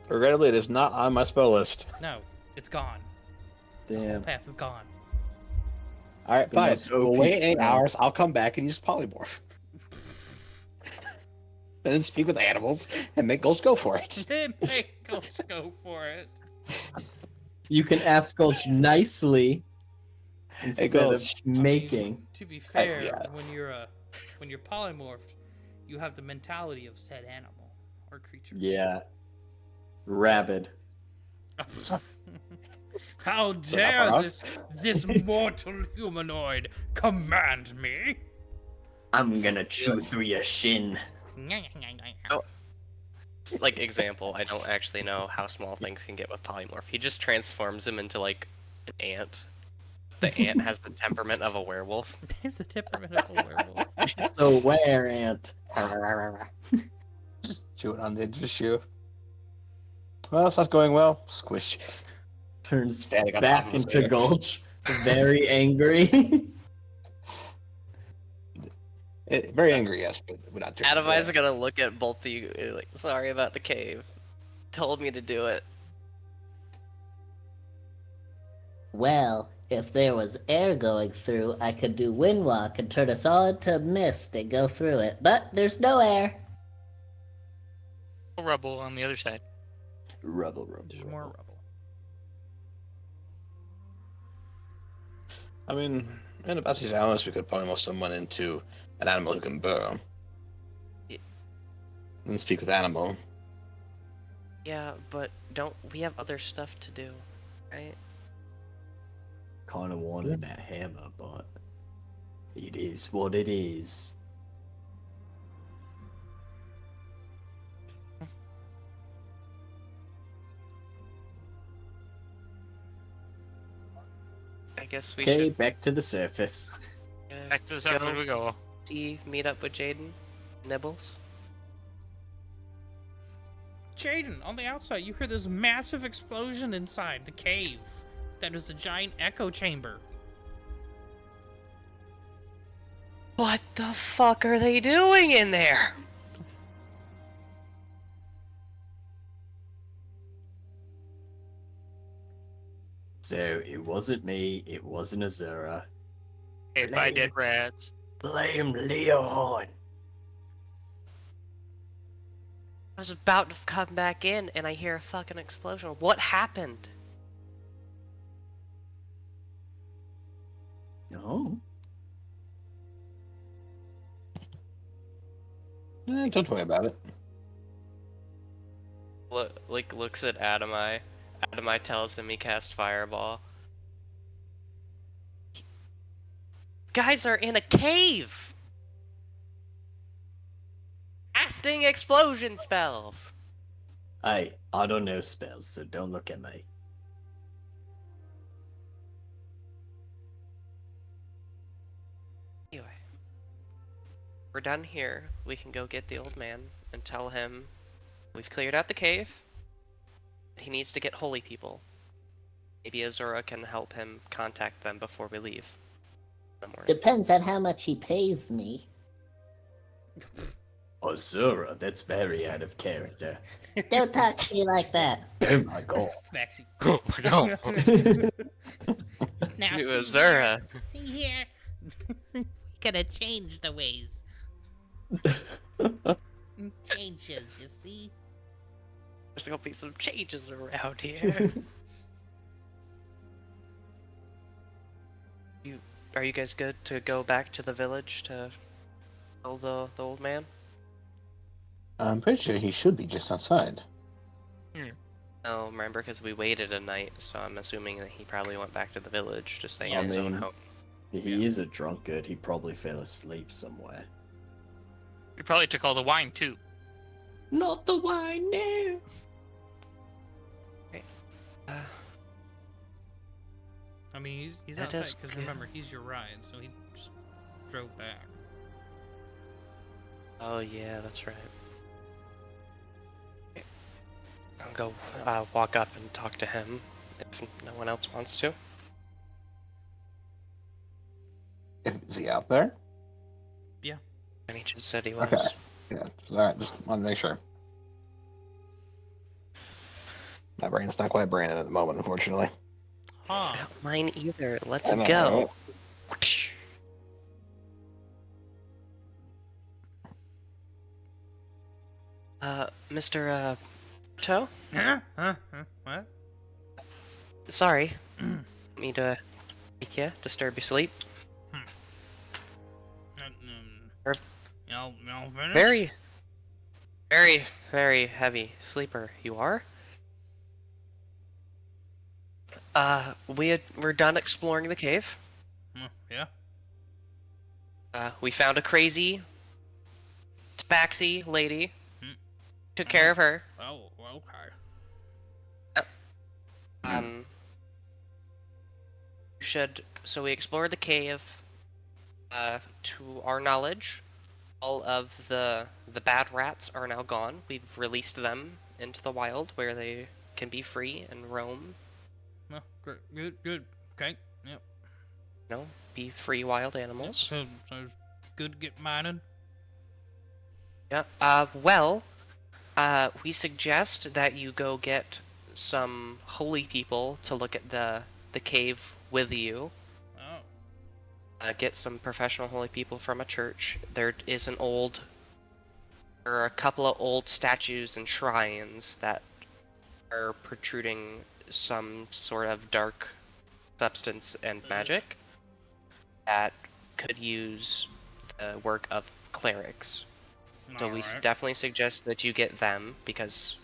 Regrettably, it is not on my spell list. No, it's gone. The whole Damn. path is gone. All right, The fine. most We'll OP wait 8 spell. hours. I'll come back and use polymorph. And then speak with animals and make ghosts go for it. Let's go for it. You can ask Gulch nicely instead of Gulch. making. To be fair, yeah. when you're polymorphed, you have the mentality of said animal or creature. Yeah. Rabid. How not dare for this mortal humanoid command me? I'm gonna chew through your shin. Like, example, I don't actually know how small things can get with polymorph. He just transforms him into, like, an ant. The ant has the temperament of a werewolf. It's the temperament of a werewolf. So where, ant? Chewing on the edge of the shoe. Well, it's not going well. Squish. Turns Standing on top back of his into hair. Gulch, very angry. Very angry, yes, but we're not doing Adamai's gonna look at both of you like, sorry about the cave. Told me to do it. Well, if there was air going through, I could do windwalk and turn us all into mist and go through it. But there's no air. Rubble on the other side. Rubble. There's more rubble. I mean, in about these hours, we could polymorph someone into an animal who can burrow. Yeah. And speak with animal. Yeah, but don't we have other stuff to do, right? Kind of wanted that hammer, but it is what it is. I guess we Okay, should back to the surface. Back to the surface we go. meet up with Jaden. Nibbles. Jaden, on the outside, you hear this massive explosion inside the cave. That is a giant echo chamber. What the fuck are they doing in there? So it wasn't me, it wasn't Azura. Hey, bye, dead rats. Blame Leon. I was about to come back in and I hear a fucking explosion. What happened? No. Don't worry about it. Looks at Adamai. Adamai tells him he cast Fireball. Guys are in a cave! Casting explosion spells! I don't know spells, so don't look at me. Anyway. We're done here. We can go get the old man and tell him we've cleared out the cave. he needs to get holy people. Maybe A.U.R.A can help him contact them before we leave. Somewhere. Depends on how much he pays me. A.U.R.A, that's very out of character. Don't talk to me like that. Oh my god. Smacks you. Oh my god. Now To see A.U.R.A. here. See here. We gotta change the ways. Changes, you see? There's gonna be some changes around here. Are you guys good to go back to the village to kill the old man? I'm pretty sure he should be just outside. No, remember, because we waited a night, so I'm assuming that he probably went back to the village to stay I in his own mean, home. He is a drunkard. He probably fell asleep somewhere. We probably took all the wine too. Not the wine, no. I mean, he's That outside is because good. remember, he's your ride, so he just drove back. Oh yeah, that's right. I'll go walk up and talk to him if no one else wants to. Is he out there? And he just said he was. Okay. Yeah. Alright, just wanted to make sure. My brain's not quite branded at the moment, unfortunately. Huh. Mine either. Let's I know, go. Mr. Toe? Huh? What? Sorry. Me to wake you, disturb your sleep. Y'all finished? Very, very, very heavy sleeper you are. We're done exploring the cave. Yeah. We found a crazy, tabaxi lady. Hmm. Took care of her. Oh, okay. So we explored the cave. To our knowledge, all of the bad rats are now gone. We've released them into the wild where they can be free and roam. Well, good. Okay. Yep. You know, be free wild animals. So it's good to get mining. Yeah. We suggest that you go get some holy people to look at the cave with you. Oh. Get some professional holy people from a church. There are a couple of old statues and shrines that are protruding some sort of dark substance and magic that could use the work of clerics. So we Alright. definitely suggest that you get them, because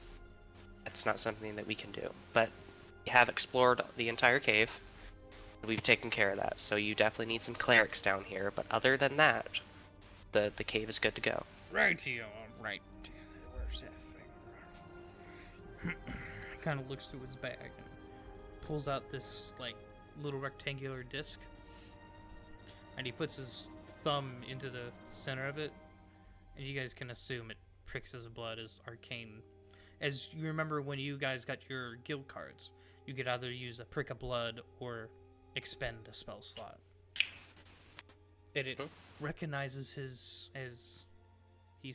that's not something that we can do. But we have explored the entire cave. We've taken care of that, so you definitely need some clerics down here. But other than that, the cave is good to go. Rightio, right. Where's that thing? Kind of looks through his bag and pulls out this like little rectangular disc, and he puts his thumb into the center of it, and you guys can assume it pricks his blood as arcane. As you remember when you guys got your guild cards, you could either use a prick of blood or expend a spell slot. And it recognizes his as he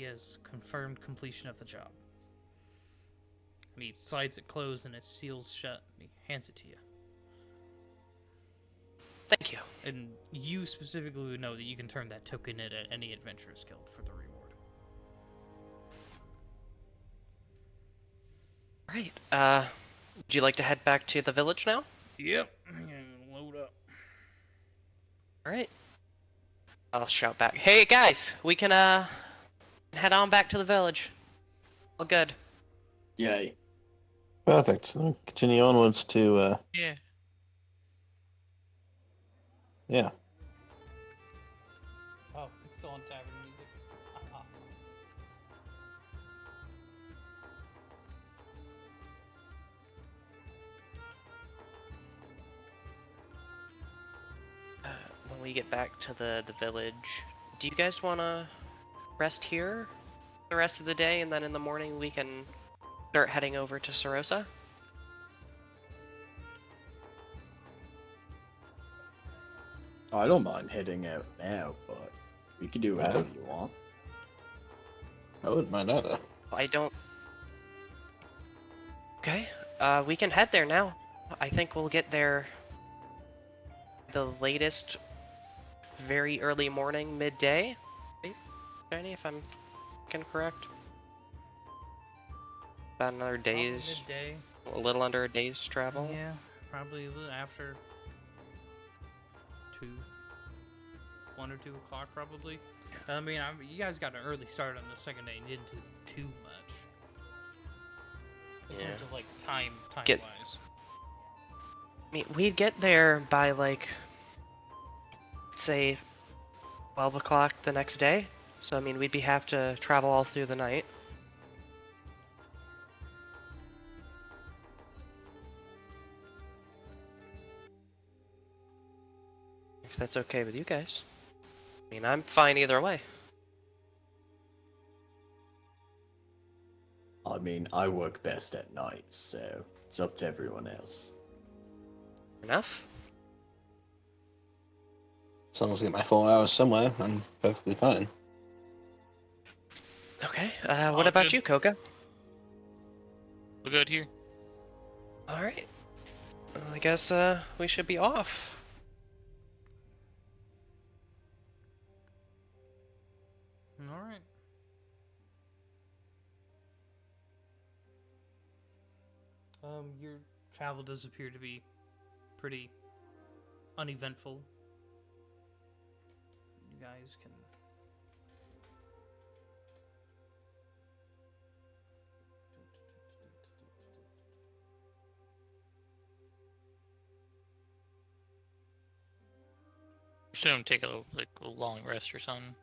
has confirmed completion of the job. And he slides it closed and it seals shut and he hands it to you. Thank you. And you specifically would know that you can turn that token in at any adventurer's guild for the reward. Right. Would you like to head back to the village now? Yep. I'm gonna load up. Alright. I'll shout back. Hey guys, we can head on back to the village. All good. Yay. Perfect. So continue onwards to, Yeah. yeah. Oh, it's still on tavern music. When we get back to the village, do you guys want to rest here the rest of the day, and then in the morning we can start heading over to Sarosa. I don't mind heading out now, but we can do whatever you want. I wouldn't mind either. I don't... Okay, we can head there now. I think we'll get there the latest very early morning, midday. Right, Jenny, if I'm correct? About another day's... Midday. A little under a day's travel. Yeah, probably a little after 1 or 2 o'clock, probably. I mean, you guys got an early start on the second day and didn't do too much. In terms of, like, time-wise. I mean, we'd get there by, like, say, 12 o'clock the next day. So, I mean, we'd have to travel all through the night. If that's okay with you guys. I mean, I'm fine either way. I mean, I work best at night, so it's up to everyone else. Enough? As long as I get my 4 hours somewhere, I'm perfectly fine. Okay, All what about good. you, Koga? We're good here. Alright. Well, I guess, we should be off. Alright. Your travel does appear to be pretty uneventful. You guys can... Assume take a long rest or something.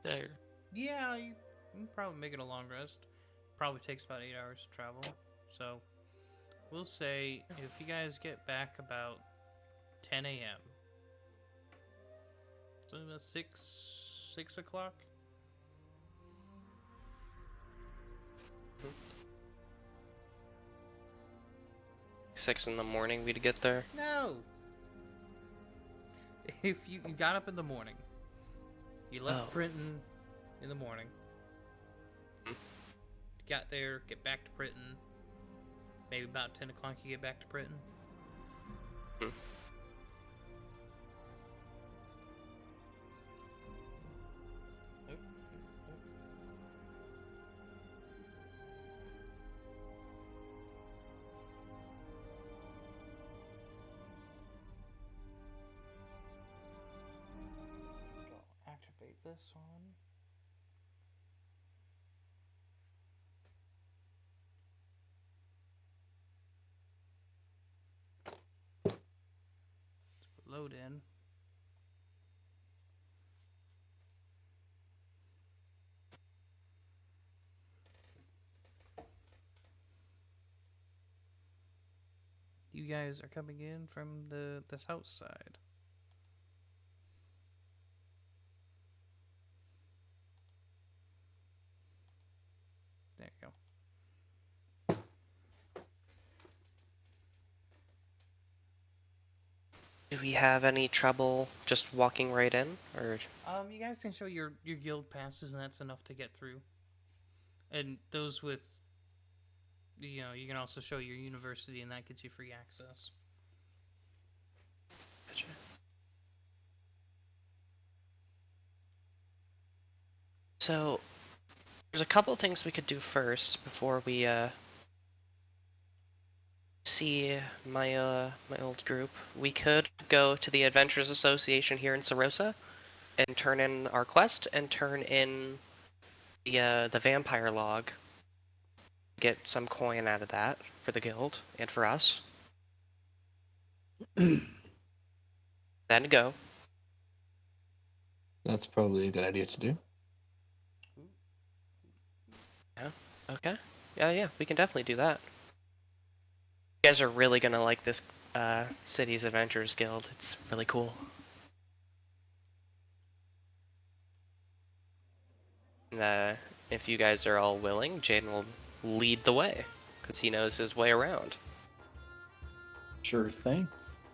There. Yeah, you can probably make it a long rest. Probably takes about 8 hours to travel. So, we'll say if you guys get back about 10 a.m. So about 6 o'clock? Mm-hmm. 6 in the morning we'd get there. No! If you got up in the morning, you left Printon in the morning, got there, get back to Printon, maybe about 10 o'clock you get back to Printon. Activate this one. Load in. You guys are coming in from the south side. There you go. Do we have any trouble just walking right in, or? You guys can show your guild passes, and that's enough to get through. And those with, you know, you can also show your university, and that gets you free access. Gotcha. So, there's a couple things we could do first before we see my old group. We could go to the Adventurers Association here in Sarosa and turn in our quest and turn in the vampire log. Get some coin out of that for the guild and for us. Then go. That's probably a good idea to do. Yeah. Okay. Yeah, we can definitely do that. You guys are really gonna like this Cities Adventurers Guild. It's really cool. if you guys are all willing, Jaden will lead the way, because he knows his way around. Sure thing.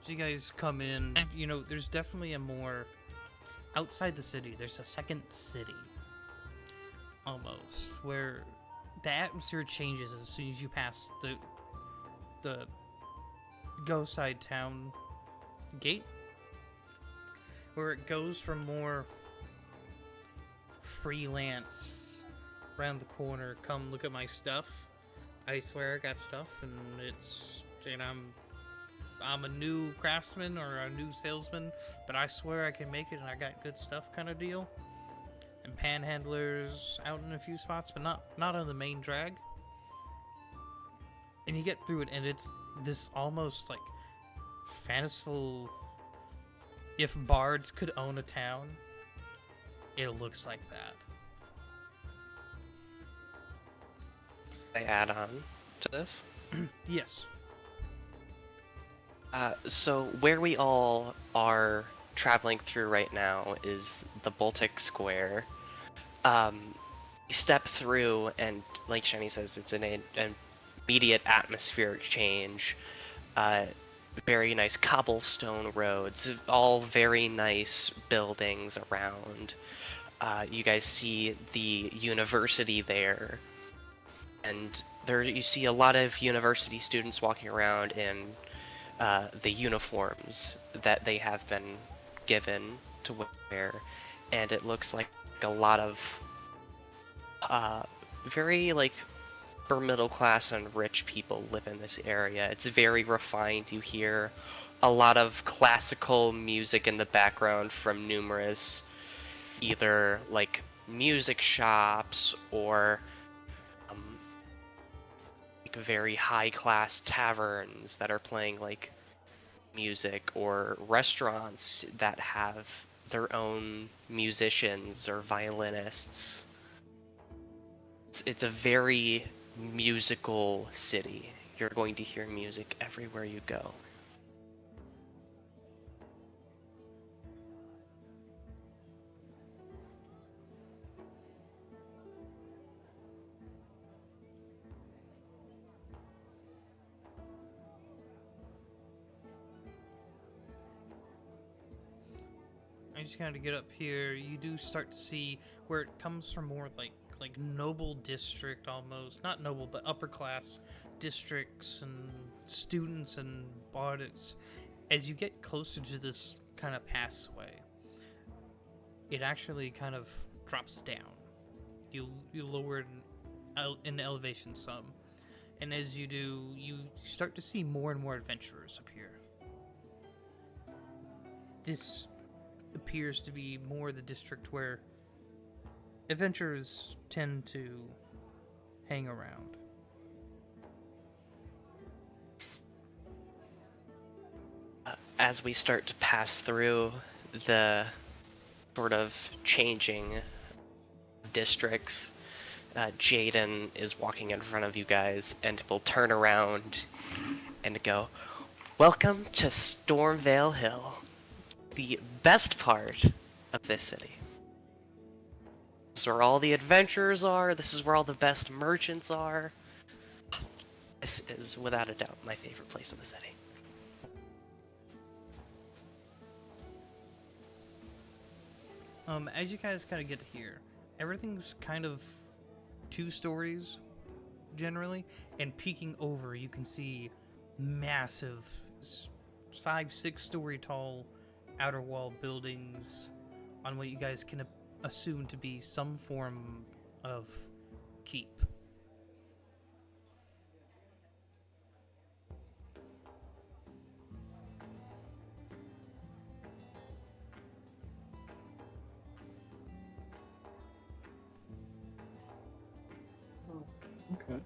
As you guys come in, you know, there's definitely a more... Outside the city, there's a second city. Almost. Where the atmosphere changes as soon as you pass the Go Side Town gate. Where it goes from more freelance, around the corner, come look at my stuff. I swear I got stuff, and I'm a new craftsman or a new salesman, but I swear I can make it and I got good stuff kind of deal. And panhandlers out in a few spots, but not on the main drag. And you get through it, and it's this almost like fanciful. If bards could own a town, it looks like that. I add on to this. Yes. So where we all are traveling through right now is the Baltic Square. You step through, and like Shani says, it's an immediate atmospheric change. Very nice cobblestone roads, all very nice buildings around. You guys see the university there, and there you see a lot of university students walking around in the uniforms that they have been given to wear, and it looks like a lot of very like upper middle class and rich people live in this area. It's very refined. You hear a lot of classical music in the background from numerous either like music shops or like very high class taverns that are playing like music, or restaurants that have their own musicians or violinists. It's a very musical city. You're going to hear music everywhere you go. I just kind of get up here. You do start to see where it comes from, more like noble district almost, not noble but upper class districts and students and audits. As you get closer to this kind of passway, it actually kind of drops down. You lower it in elevation some, and as you do, you start to see more and more adventurers appear. This appears to be more the district where adventurers tend to hang around. As we start to pass through the sort of changing districts, Jaden is walking in front of you guys and will turn around and go, "Welcome to Stormvale Hill, the best part of this city. This is where all the adventurers are. This is where all the best merchants are. This is, without a doubt, my favorite place in the city." As you guys kind of get here, everything's kind of 2 stories, generally, and peeking over, you can see massive 5-6 story tall outer wall buildings on what you guys can assume to be some form of keep. Okay.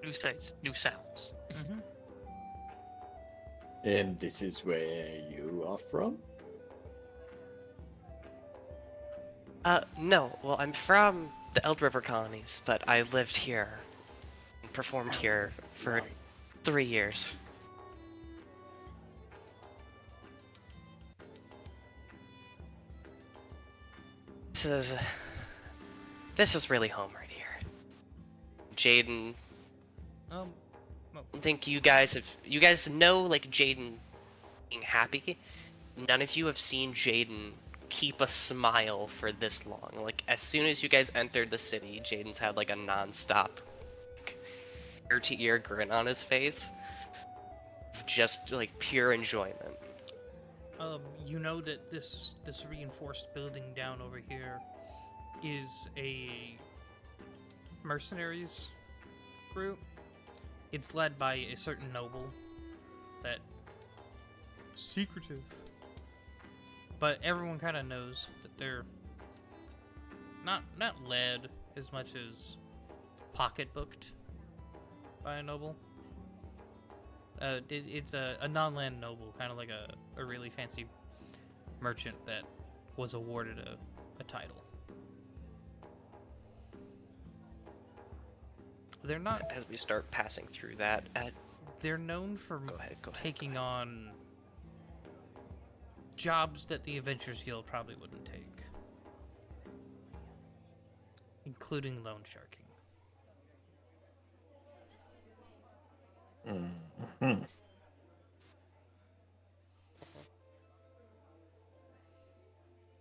New sights, new sounds. Mm-hmm. And this is where you are from? No. Well, I'm from the Eld River colonies, but I lived here and performed here for 3 years. This is really home right here. Jaden, Well, I think you guys know like Jaden being happy. None of you have seen Jaden keep a smile for this long. Like as soon as you guys entered the city, Jaden's had like a non-stop ear-to-ear grin on his face. Just like pure enjoyment. you know that this reinforced building down over here is a mercenaries group. It's led by a certain noble that secretive. But everyone kind of knows that they're not led as much as pocketbooked by a noble. It's a non-land noble, kind of like a really fancy merchant that was awarded a title. They're not. As we start passing through that, They're known for go ahead. taking on jobs that the Adventurers Guild probably wouldn't take, including loan sharking. Mm-hmm.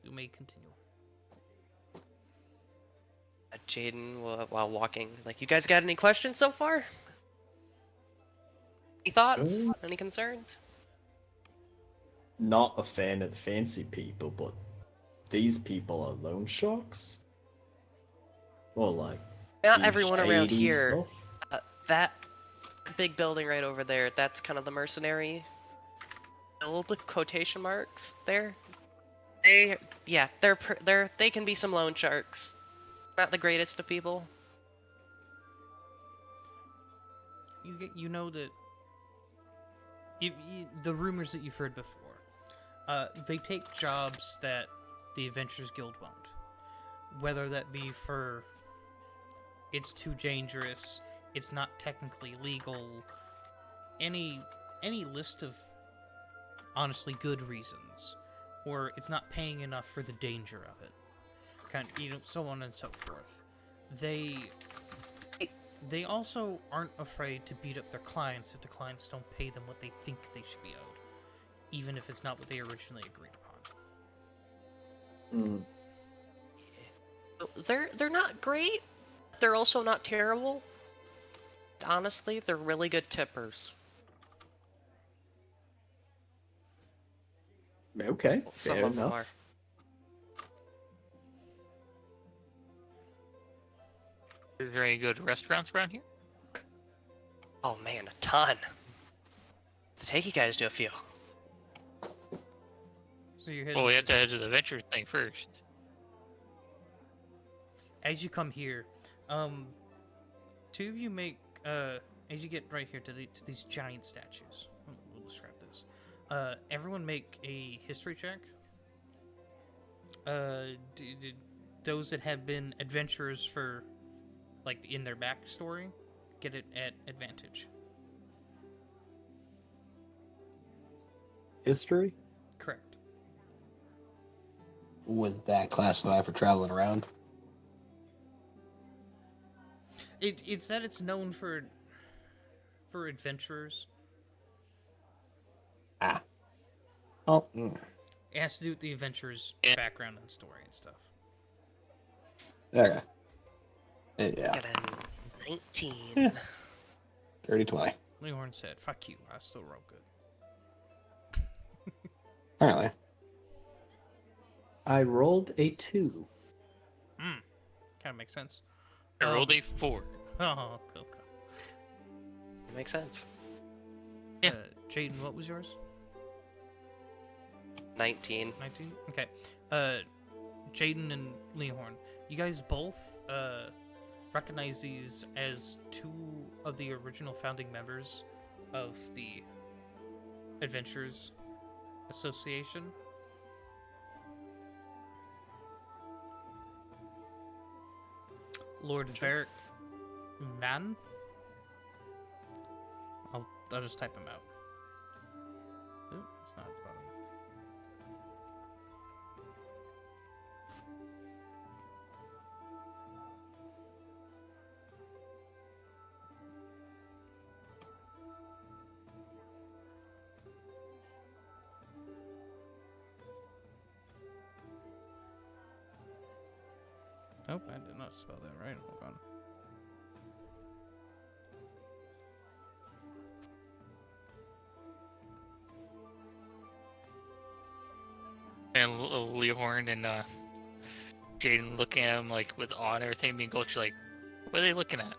You may continue. Jaden, while walking, like, you guys got any questions so far? Any thoughts? Any concerns? Not a fan of the fancy people, but these people are loan sharks? Or like... Not do everyone around shady here. stuff? That big building right over there, that's kind of the mercenary guild, quotation marks there. They can be some loan sharks. Not the greatest of people. You know that the rumors that you've heard before. They take jobs that the Adventurers Guild won't, whether that be for it's too dangerous, it's not technically legal, any list of honestly good reasons, or it's not paying enough for the danger of it. Kind of, so on and so forth. They also aren't afraid to beat up their clients if the clients don't pay them what they think they should be owed, even if it's not what they originally agreed upon. They're not great. They're also not terrible. Honestly, they're really good tippers. Okay, Some fair of them enough. are. Is there any good restaurants around here? Oh man, a ton. To take you guys to a few. So you're heading Well, we have to head to the venture thing first. as you come here, two of you make as you get right here to these giant statues. We'll describe this. Everyone make a history check. Those that have been adventurers for, like, in their backstory, get it at advantage. History? Correct. Would that classify for traveling around? It's that it's known for adventurers. Ah. Oh. It has to do with the adventurers' Yeah. background and story and stuff. Okay. Yeah. Got a 19. Yeah. Dirty 20. Leehorn said, "Fuck you, I still roll good." Apparently. I rolled a 2. Kind of makes sense. I rolled a 4. Oh, cool. Makes sense. Yeah. Jaden, what was yours? 19. 19? Okay. Jaden and Leehorn, you guys both recognize these as two of the original founding members of the Adventurers Association. Lord Varric Mann. I'll just type him out. Ooh, it's not at the bottom. Oh, I did not spell that right. Hold on. And Leohorn and Jaden looking at him like with awe and everything, being Gulch like, what are they looking at?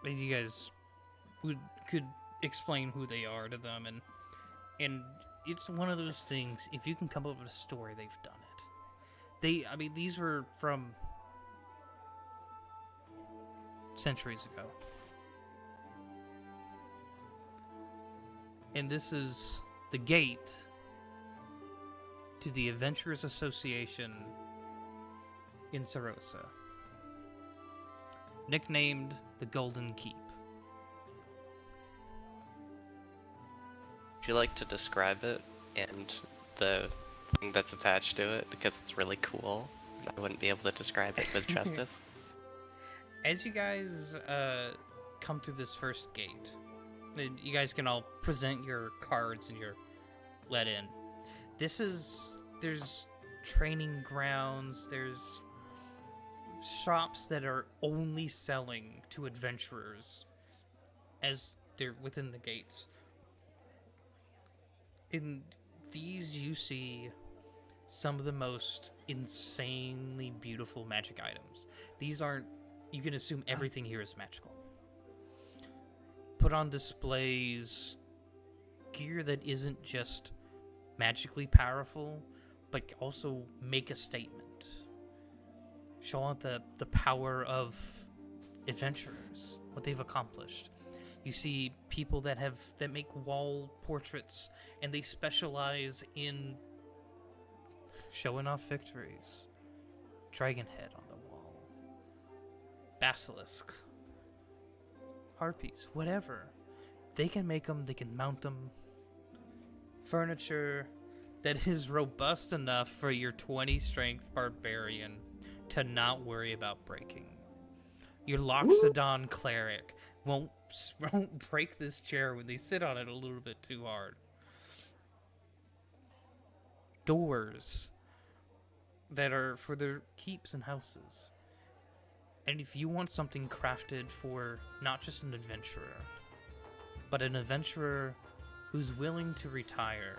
Maybe you guys could explain who they are to them, and it's one of those things. If you can come up with a story, they've done it. I mean, these were from centuries ago, and this is the gate to the Adventurers Association in Sarosa, nicknamed the Golden Keep. Would you like to describe it and the thing that's attached to it, because it's really cool? I wouldn't be able to describe it with justice. As you guys come to this first gate, you guys can all present your cards and you're let in. There's training grounds, there's shops that are only selling to adventurers as they're within the gates. In these, you see some of the most insanely beautiful magic items. These aren't, you can assume everything here is magical. Put on displays gear that isn't just magically powerful, but also make a statement. Show out the power of adventurers, what they've accomplished. You see people that make wall portraits, and they specialize in showing off victories. Dragon head on the wall, basilisk, harpies, whatever. They can make them, they can mount them. Furniture that is robust enough for your 20 strength barbarian to not worry about breaking. Your Loxodon cleric won't break this chair when they sit on it a little bit too hard. Doors that are for their keeps and houses. And if you want something crafted for not just an adventurer, but an adventurer who's willing to retire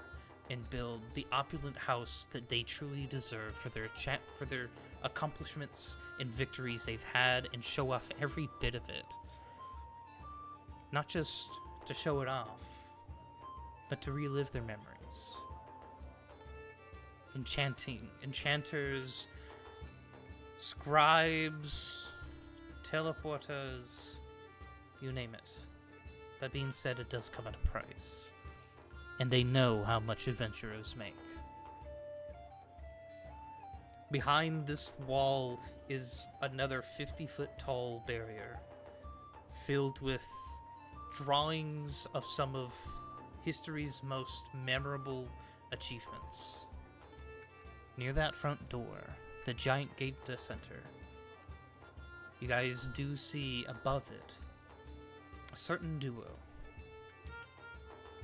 and build the opulent house that they truly deserve for their accomplishments and victories they've had, and show off every bit of it. Not just to show it off, but to relive their memories. Enchanters, scribes, teleporters, you name it. That being said, it does come at a price. And they know how much adventurers make. Behind this wall is another 50-foot tall barrier filled with drawings of some of history's most memorable achievements. Near that front door, the giant gate to the center, you guys do see above it a certain duo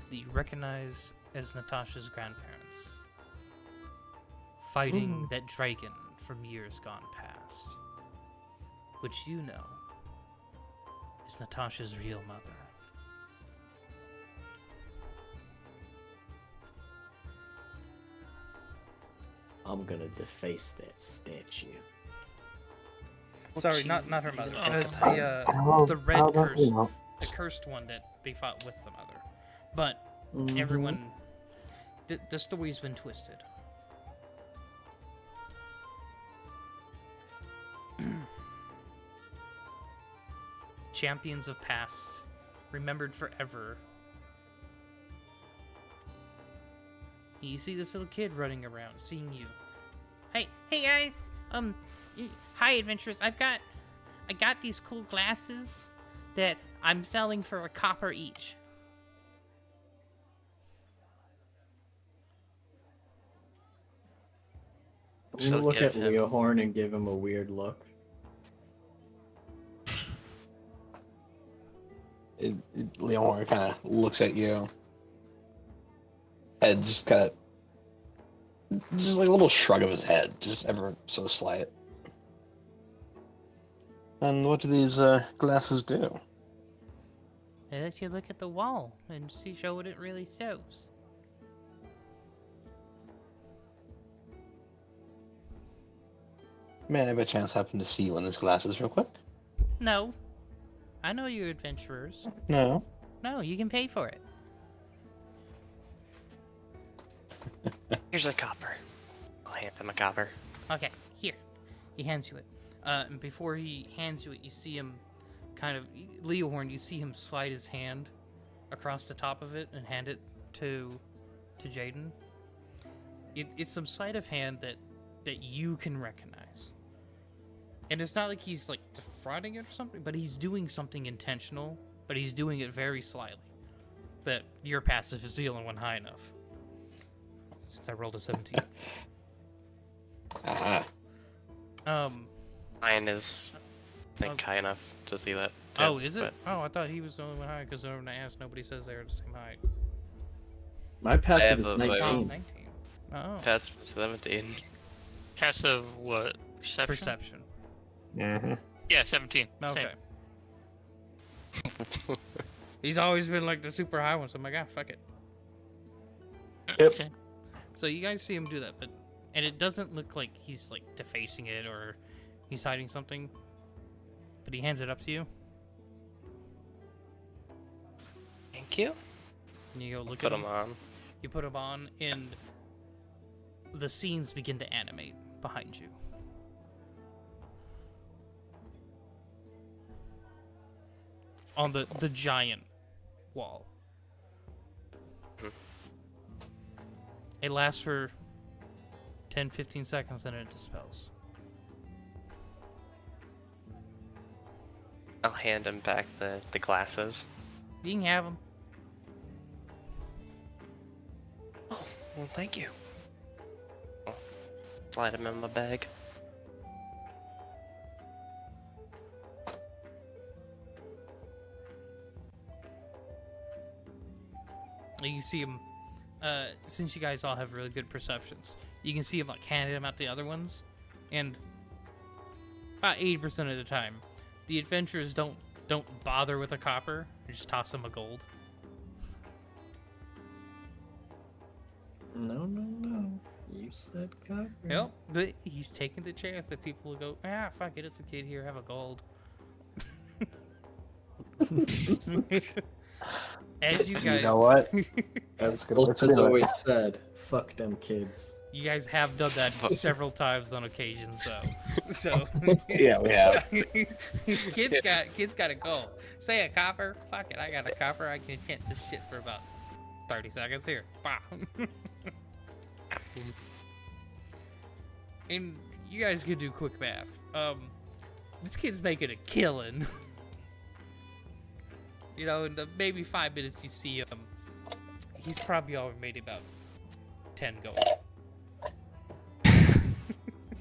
that you recognize as Natasha's grandparents, fighting that dragon from years gone past, which you know is Natasha's real mother. I'm gonna deface that statue. Sorry, not her mother. It's the red the cursed one that they fought with the mother. But everyone, the story's been twisted. Champions of past, remembered forever. You see this little kid running around, seeing you. Hey guys. Hi adventurers. I got these cool glasses that I'm selling for $1 each. I'm She'll gonna look give at him- Leohorn and give him a weird look. Leon kind of looks at you. And just kind of, just like a little shrug of his head, just ever so slight. And what do these glasses do? They let you look at the wall and see show what it really shows. May I by chance happen to see one of these glasses real quick? No. I know you adventurers. No. No, you can pay for it. Here's a copper. I'll hand him a copper. Okay, here. He hands you it. And before he hands you it, you see him kind of... Leohorn, you see him slide his hand across the top of it and hand it to Jaden. It's some sleight of hand that you can recognize. And it's not like he's like defrauding it or something, but he's doing something intentional, but he's doing it very slyly. That your passive is the only one high enough. Since I rolled a 17. Ah. Mine is, I think, high enough to see that. Too, Oh, is it? but Oh, I thought he was the only one high, because when I asked, nobody says they're the same height. My passive is have a- I- 19. 19. Oh. Pass 17. Passive what? Perception? Perception. Mm-hmm. Yeah, 17. Okay. Same. He's always been like the super high one, so I'm like, ah, fuck it. Yep. Same. So you guys see him do that, and it doesn't look like he's like defacing it or he's hiding something. But he hands it up to you, Thank you. and you go look Put at him him. on. You put him on, and the scenes begin to animate behind you. On the giant wall. It lasts for 10-15 seconds, and it dispels. I'll hand him back the glasses. You can have them. Oh, well, thank you. I'll slide him in my bag. You see him, since you guys all have really good perceptions, you can see him like handing them out to the other ones, and about 80% of the time, the adventurers don't bother with a copper, they just toss them a gold. No. You said copper. Yep, but he's taking the chance that people will go, ah, fuck it, it's a kid here, have a gold. As you guys, You know what? That's good. Wolf has always said, fuck them kids. you guys have done that several times on occasion, so Yeah, we have. kids got a goal. Say a copper, fuck it, I got a copper. I can hit this shit for about 30 seconds here. Bah. And you guys can do quick math. This kid's making a killing. You know, in the maybe 5 minutes you see him, he's probably already made about 10 gold.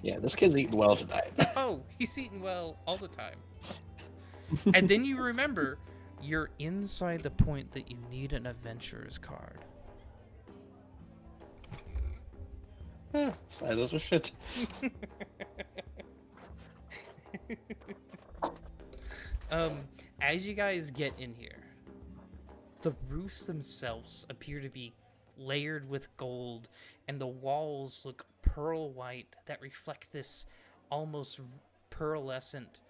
Yeah, this kid's eating well tonight. Oh, he's eating well all the time. And then you remember, you're inside the point that you need an adventurer's card. Slide those with shit. As you guys get in here, the roofs themselves appear to be layered with gold, and the walls look pearl white that reflect this almost pearlescent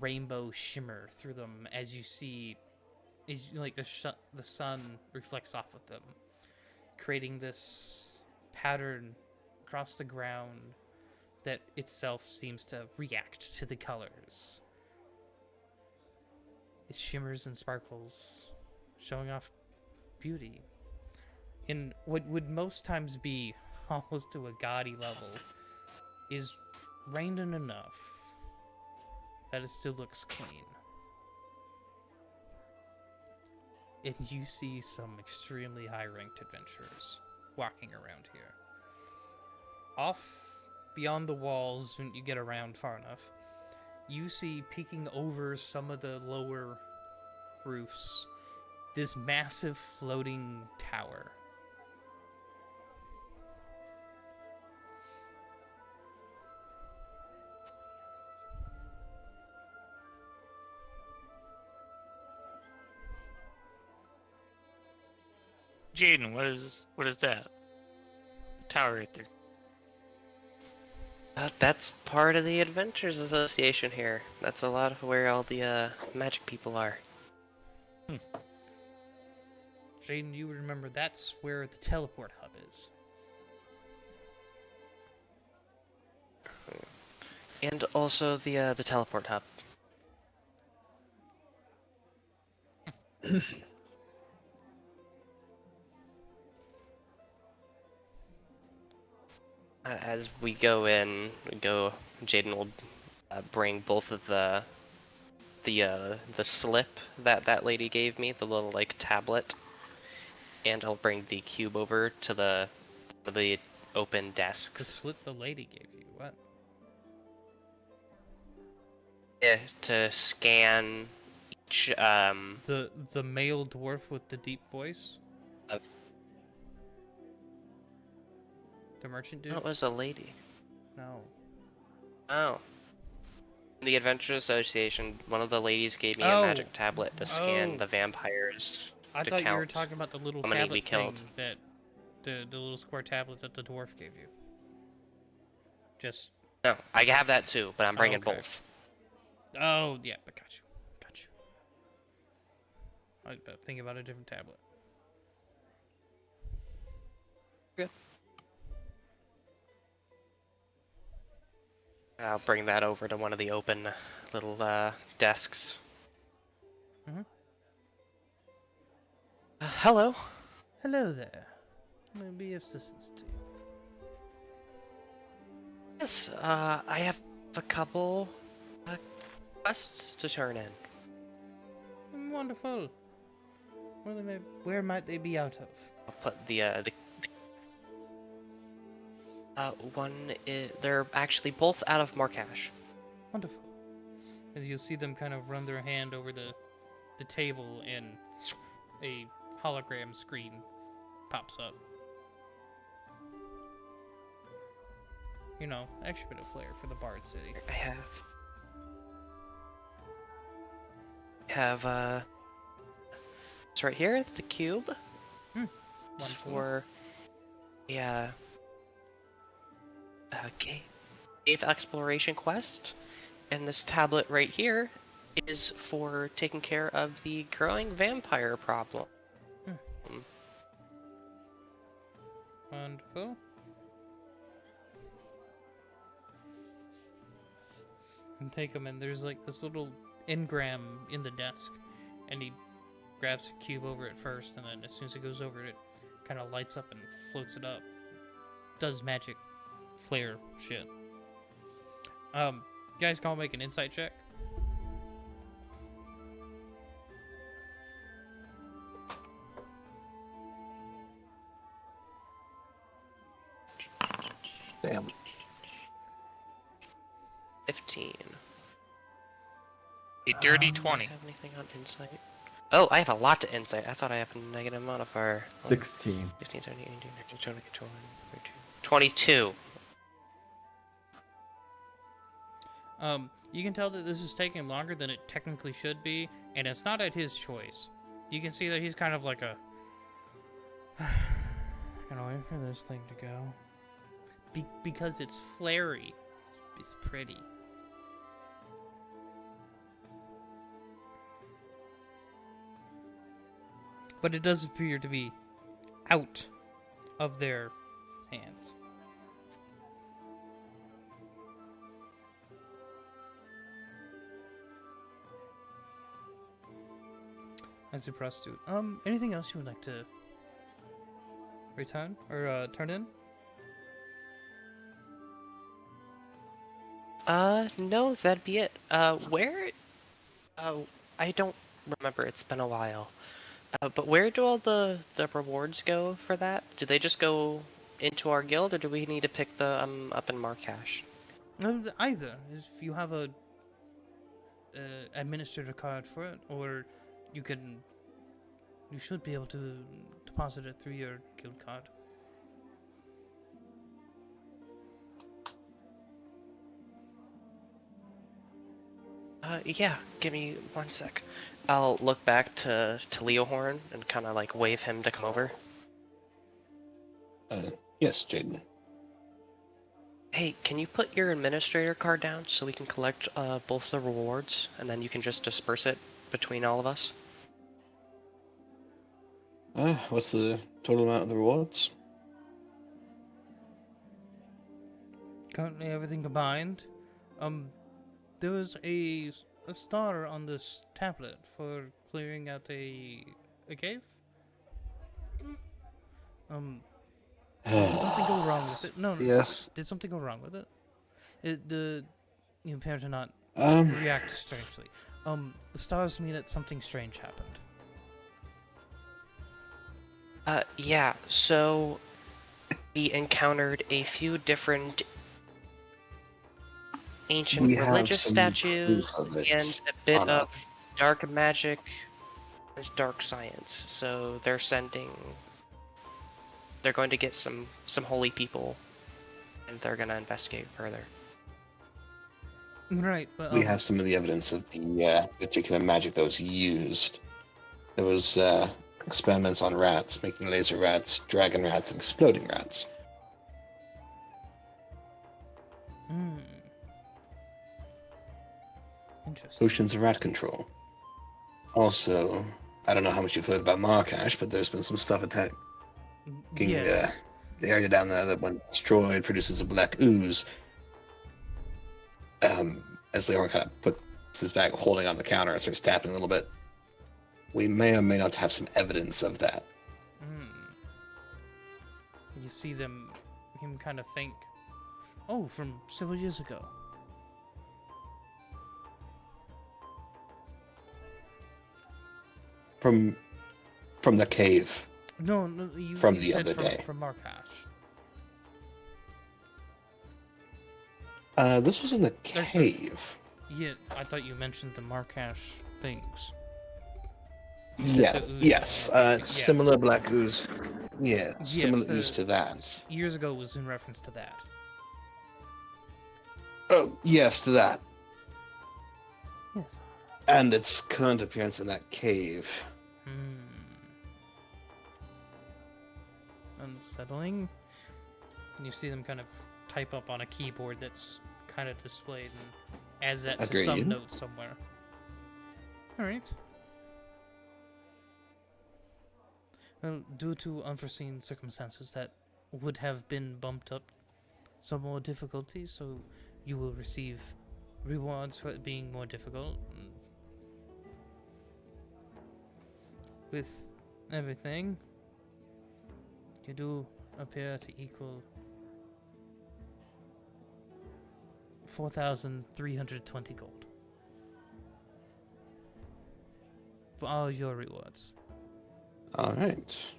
rainbow shimmer through them as you see, like the sun reflects off of them, creating this pattern across the ground that itself seems to react to the colors. It shimmers and sparkles, showing off beauty. In what would most times be almost to a gaudy level, is reined in enough that it still looks clean. And you see some extremely high-ranked adventurers walking around here. Off beyond the walls, when you get around far enough, you see peeking over some of the lower roofs this massive floating tower. Jaden, what is that? Tower right there. That's part of the Adventures Association here. That's a lot of where all the magic people are. Jaden, you remember that's where the teleport hub is. And also the teleport hub. As we go in, Jaden will bring both of the slip that lady gave me, the little like tablet, and I'll bring the cube over to the open The desks. slip the lady gave you. What? Yeah, to scan each The male dwarf with the deep voice? Uh, The merchant dude? That was a lady. No. Oh. In the Adventure Association, one of the ladies gave me Oh. a magic tablet to scan Oh. the vampires. I to thought you were count talking about the little how many we tablet killed. thing that the little square tablet that the dwarf gave you. Just No, I have that too, but I'm bringing okay. both. oh yeah, I got you. I was thinking about a different tablet. Good. I'll bring that over to one of the open little desks. Mhm. Hello. Hello there. I'm gonna be of assistance to you. Yes, I have a couple quests to turn in. Wonderful. Where might they be out of? I'll put the one. They're actually both out of Markash. Wonderful. As you'll see them kind of run their hand over the table and a hologram screen pops up. You know, extra bit of flair for the Bard City. I have it's right here, the cube. It's Wonderful. for cave exploration quest, and this tablet right here is for taking care of the growing vampire problem. Wonderful. And take them, and there's like this little engram in the desk, and he grabs a cube over it first, and then as soon as it goes over it, kind of lights up and floats it up. Does magic flare shit. You guys can all make an insight check. Damn. 15. A dirty Do I 20. have anything on insight? Oh, I have a lot to insight. I thought I have a negative modifier. 16. 15, 17, 18, 19, 20, 21, 22. You can tell that this is taking longer than it technically should be, and it's not at his choice. You can see that he's kind of like a... Gonna wait for this thing to go. Because it's flary. It's pretty. But it does appear to be out of their hands. As a prostitute. Anything else you would like to return or turn in? No, that'd be it. Where? I don't remember. It's been a while. But where do all the rewards go for that? Do they just go into our guild, or do we need to pick the up in Markash? Either. If you have a administrator card for it, or you should be able to deposit it through your guild card. Yeah, give me 1 sec. I'll look back to Leohorn and kind of like wave him to come over. Yes, Jaden. Hey, can you put your administrator card down so we can collect both the rewards, and then you can just disperse it between all of us? What's the total amount of the rewards? Currently, everything combined. There was a star on this tablet for clearing out a cave. Did something go wrong with it? No. Yes. Did something go wrong with it? You appear to not react strangely. The stars mean that something strange happened. Yeah, so we encountered a few different ancient We have religious some statues proof of it and a bit on of dark magic and dark science. So they're going to get some holy people, and they're gonna investigate further. Right, but We have some of the evidence of the particular magic that was used. There was experiments on rats, making laser rats, dragon rats, and exploding rats. Interesting. Potions of rat control. Also, I don't know how much you've heard about Markash, but there's been some stuff attacking Yes. the area down there that, when destroyed, produces a black ooze. As Leon kind of puts his bag holding on the counter and starts tapping a little bit, we may or may not have some evidence of that. You see him kind of think, oh, from several years ago. From the cave. No, you From you the said other day. from Markash. This was in the There's a- cave. Yeah, I thought you mentioned the Markash things. Yeah, the ooze yes. thing. Yeah. Similar black ooze. Yeah, Yes, similar ooze to that. Years ago was in reference to that. Oh, yes, to that. Yes. And its current appearance in that cave. Unsettling. You see them kind of type up on a keyboard that's kind of displayed and adds that to some Agreed. note somewhere. Alright. Well, due to unforeseen circumstances that would have been bumped up some more difficulty, so you will receive rewards for it being more difficult. With everything, you do appear to equal 4,320 gold for all your rewards. All right.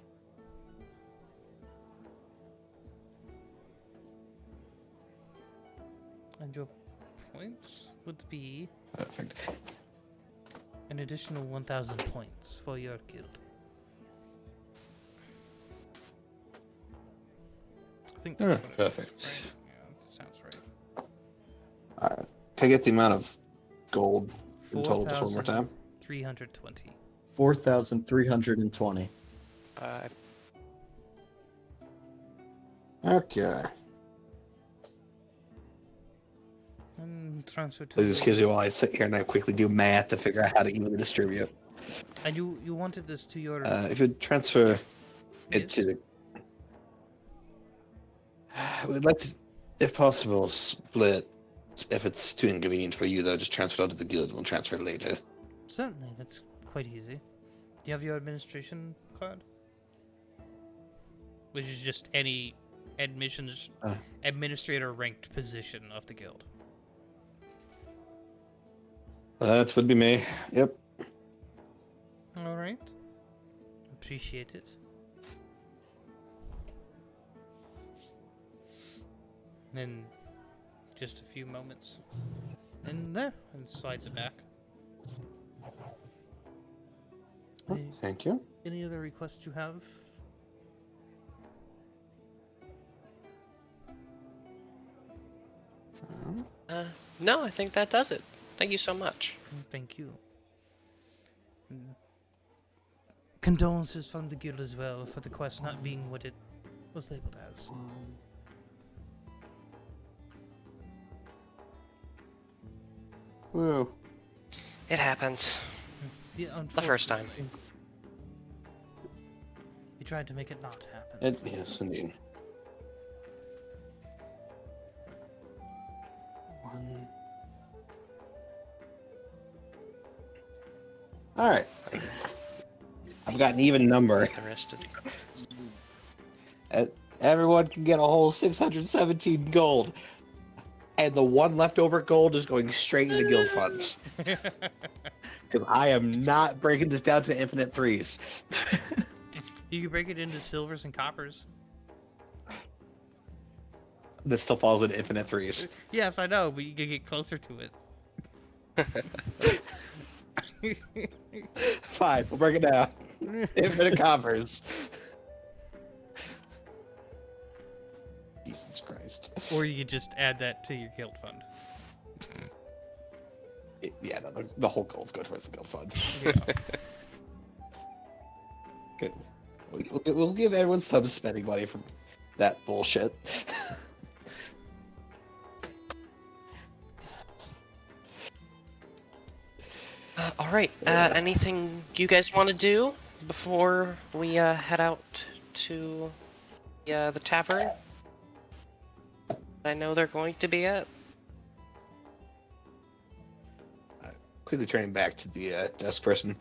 And your points would be Perfect. an additional 1,000 points for your guild. I think Yeah, that's what it is, perfect. right? Yeah, that sounds right. Can I get the amount of gold in total just one more time? 4,320. 4,320. Okay. And transfer to. Please excuse me while I sit here and I quickly do math to figure out how to evenly distribute. And you wanted this to your. If you transfer it Yes? to the... We'd like to, if possible, split. If it's too inconvenient for you, though, just transfer it out to the guild. We'll transfer it later. Certainly, that's quite easy. Do you have your administration card? Which is just any administrator ranked position of the guild. That would be me. Yep. Alright. Appreciate it. In just a few moments. And there, and slides it back. Thank you. Any other requests you have? No, I think that does it. Thank you so much. Thank you. Mm. Condolences from the guild as well for the quest not being what it was labeled as. Woo. It happens. Yeah, The first time. unfortunately. We tried to make it not happen. Yes, indeed. One. All right. I've got an even number. The rest of the... Everyone can get a whole 617 gold. And the one leftover gold is going straight into guild funds. Because I am not breaking this down to infinite threes. You can break it into silvers and coppers. This still falls into infinite threes. Yes, I know, but you can get closer to it. Fine, we'll break it down. Infinite coppers. Jesus Christ. Or you could just add that to your guild fund. Yeah, no, the whole gold's go towards the guild fund. Yeah. Good. We'll give everyone some spending money from that bullshit. All right. Anything you guys want to do before we head out to the tavern? I know they're going to be at. Quickly turning back to the desk person.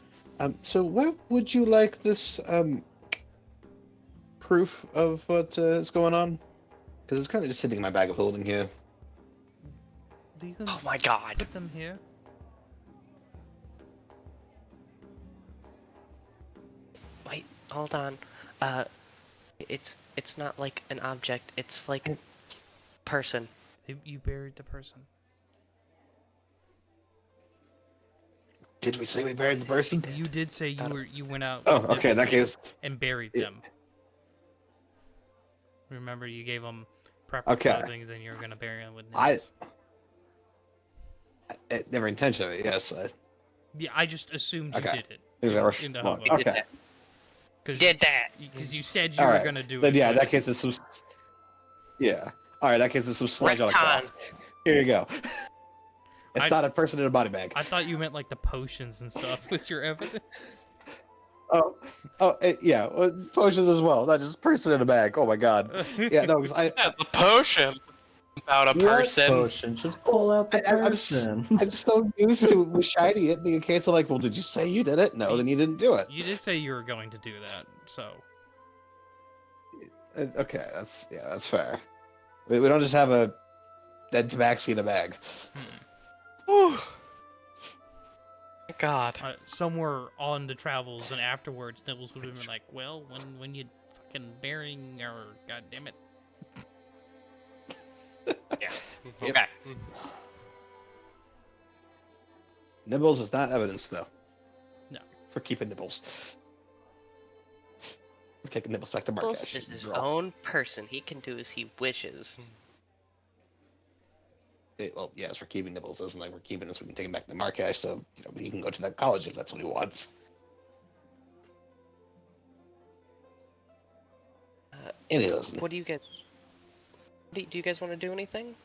So where would you like this proof of what is going on? Because it's kind of just sitting in my bag of holding here. Do you Oh my god. put them here? Wait, hold on. It's not like an object. It's like a person. You buried the person. Did we say we buried the person? You did say you went out. Oh, with okay. In that Nibbles case, and buried yeah. them. Remember, you gave them proper Okay. clothings, and you were gonna bury them with I Nibbles. never intentionally. Yes. Yeah, I just assumed you Okay. did it. These are- In the well, hobo. okay. Did that. Because you said you All were right. gonna do Then it. yeah, so in that it's- case, it's some. Yeah. All right. In that case, it's some sledge on a Retcon. cloth. Here you go. It's not a person in a body bag. I thought you meant like the potions and stuff with your evidence. Yeah. Well, potions as well, not just person in a bag. Oh my god. Yeah. No, because The potion about a What person. potion? Just pull out the I'm just person. so used to with shiny it being a case of like, well, did you say you did it? No, then you didn't do it. You did say you were going to do that, so. Okay, that's fair. We don't just have a dead tabaxi in a bag. Whew. God. Somewhere on the travels and afterwards, Nibbles would have been like, "Well, when you fucking burying her, god damn it." Yeah. Yep. Okay. Nibbles is not evidence, though. No. For keeping Nibbles. We're taking Nibbles back to Nibbles Marrakesh. is his Girl. own person. He can do as he wishes. Well, yes, we're keeping Nibbles. Isn't like we're keeping him so we can take him back to Marrakesh, so he can go to that college if that's what he wants. And he doesn't. What do you guys? Do you guys want to do anything?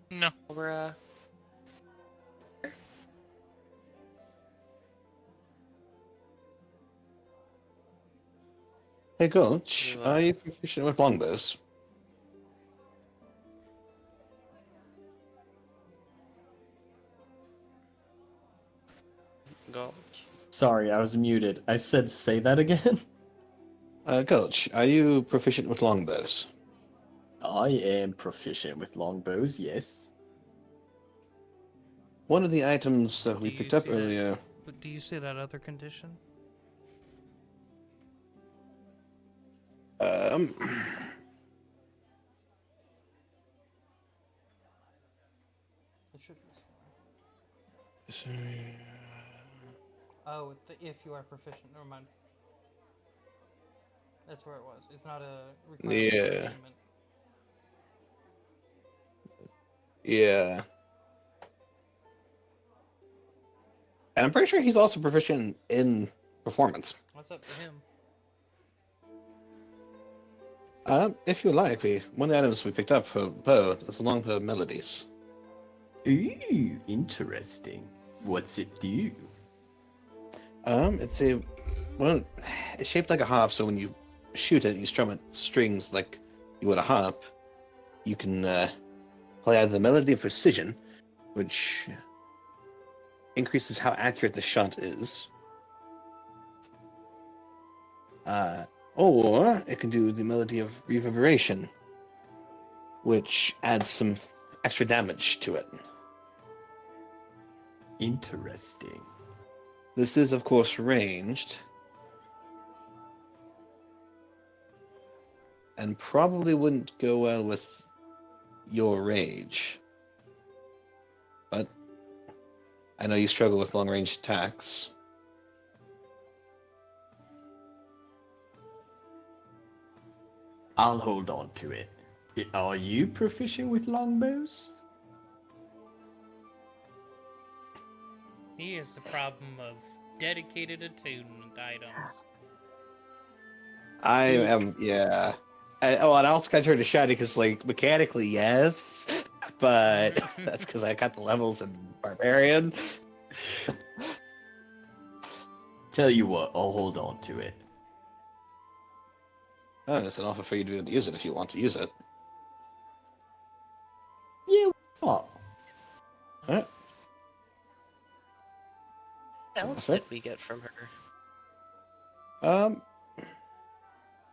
No. We're Hey, Coach, You, are you proficient with longbows? go. Sorry, I was muted. I said say that again. Coach, are you proficient with longbows? I am proficient with longbows, yes. One of the items that we Do you picked up see that? earlier. But do you see that other condition? should be somewhere. Oh, it's the if you are proficient. Never mind. That's where it was. It's not a requirement for Yeah. attunement. Yeah. And I'm pretty sure he's also proficient in performance. What's up to him? If you like, one of the items we picked up for Bo is a longbow melodies. Ooh, interesting. What's it do? It's it's shaped like a harp, so when you shoot it, you strum it strings like you would a harp. You can play either the melody of precision, which increases how accurate the shot is, or it can do the melody of reverberation, which adds some extra damage to it. Interesting. This is, of course, ranged, and probably wouldn't go well with your rage. But I know you struggle with long-range attacks. I'll hold on to it. Are you proficient with longbows? Here's the problem of dedicated attunement items. I am, yeah. And I also got turned to shiny because, like, mechanically, yes, but that's because I got the levels in Barbarian. Tell you what, I'll hold on to it. Oh, it's an offer for you to be able to use it if you want to use it. Yeah, what? Alright. What else That's did we get from her?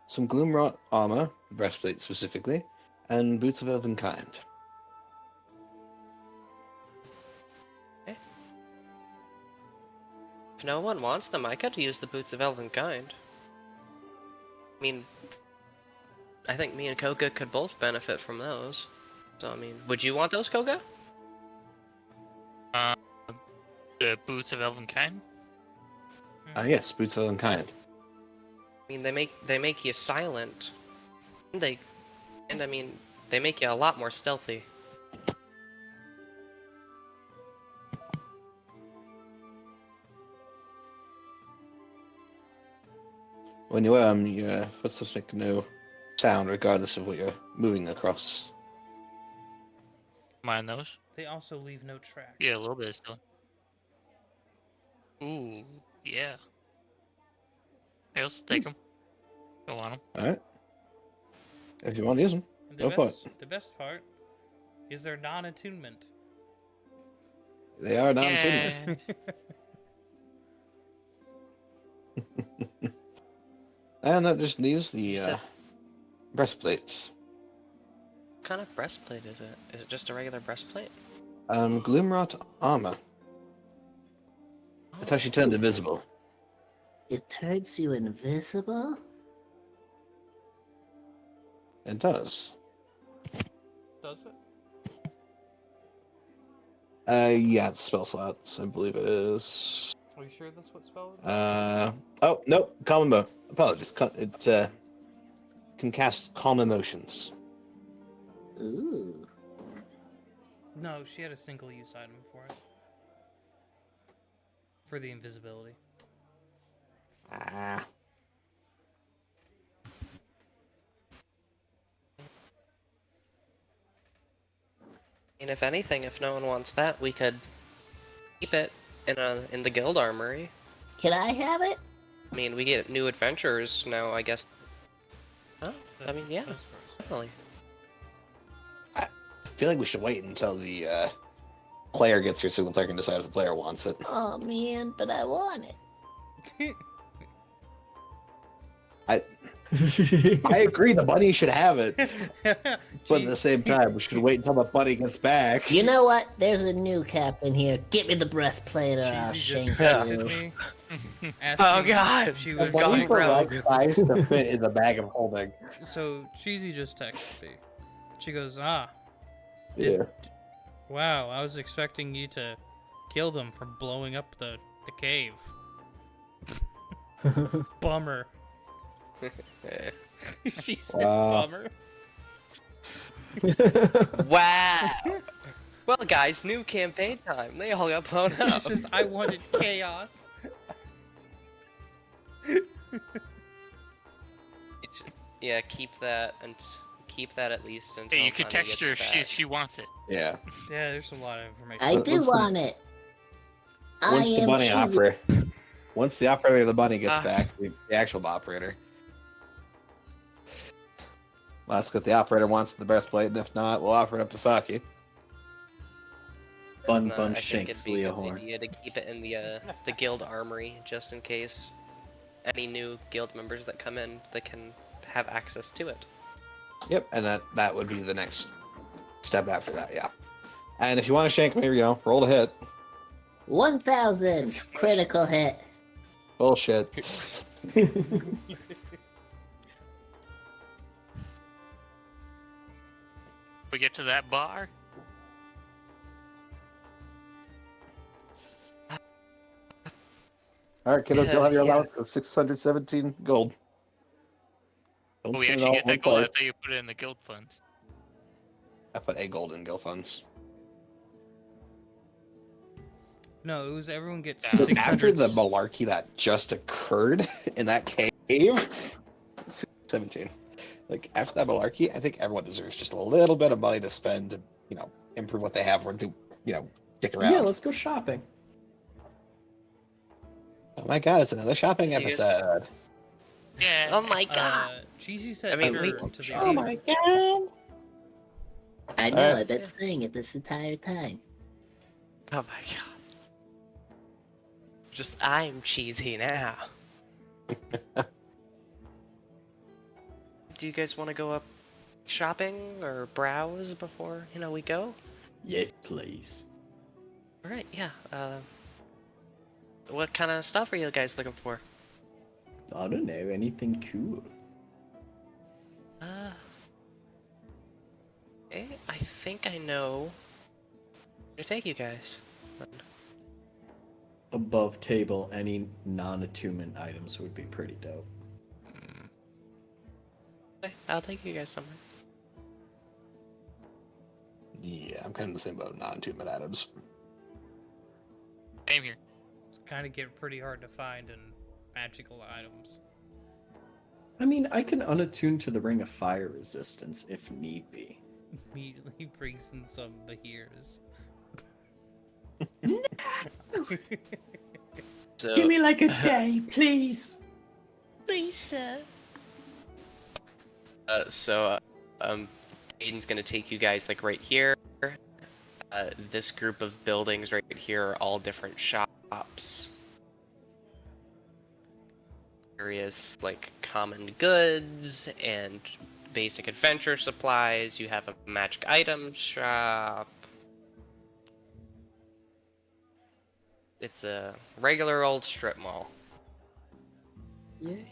Some Gloomrot armor, breastplate specifically, and boots of elven kind. If no one wants them, I could use the boots of elven kind. I mean, I think me and Koga could both benefit from those. So, I mean, would you want those, Koga? The boots of elven kind. Yes, boots of elven kind. I mean, they make you silent. And I mean, they make you a lot more stealthy. When you your footsteps make no sound regardless of what you're moving across. Mind those? They also leave no track. Yeah, a little bit still. Ooh, yeah. Hey, let's take them. Go on them. Alright. If you want to use them, And go for it. The best part is their non-attunement. They are non-attunement. Yeah. And that just leaves the You said- breastplates. What kind of breastplate is it? Is it just a regular breastplate? Gloomrot armor. It's actually turned invisible. It turns you invisible? It does. Does it? Yeah, it's spell slots, I believe it is. Are you sure that's what spell it is? Oh, nope, calm emo. Apologies. It can cast calm emotions. Ooh. No, she had a single-use item for it. For the invisibility. Ah. And if anything, if no one wants that, we could keep it in the guild armory. Can I have it? I mean, we get new adventures now, I guess. Oh, I mean, yeah, That's first. definitely. I feel like we should wait until the player gets here so the player can decide if the player wants it. Oh man, but I want it. I agree, the bunny should have it, but at the Cheese- same time, we should wait until the bunny gets back. You know what? There's a new captain here. Get me the breastplate or I'll Cheesy shank just you. texted me. Oh asking God! if She The was bunny's the rogue. right size to fit in the bag of holding. So Cheesy just texted me. She goes, Yeah. Wow, I was expecting you to kill them for blowing up the cave. Bummer. She said Wow. bummer. Wow. Well, guys, new campaign time. They all got blown He up. says, I wanted chaos. Yeah, keep that at least until Hey, you can Bunny text her if gets she back. she wants it. Yeah. Yeah, there's a lot of information. I Let- do let's see. want it. I Once the am bunny cheesy. operator, once the operator of the bunny gets Ah. back, the actual operator. Well, that's what the operator wants the breastplate, and if not, we'll offer it up to Saki. Bun No, Bun I think Shanks it'd be a good Leohorn. idea to keep it in the guild armory, just in case any new guild members that come in, they can have access to it. Yep, and that would be the next step after that, yeah. And if you want to shank me, roll to hit. 1,000 critical hit. Bullshit. We get to that bar. All right, kiddos, you'll have your Yeah. allowance of 617 gold. Don't Oh, we spend it actually all get in one that gold. I place. thought you put it in the guild funds. I put a gold in guild funds. No, it was everyone gets So 600. After the malarkey that just occurred in that cave, 17. Like after that malarkey, I think everyone deserves just a little bit of money to spend to, improve what they have or do, stick around. Yeah, let's go shopping. Oh my god, it's another shopping You guys- episode. Yeah. Oh my god! Cheesy said I mean, sure we- to the Oh my god. I know, Alright. I've been saying it this entire time. Oh my god! I'm cheesy now. Do you guys want to go up shopping or browse before we go? Yes, please. All right, yeah. What kind of stuff are you guys looking for? I don't know, anything cool. Okay, I think I know where to take you guys. Above table, any non-attunement items would be pretty dope. Okay, I'll take you guys somewhere. Yeah, I'm kind of the same about non-attunement items. Same here. It's kind of get pretty hard to find in magical items. I mean, I can unattune to the Ring of Fire resistance if need be. Immediately brings in some Bahirs. So, Give me like a day, please. Lisa. Aiden's gonna take you guys like right here. This group of buildings right here are all different shops. Various like common goods and basic adventure supplies. You have a magic items shop. It's a regular old strip mall. Yay.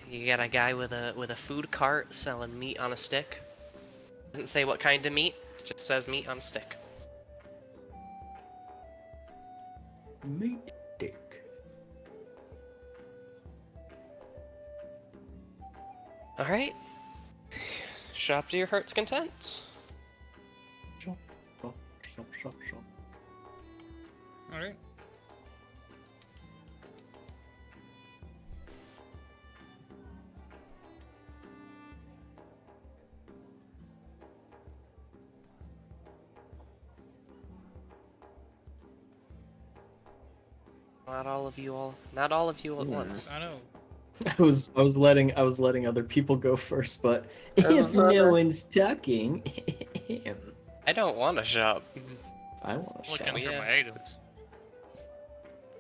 You got a guy with a food cart selling meat on a stick. Doesn't say what kind of meat, just says meat on a stick. Meat dick. All right. Shop to your heart's content. Shop, shop, shop, shop, shop. Alright. Not all of you all at once. I know. I was letting other people go first, but if no one's talking, I don't want to shop. I want to Looking shop. for yeah. my items.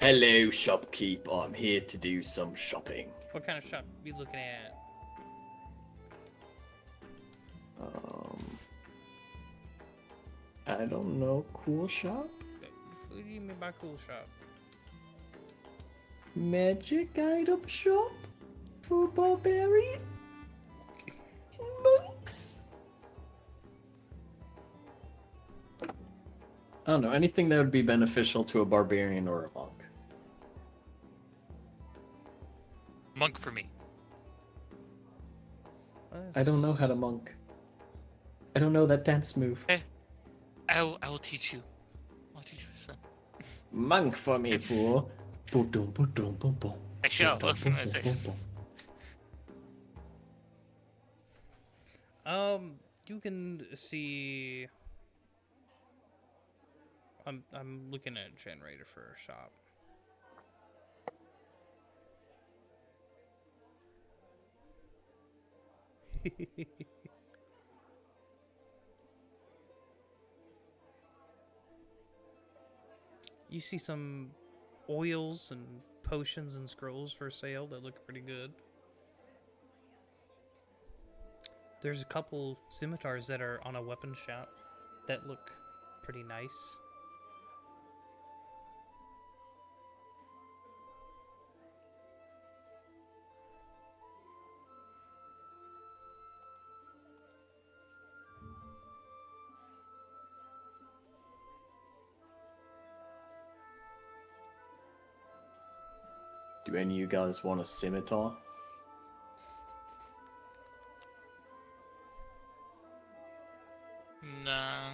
Hello, shopkeep. I'm here to do some shopping. What kind of shop are you looking at? I don't know. Cool shop? What do you mean by cool shop? Magic item shop for barbarian monks. I don't know, anything that would be beneficial to a barbarian or a monk. Monk for me. I don't know how to monk. I don't know that dance move. Hey, I will teach you. I'll teach you, son. Monk for me, fool. Boom, boom, boom, boom, boom, boom. I shall. Boom, boom, I say. boom, boom, boom. You can see. I'm looking at a generator for a shop. You see some oils and potions and scrolls for sale that look pretty good. There's a couple scimitars that are on a weapon shop that look pretty nice. Do any of you guys want a scimitar? Nah.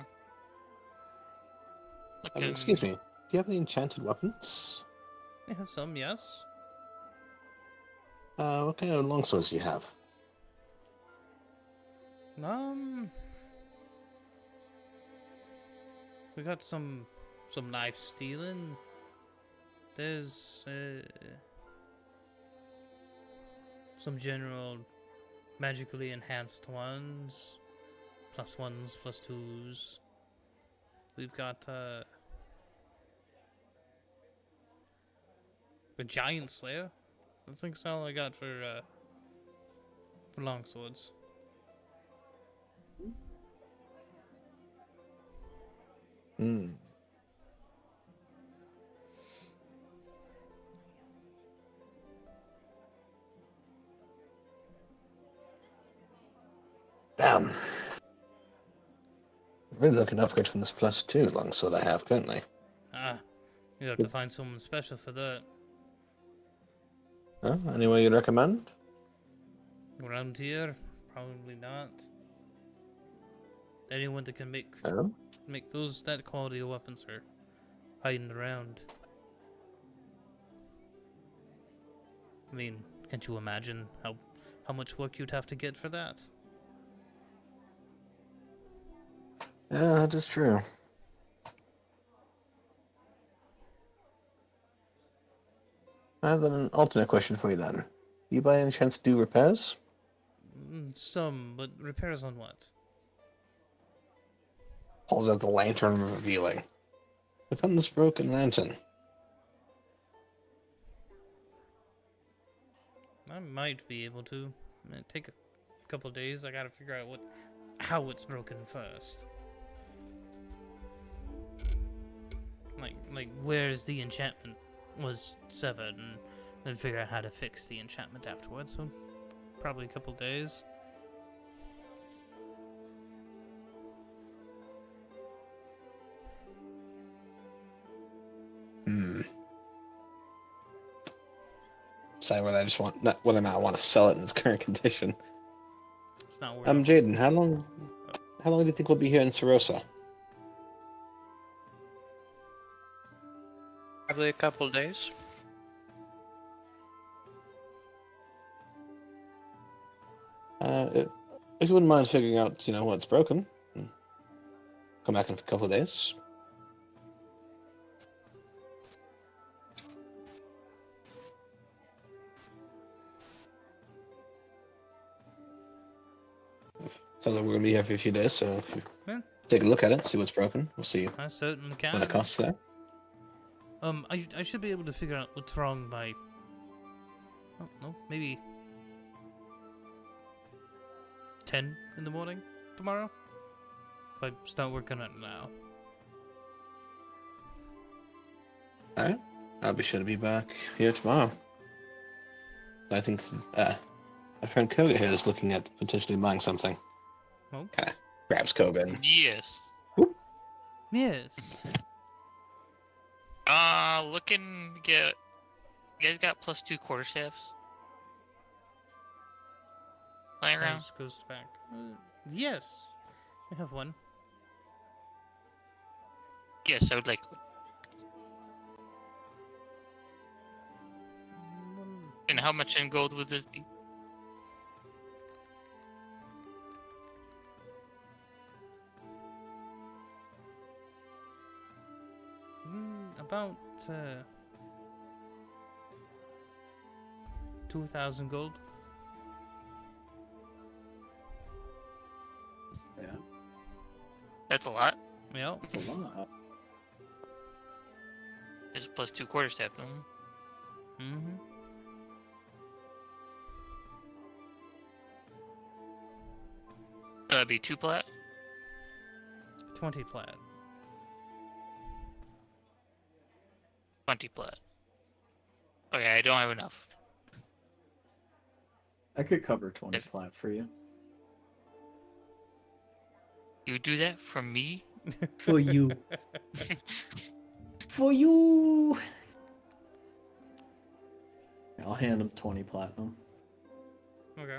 Excuse me. Do you have any enchanted weapons? I have some, yes. What kind of longswords do you have? We got some knife stealing. There's some general magically enhanced ones, +1s, +2s. We've got a giant slayer. I think that's all I got for longswords. Hmm. Damn. Really looking to upgrade from this +2 longsword I have currently. Ah, you have to find someone special for that. Huh? Any way you'd recommend? Around here, probably not. Anyone that can make Oh? that quality of weapons are hiding around. I mean, can't you imagine how much work you'd have to get for that? Yeah, that is true. I have an alternate question for you then. You by any chance do repairs? Some, but repairs on what? Pulls out the lantern, revealing. I found this broken lantern. I might be able to. It'd take a couple days. I gotta figure out how it's broken first. Like where's the enchantment was severed, and then figure out how to fix the enchantment afterwards. So probably a couple days. Decide whether I just want, not whether or not I want to sell it in its current condition. It's not worth it. Jaden, how long do you think we'll be here in Sarosa? Probably a couple days. If you wouldn't mind figuring out, what's broken, come back in a couple of days. Sounds like we're gonna be here for a few days, so if you Yeah. take a look at it, see what's broken, we'll see I certainly what can. it costs there. I should be able to figure out what's wrong by. Oh no, maybe 10 in the morning tomorrow. If I start working on it now. Alright. I'll be sure to be back here tomorrow. I think my friend Koga here is looking at potentially buying something. Oh. Okay. Grabs Koga and Yes. Yes. Looking to get. You guys got +2 quarterstaffs? Lying around? Goes, goes back. Yes. I have one. Yes, I would like one. And how much in gold would this be? About 2,000 gold. Yeah, That's a lot. Yeah. that's a lot. It's +2 quarterstaff, though. Mm-hmm. That'd be 2 plat. 20 plat. 20 plat. Okay, I don't have enough. I could cover 20 If- plat for you. You do that for me? For you. For you! I'll hand him 20 platinum. Okay.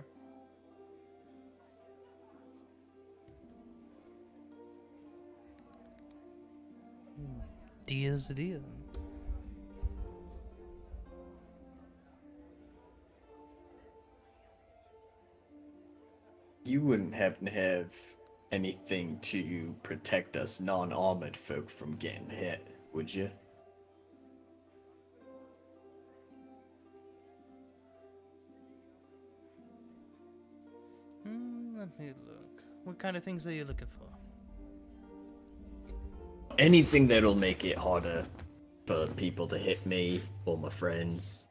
Dia's the deal. You wouldn't happen to have anything to protect us non-armored folk from getting hit, would you? Let me look. What kind of things are you looking for? Anything that'll make it harder for people to hit me or my friends.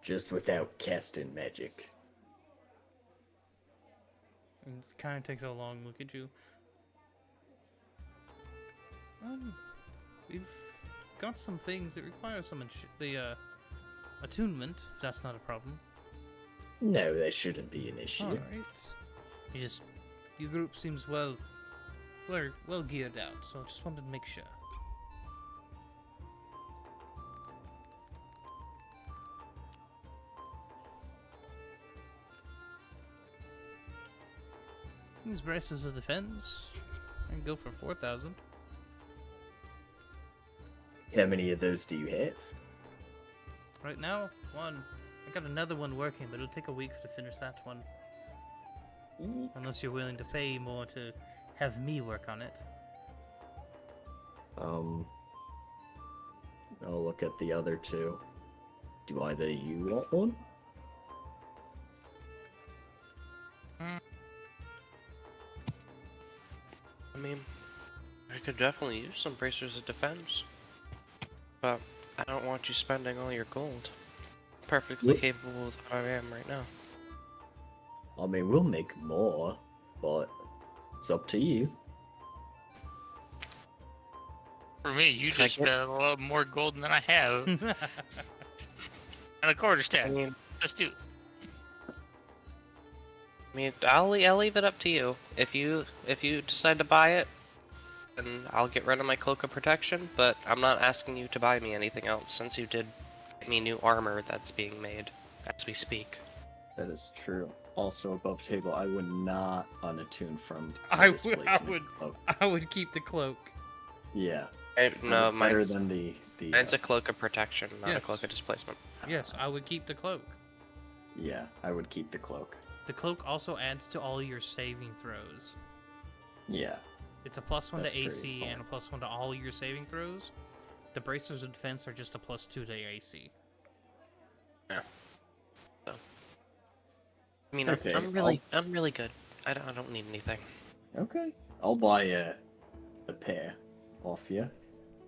Just without casting magic. And it kind of takes a long look at you. We've got some things that require some attunement, if that's not a problem. No, that shouldn't be an issue. Alright. Your group seems well geared out, so I just wanted to make sure. These braces of defense, I can go for 4,000. How many of those do you have? Right now, one. I got another one working, but it'll take a week to finish that one. Unless you're willing to pay more to have me work on it. I'll look at the other two. Do either you want one? I mean, I could definitely use some bracers of defense. But I don't want you spending all your gold. Perfectly Yep. capable of what I am right now. I mean, we'll make more, but it's up to you. For me, you Can I just get- spent a lot more gold than I have. And a quarterstaff. I mean, Let's do. I'll leave it up to you. If you decide to buy it, then I'll get rid of my cloak of protection. But I'm not asking you to buy me anything else, since you did get me new armor that's being made as we speak. That is true. Also, above table, I would not unattune from I displacement would. cloak. I would keep the cloak. Yeah. No, better mine's, than the mine's a cloak of protection, not a Yes. cloak of displacement. Yes, I would keep the cloak. Yeah, I would keep the cloak. The cloak also adds to all your saving throws. Yeah. It's a +1 That's to pretty AC cool. and a +1 to all your saving throws. The bracers of defense are just a +2 to AC. Yeah. So, I mean, Okay, I'm really good. I don't need anything. Okay. I'll buy a pair off you.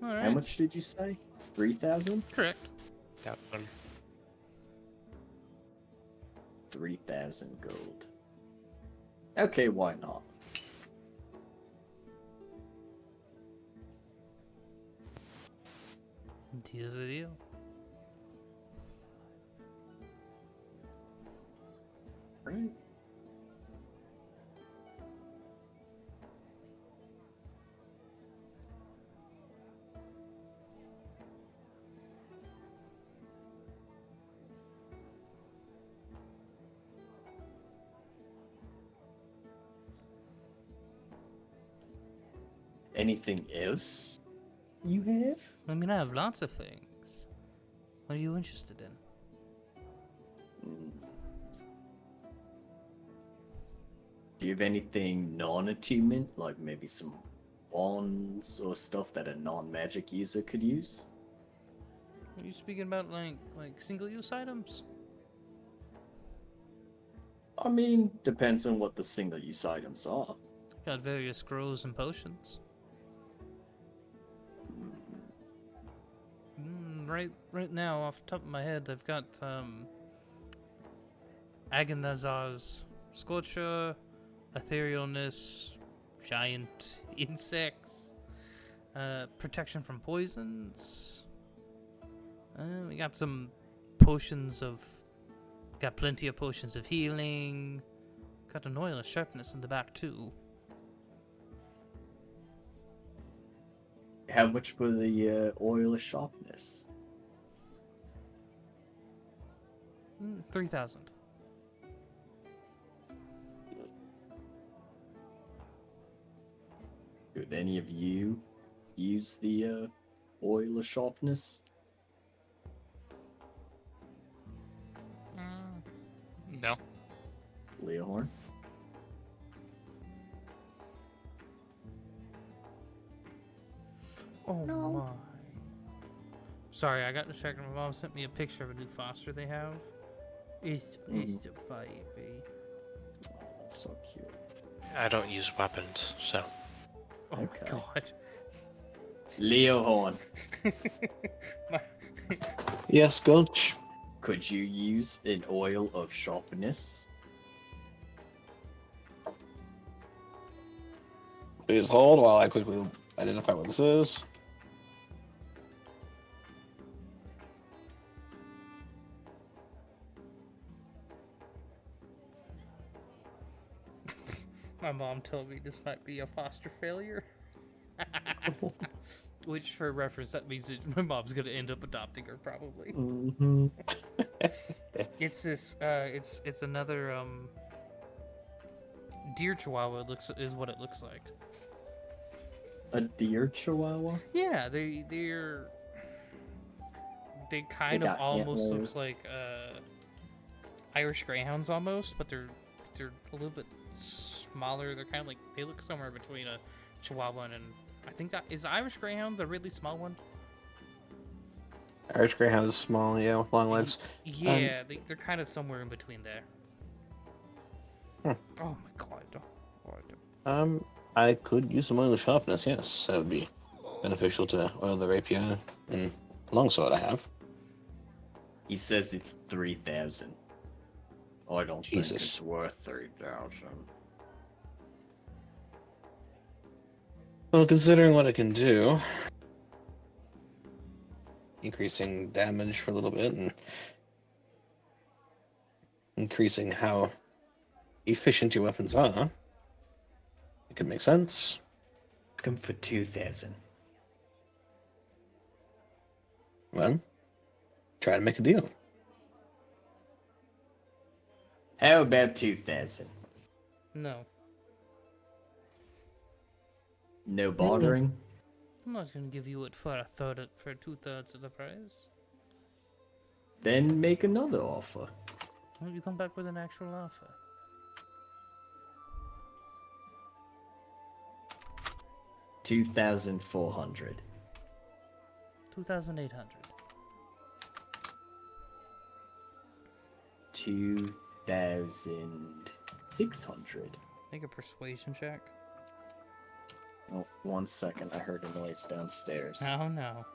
All right. How much did you say? 3,000? Correct. That one. 3,000 gold. Okay, why not? Deal's a deal. Right. Anything else you have? I mean, I have lots of things. What are you interested in? Do you have anything non-attunement, like maybe some wands or stuff that a non-magic user could use? Are you speaking about like single-use items? I mean, depends on what the single-use items are. Got various scrolls and potions. Right now, off the top of my head, I've got Agonazar's Scorcher, Etherealness, Giant Insects, Protection from Poisons. We got some potions of... Got plenty of potions of healing. Got an oil of sharpness in the back too. How much for the oil of sharpness? 3,000. Could any of you use the oil of sharpness? No. Leohorn? Oh my. Sorry, I got distracted. My mom sent me a picture of a new Foster they have. It's a baby. Oh, so cute. I don't use weapons, so. Oh Okay. my god. Leohorn, Yes, Gulch. could you use an oil of sharpness? Please hold while I quickly identify what this is. My mom told me this might be a foster failure. Which, for reference, that means that my mom's gonna end up adopting her, probably. Mm-hmm. It's this, it's another, deer chihuahua is what it looks like. A deer chihuahua? Yeah, they kind of got almost antlers. looks like, Irish Greyhounds almost, but they're a little bit smaller. They're kind of like, they look somewhere between a chihuahua and I think that is Irish Greyhound, the really small one. Irish Greyhound is small, yeah, with long legs. Yeah, they're kind of somewhere in between there. Hmm. Oh my god. I could use some oil of sharpness, yes. That would be beneficial to oil the rapier and longsword I have. He says it's 3,000. I don't think Jesus. it's worth 3,000. Well, considering what it can do, increasing damage for a little bit and increasing how efficient your weapons are, it could make sense. Let's come for 2,000. Well, try to make a deal. How about 2,000? No, No bothering? I'm not gonna give you it for a third, for 2/3 of the price. Then make another offer. Why don't you come back with an actual offer? 2,400. 2,800. 2,600. Make a persuasion check. Oh, 1 second. I heard a noise downstairs. Oh no.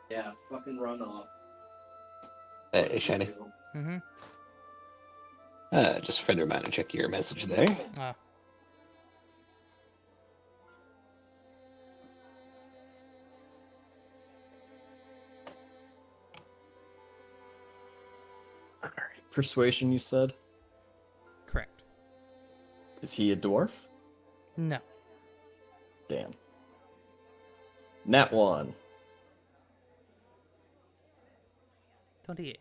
Yeah, fucking run off. Hey, Shiny. Mm-hmm. Just a friend reminder, check your message there. Ah, persuasion, you said? Correct. Is he a dwarf? No. Damn. Nat 1. 28.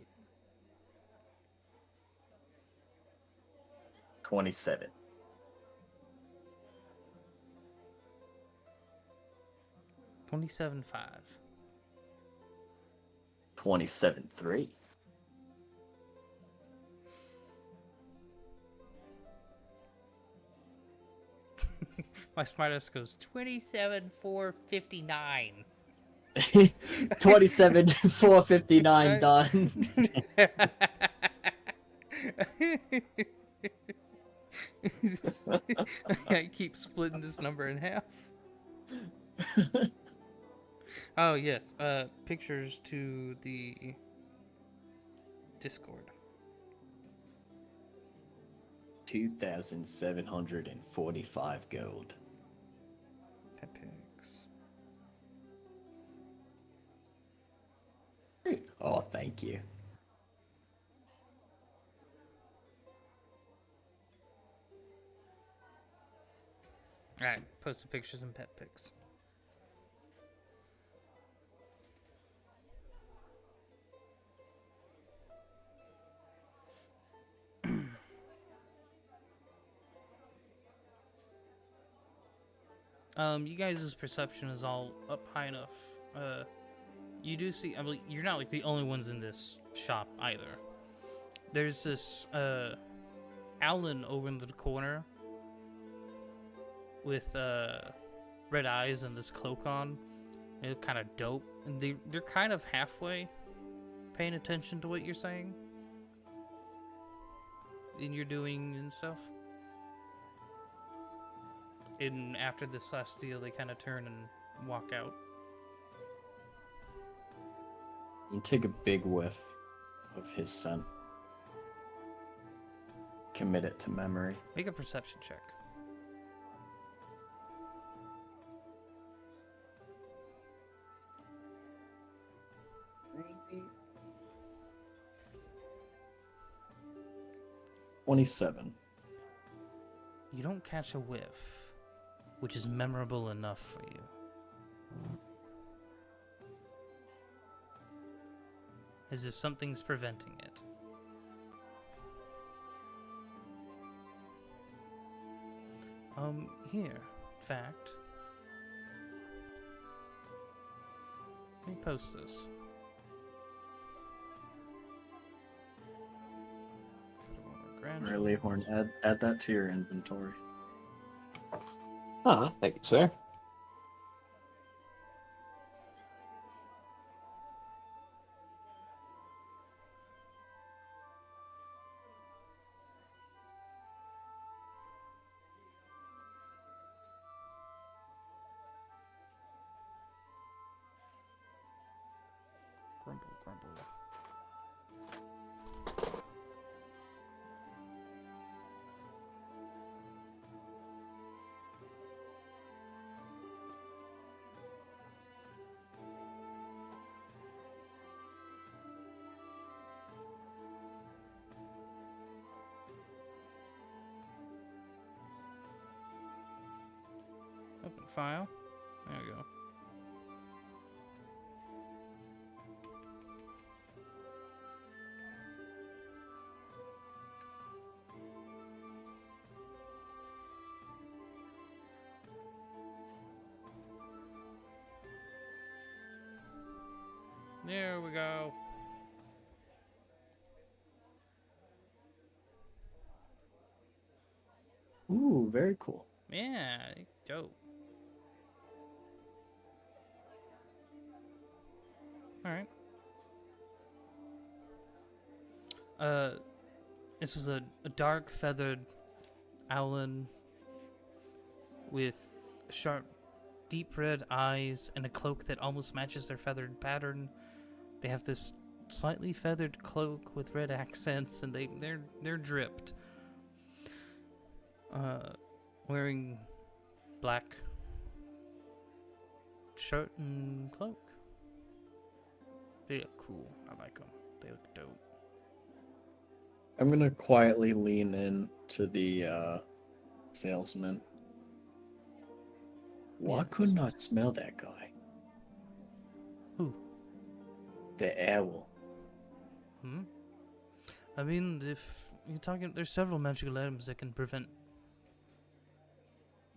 27. 27.5. 27.3. My smartass goes 27.459. 27.459 done. I keep splitting this number in half. Oh yes, pictures to the Discord. 2,745 gold. Pics. Oh, thank you. Alright, post the pictures and pet pics. You guys' perception is all up high enough. You do see, I mean, you're not like the only ones in this shop either. There's this, Alan over in the corner with, red eyes and this cloak on. They look kind of dope. And they're kind of halfway paying attention to what you're saying. And you're doing and stuff. And after this last deal, they kind of turn and walk out. And take a big whiff of his scent. Commit it to memory. Make a perception check. Maybe 27. You don't catch a whiff, which is memorable enough for you. As if something's preventing it. Here, in fact. Let me post this. Really, Horn, add that to your inventory. Ah, thank you, sir. Grumble, grumble. Open file. There we go. There we go. Ooh, very cool. Yeah, dope. Alright. This is a dark feathered owlin with sharp, deep red eyes and a cloak that almost matches their feathered pattern. They have this slightly feathered cloak with red accents, and they're dripped. Wearing black shirt and cloak. They look cool. I like them. They look dope. I'm gonna quietly lean in to the salesman. Why Yes. couldn't I smell that guy? Who? The owl. Hmm? I mean, if you're talking, there's several magical items that can prevent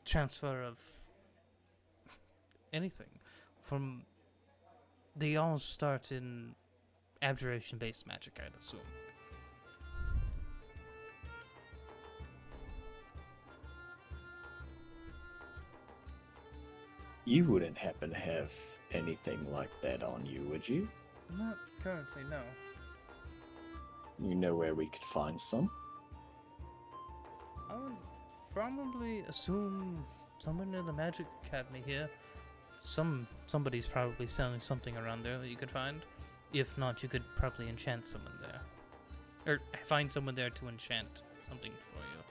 transfer of anything. They all start in abjuration-based magic, I'd assume. You wouldn't happen to have anything like that on you, would you? Not currently, no. You know where we could find some? I would probably assume somewhere near the Magic Academy here. Somebody's probably selling something around there that you could find. If not, you could probably enchant someone there. Or find someone there to enchant something for you.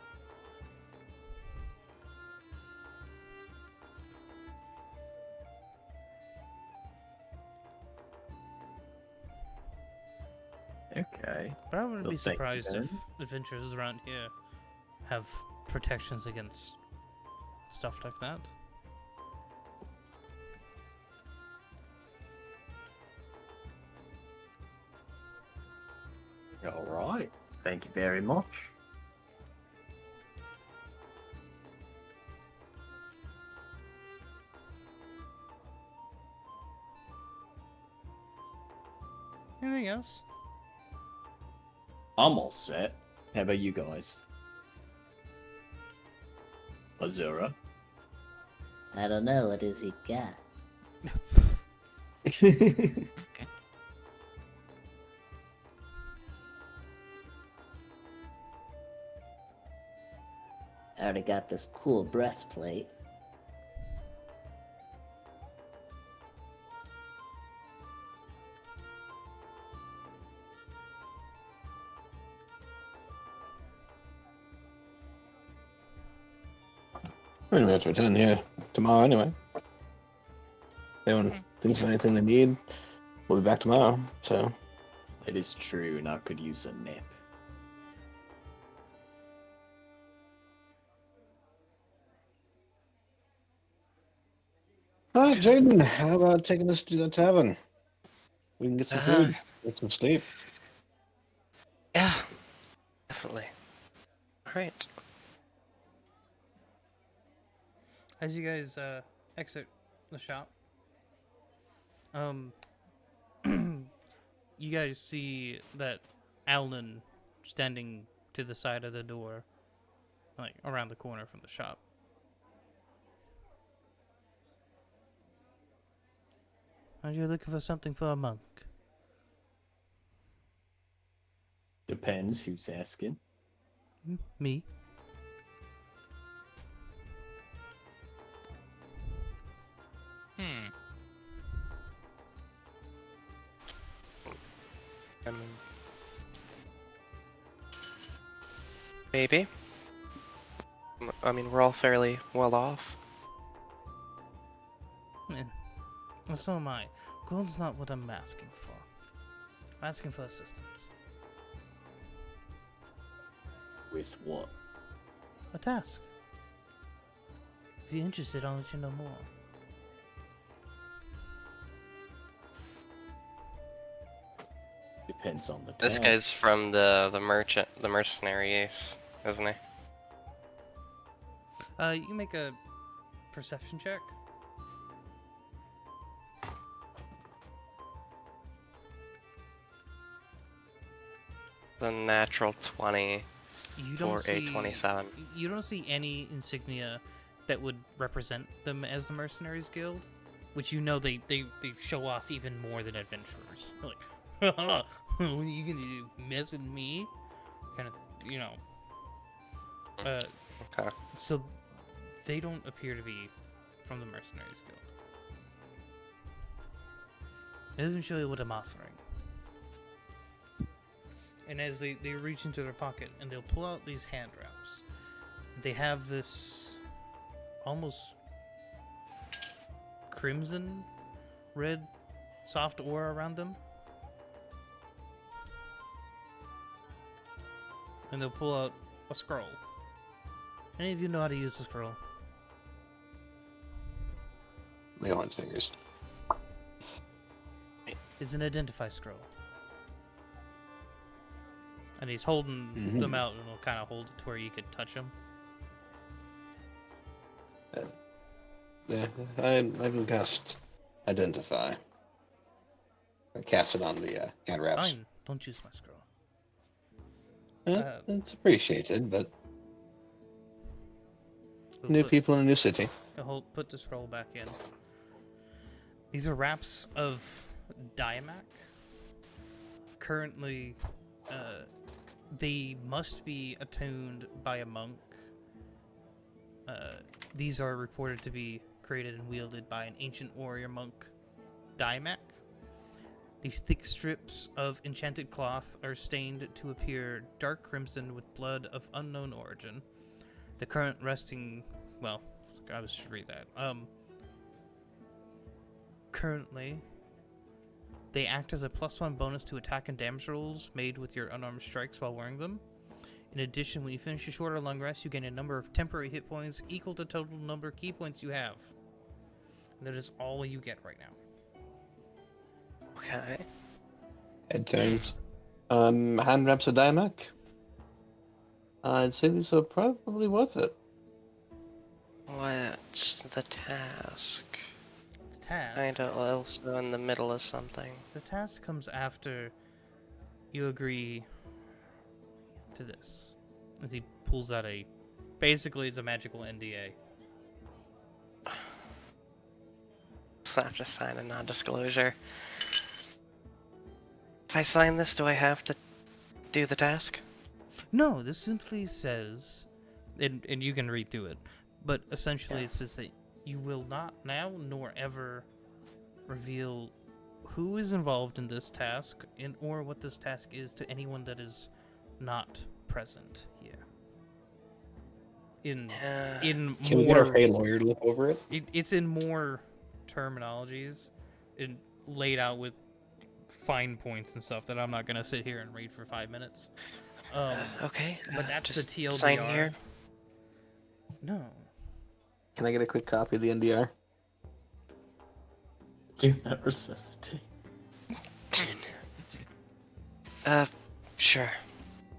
Okay. But I wouldn't Well, be thank you, surprised if then. adventurers around here have protections against stuff like that. Alright. Thank you very much. Anything else? I'm all set. How about you guys? Azura? I don't know, what does he got? I already got this cool breastplate. We're gonna have to return here tomorrow anyway. Anyone thinks of anything they need, we'll be back tomorrow. So, It is true, and I could use a nap. alright, Jaden, how about taking us to the tavern? We can get some Uh-huh. food, get some sleep. Yeah, definitely. Alright. As you guys exit the shop, you guys see that Alan standing to the side of the door, like around the corner from the shop. Are you looking for something for a monk? Depends who's asking. Me? Hmm. Maybe. I mean, we're all fairly well off. So am I. Gold's not what I'm asking for. I'm asking for assistance. With what? A task. If you're interested, I'll let you know more. Depends on the This task. guy's from the mercenaries, isn't he? You can make a perception check. The natural 20 You don't for a see 27. You don't see any insignia that would represent them as the Mercenaries Guild, which you know they show off even more than adventurers. They're like, what are you gonna do? Mess with me? Kind of, you know. Okay. So they don't appear to be from the Mercenaries Guild. It doesn't show you what I'm offering. And as they reach into their pocket and they'll pull out these hand wraps, they have this almost crimson red soft aura around them. and they'll pull out a scroll. Any of you know how to use the scroll? Leon's fingers. Is an identify scroll. And he's holding Mhm. them out, and he'll kind of hold it to where you could touch them. Yeah, I can cast identify. I cast it on the hand wraps. Fine, don't use my scroll. It's appreciated, but We'll new put- people in a new city. I'll put the scroll back in. These are wraps of diamac. Currently, they must be attuned by a monk. These are reported to be created and wielded by an ancient warrior monk, diamac. These thick strips of enchanted cloth are stained to appear dark crimson with blood of unknown origin. The current resting... Well, I was to read that. Currently, they act as a +1 bonus to attack and damage rolls made with your unarmed strikes while wearing them. In addition, when you finish a short or long rest, you gain a number of temporary hit points equal to total number of key points you have. And that is all you get right now. Okay. Head turns. Hand wraps of Diamac. I'd say these are probably worth it. What's the task? The task. Kinda also in the middle of something. The task comes after you agree to this. As he pulls out a... Basically, it's a magical NDA. So I have to sign a non-disclosure. If I sign this, do I have to do the task? No, this simply says... And you can read through it. But essentially it says that you will not now nor ever reveal who is involved in this task or what this task is to anyone that is not present here. In Can we get our more paid lawyer to look over it? it's in more terminologies and laid out with fine points and stuff that I'm not gonna sit here and read for 5 minutes. Okay. But that's the just TLDR. sign here. No. Can I get a quick copy of the NDR? Do not resuscitate. Sure.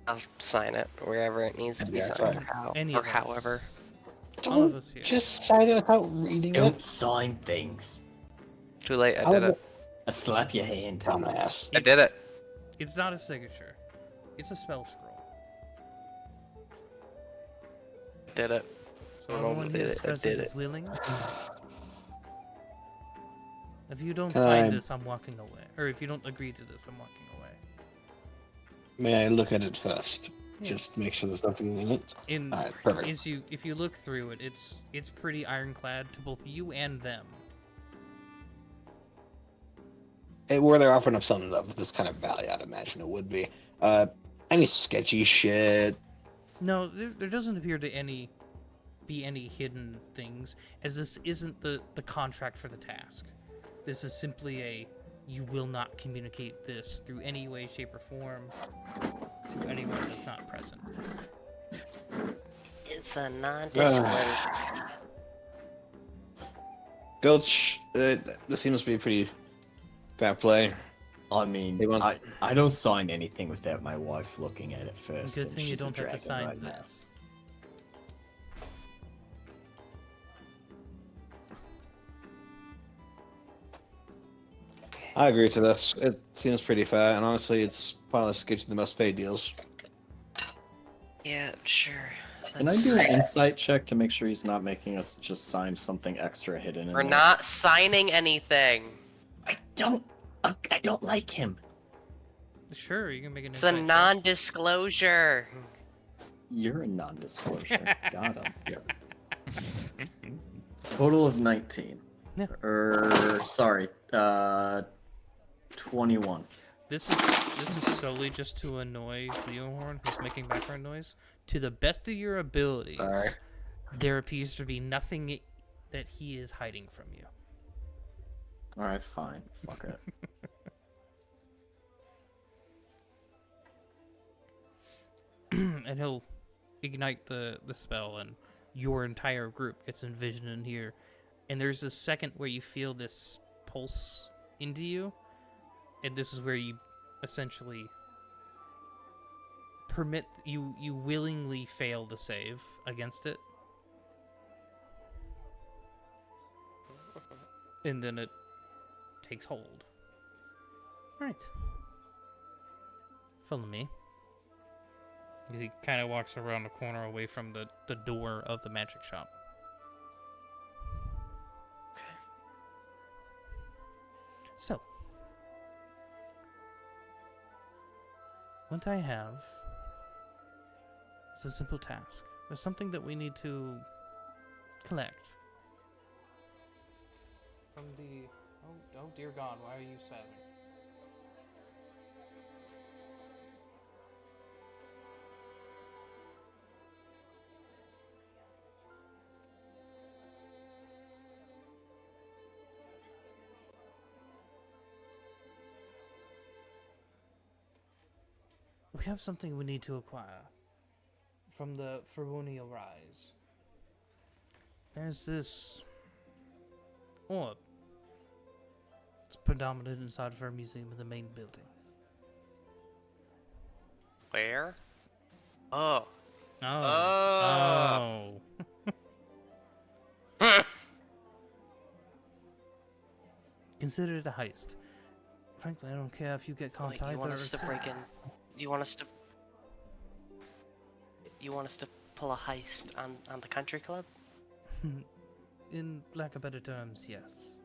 I'll sign it wherever it needs to be Yeah, signed, fine. or, Any or of us. however. All of Don't us here. just sign it without reading Don't it. sign things. Too late, I did it. I slap your hand. Dumbass. I did it. It's not a signature. It's a spell scroll. Did it. So Oh, everyone did who's it, I present did is it. willing. If you don't Can sign I- this, I'm walking away. Or if you don't agree to this, I'm walking away. May I look at it first? Yeah. Just make sure there's nothing in it. In Alright, perfect. if you look through it, it's pretty ironclad to both you and them. Were they offering up something of this kind of value, I'd imagine it would be. Any sketchy shit? No, there doesn't appear to be any hidden things, as this isn't the contract for the task. This is simply a you will not communicate this through any way, shape, or form to anyone that's not present. It's a non-disclosure. Gulch, this seems to be pretty fair play. I mean, They want- I don't sign anything without my wife looking at it first. Good and thing you she's a don't have to dragon sign right now. this. I agree to this. It seems pretty fair, and honestly, it's pointless to get you the most paid deals. Yeah, sure. Can I do an insight check to make sure he's not making us just sign something extra hidden in We're there? not signing anything. I don't like him. Sure, you can make an It's a insight check. non-disclosure. You're a non-disclosure. Got him. Total of 19. Yeah. Sorry, 21. This is solely just to annoy Leohorn, who's making background noise. To the best of your abilities, Sorry. there appears to be nothing that he is hiding from you. Alright, fine. Fuck it. and he'll ignite the spell, and your entire group gets envisioned in here. And there's a second where you feel this pulse into you, and this is where you essentially you willingly fail the save against it, and then it takes hold. Right. Follow me. He kind of walks around the corner away from the door of the magic shop. Okay. So, what I have is a simple task. There's something that we need to collect. From the... Oh dear God, why are you spazzing? We have something we need to acquire from the A.U.R.A. There's this orb. It's predominant inside of our museum in the main building. Where? Oh. Oh. Consider it a heist. Frankly, I don't care if you get caught Like, either. you want us to break in? You want us to? You want us to pull a heist on the country club? In lack of better terms, yes.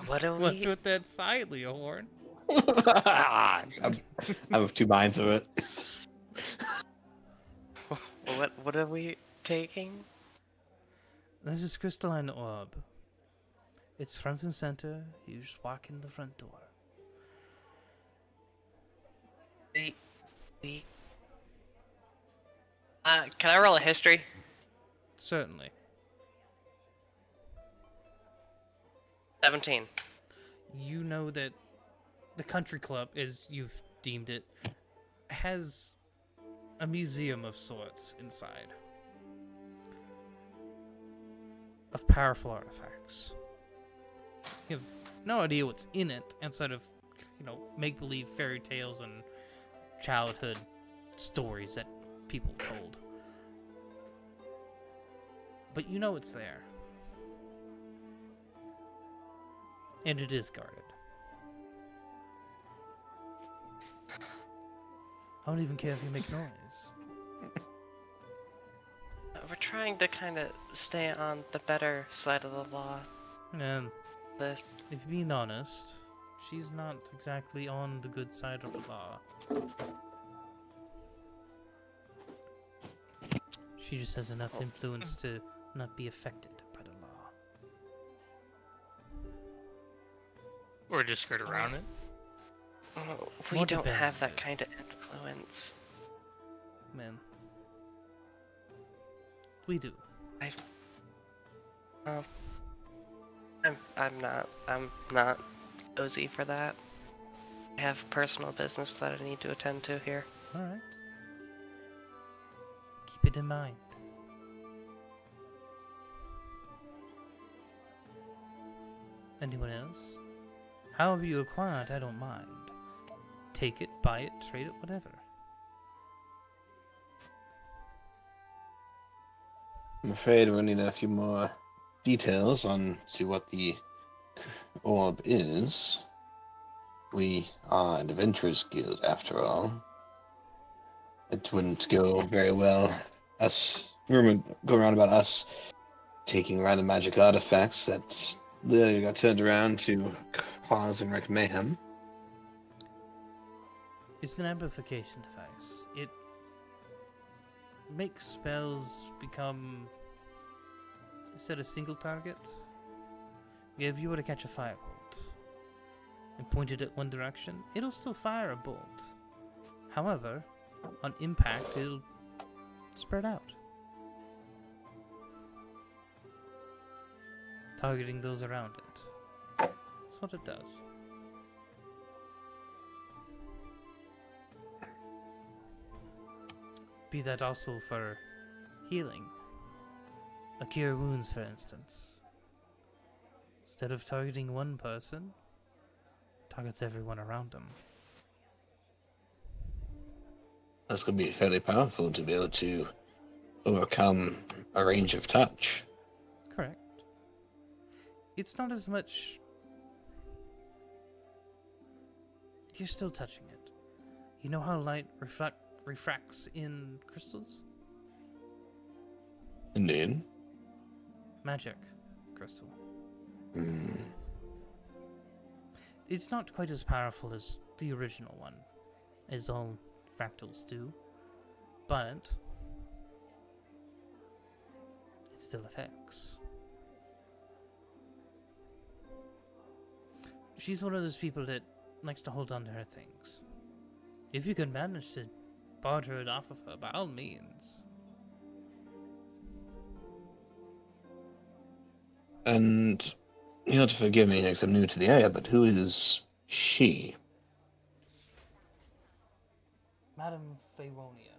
What do What's we? with that side, Leohorn? I'm of two minds of it. What are we taking? There's this crystalline orb. It's front and center. You just walk in the front door. The. Can I roll a history? Certainly. 17. You know that the country club, as you've deemed it, has a museum of sorts inside. Of powerful artifacts. You have no idea what's in it outside of, make-believe fairy tales and childhood stories that people told. But you know it's there. And it is guarded. I don't even care if you make noise. We're trying to kind of stay on the better side of the law. And This. if you're being honest, she's not exactly on the good side of the law. She just has enough influence to not be affected by the law. Or just skirt around it. We What don't about have that it? kind of influence. Man. We do. I'm not cozy for that. I have personal business that I need to attend to here. Alright. Keep it in mind. Anyone else? However you acquire it, I don't mind. Take it, buy it, trade it, whatever. I'm afraid we'll need a few more details on to what the orb is. We are an adventurers guild, after all. It wouldn't go very well. Rumor go around about us taking random magic artifacts that literally got turned around to cause and wreak mayhem. It's an amplification device. It makes spells become... Instead of single target, if you were to catch a firebolt and point it at one direction, it'll still fire a bolt. However, on impact, it'll spread out. targeting those around it. That's what it does. Be that also for healing. A cure wounds, for instance. Instead of targeting one person, targets everyone around them. That's going to be fairly powerful to be able to overcome a range of touch. Correct. It's not as much... You're still touching it. You know how light refracts in crystals? Indeed. Magic crystal. Hmm. It's not quite as powerful as the original one, as all fractals do, but it still affects. She's one of those people that likes to hold on to her things. If you can manage to barter it off of her, by all means. And you have to forgive me because I'm new to the area, but who is she? Madame Faewonia.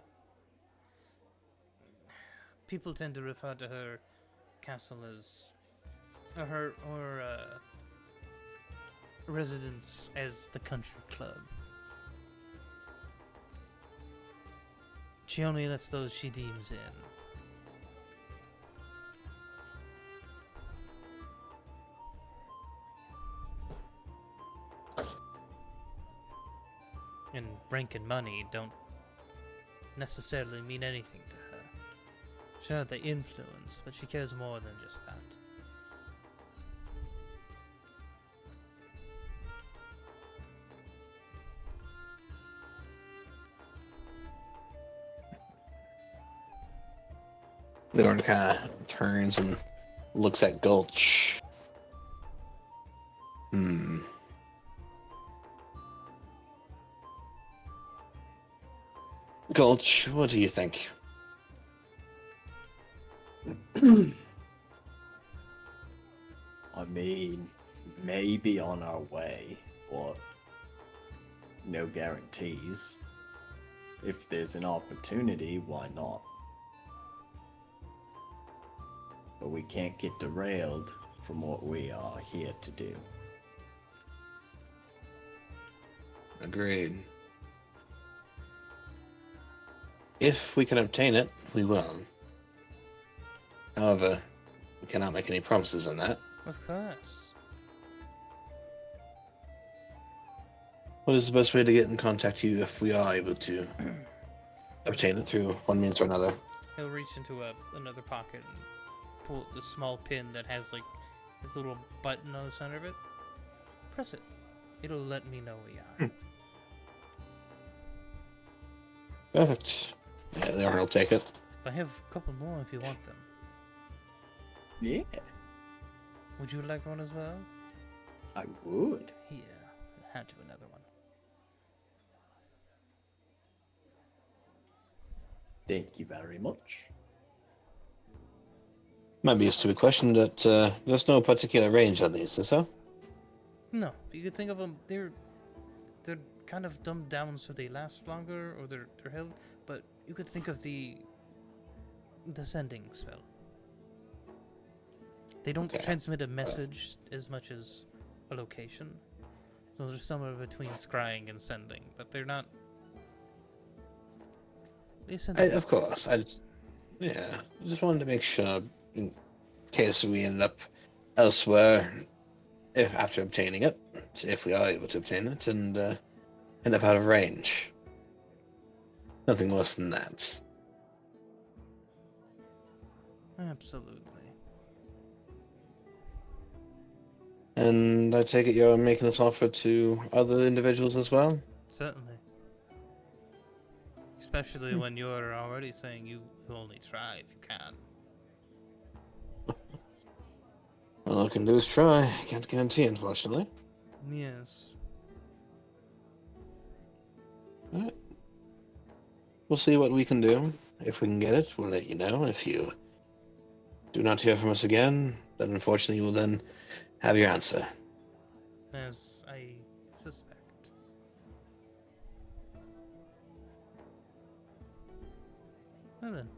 People tend to refer to her castle as, or residence as the country club. She only lets those she deems in. And rank and money don't necessarily mean anything to her. Sure, they influence, but she cares more than just that. Leon kind of turns and looks at Gulch. Gulch, what do you think? I mean, maybe on our way, but no guarantees. If there's an opportunity, why not? But we can't get derailed from what we are here to do. Agreed. If we can obtain it, we will. However, we cannot make any promises on that. Of course. What is the best way to get in contact with you if we are able to obtain it through one means or another? He'll reach into another pocket and pull the small pin that has like this little button on the center of it. Press it. It'll let me know where you are. Perfect. Yeah, Leon will take it. I have a couple more if you want them. Yeah, Would you like one as well? I would. Here, I'll hand you another one. Thank you very much. Might be a stupid question, but there's no particular range on these, is there? No, you could think of them. They're kind of dumbed down so they last longer, or they're held. But you could think of the sending spell. They don't Okay. transmit a message as much as a location. So they're somewhere between scrying and sending, but they're not. They send. Of course. I just wanted to make sure in case we end up elsewhere, if after obtaining it, if we are able to obtain it, and end up out of range. Nothing worse than that. Absolutely. And I take it you're making this offer to other individuals as well? Certainly. Especially when you're already saying you only try if you can. All I can do is try. I can't guarantee, unfortunately. Yes. Alright. We'll see what we can do. If we can get it, we'll let you know. If you do not hear from us again, then unfortunately you will then have your answer. As I suspect. Well then.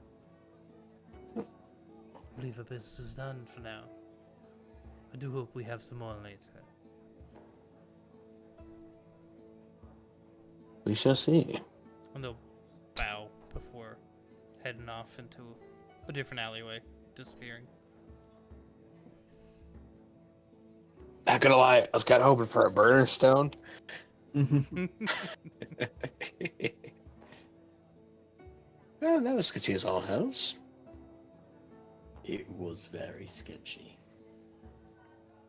I believe our business is done for now. I do hope we have some more later. We shall see. And they'll bow before heading off into a different alleyway, disappearing. Not gonna lie, I was kind of hoping for a burner stone. Well, that was sketchy as all hells. It was very sketchy.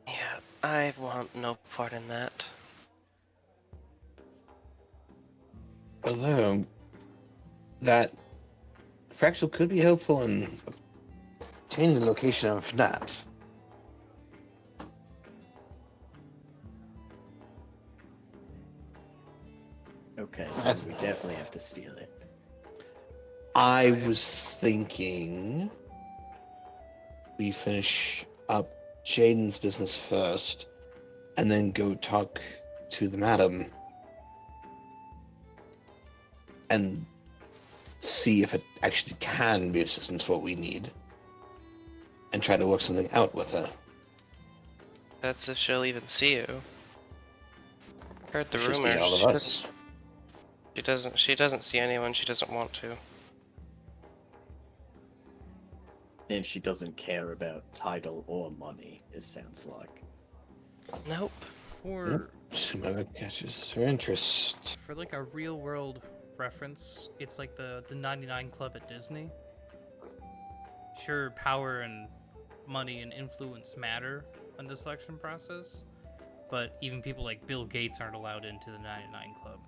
Yeah, I want no part in that. Although, that fractal could be helpful in obtaining the location of Nat. Okay, I- we definitely have to steal it. I was thinking we finish up Jaden's business first, and then go talk to the madam and see if it actually can be assistance what we need, and try to work something out with her. That's if she'll even see you. Heard the She'll see rumors. all of us. She doesn't see anyone she doesn't want to. And she doesn't care about title or money, it sounds like. Nope. For Whoever catches her interest. for like a real world reference, it's like the 99 Club at Disney. Sure, power and money and influence matter in the selection process, but even people like Bill Gates aren't allowed into the 99 Club.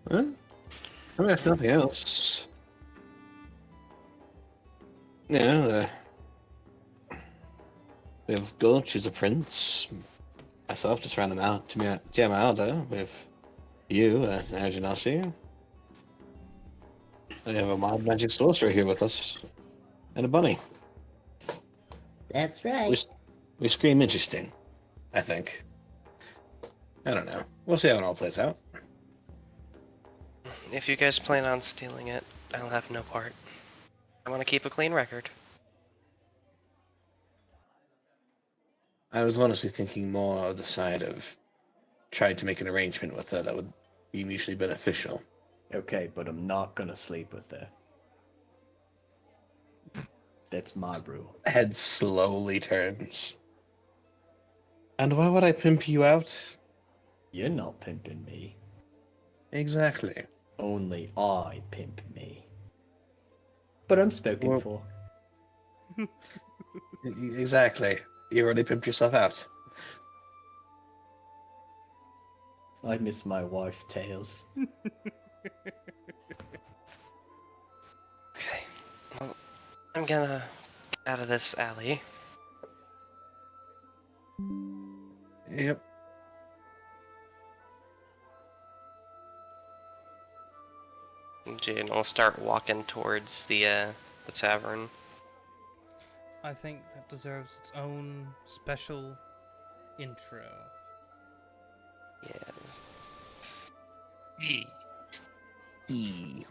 Huh? I mean, if nothing else, you know, we have Gulch, who's a prince. Myself just ran him out to Giamalda with you, Agenasi. We have a mod magic sorcerer here with us, and a bunny. That's right. We scream interesting, I think. I don't know. We'll see how it all plays out. If you guys plan on stealing it, I'll have no part. I want to keep a clean record. I was honestly thinking more of the side of trying to make an arrangement with her that would be mutually beneficial. Okay, but I'm not gonna sleep with her. That's my rule. Head slowly turns. And why would I pimp you out? You're not pimping me. Exactly. Only I pimp me. But I'm spoken Well- for. Exactly. You already pimped yourself out. I miss my wife, Tails. Okay. Well, I'm gonna get out of this alley. Yep. Jaden will start walking towards the tavern. I think that deserves its own special intro. Yeah. Yee.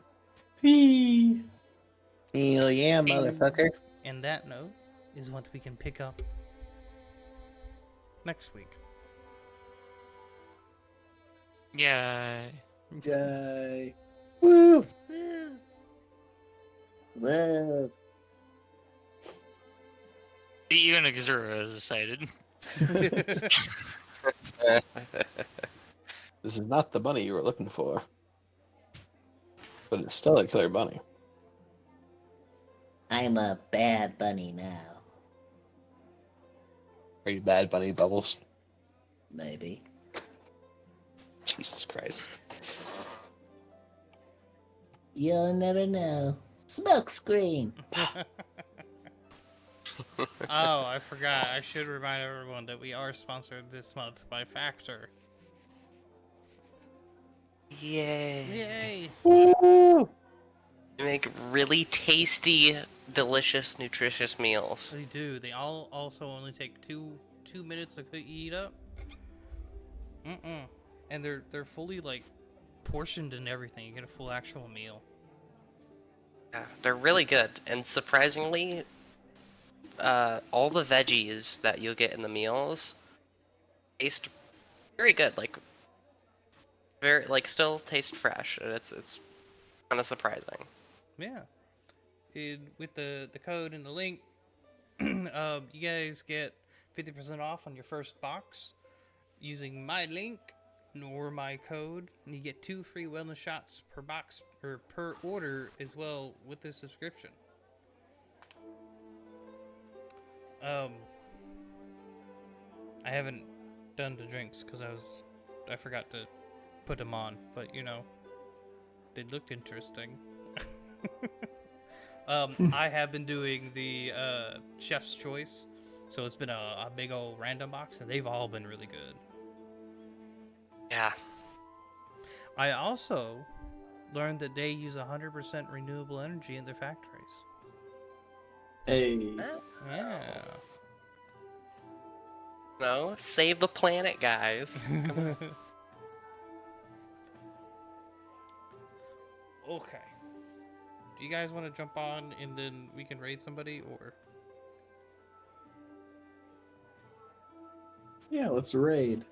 Hell yeah, motherfucker. And that note is what we can pick up next week. Yeah. Yay. Woo! Whoa. Even Xura is excited. This is not the bunny you were looking for. But it's still a killer bunny. I'm a bad bunny now. Are you bad bunny Bubbles? Maybe. Jesus Christ. You'll never know. Smoke screen. Oh, I forgot. I should remind everyone that we are sponsored this month by Factor. Yay! Yay! They make really tasty, delicious, nutritious meals. They do. They all also only take two minutes to heat up. And they're fully like portioned and everything. You get a full actual meal. Yeah, they're really good, and surprisingly, all the veggies that you'll get in the meals taste very good. Like still taste fresh, and it's kind of surprising. Yeah. With the code and the link, you guys get 50% off on your first box using my link or my code, and you get 2 free wellness shots per box or per order as well with this subscription. I haven't done the drinks because I forgot to put them on, but you know, they looked interesting. I have been doing the chef's choice, so it's been a big old random box, and they've all been really good. Yeah. I also learned that they use 100% renewable energy in their factories. Hey. Yeah. No, save the planet, guys. Okay. Do you guys want to jump on and then we can raid somebody, or? Yeah, let's raid.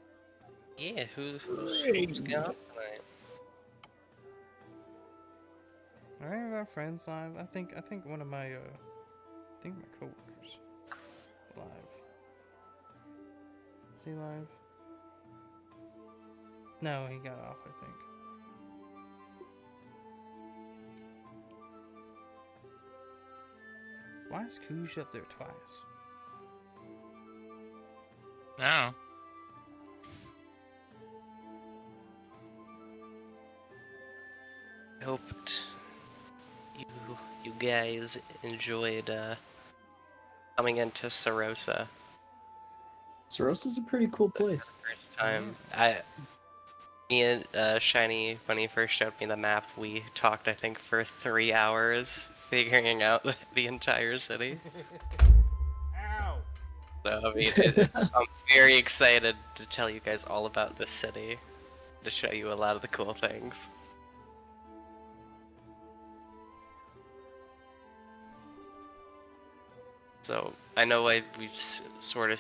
Yeah, who's going tonight? I have our friends live. I think one of my my coworkers live. Is he live? No, he got off, I think. Why is Koosh up there twice? No. I hoped you guys enjoyed coming into Sarosa. Sarosa's a pretty cool place. First time. Me and Shiny, when he first showed me the map, we talked, I think, for 3 hours figuring out the entire city. Ow! So, I mean, I'm very excited to tell you guys all about this city, to show you a lot of the cool things. So, I know we've sort of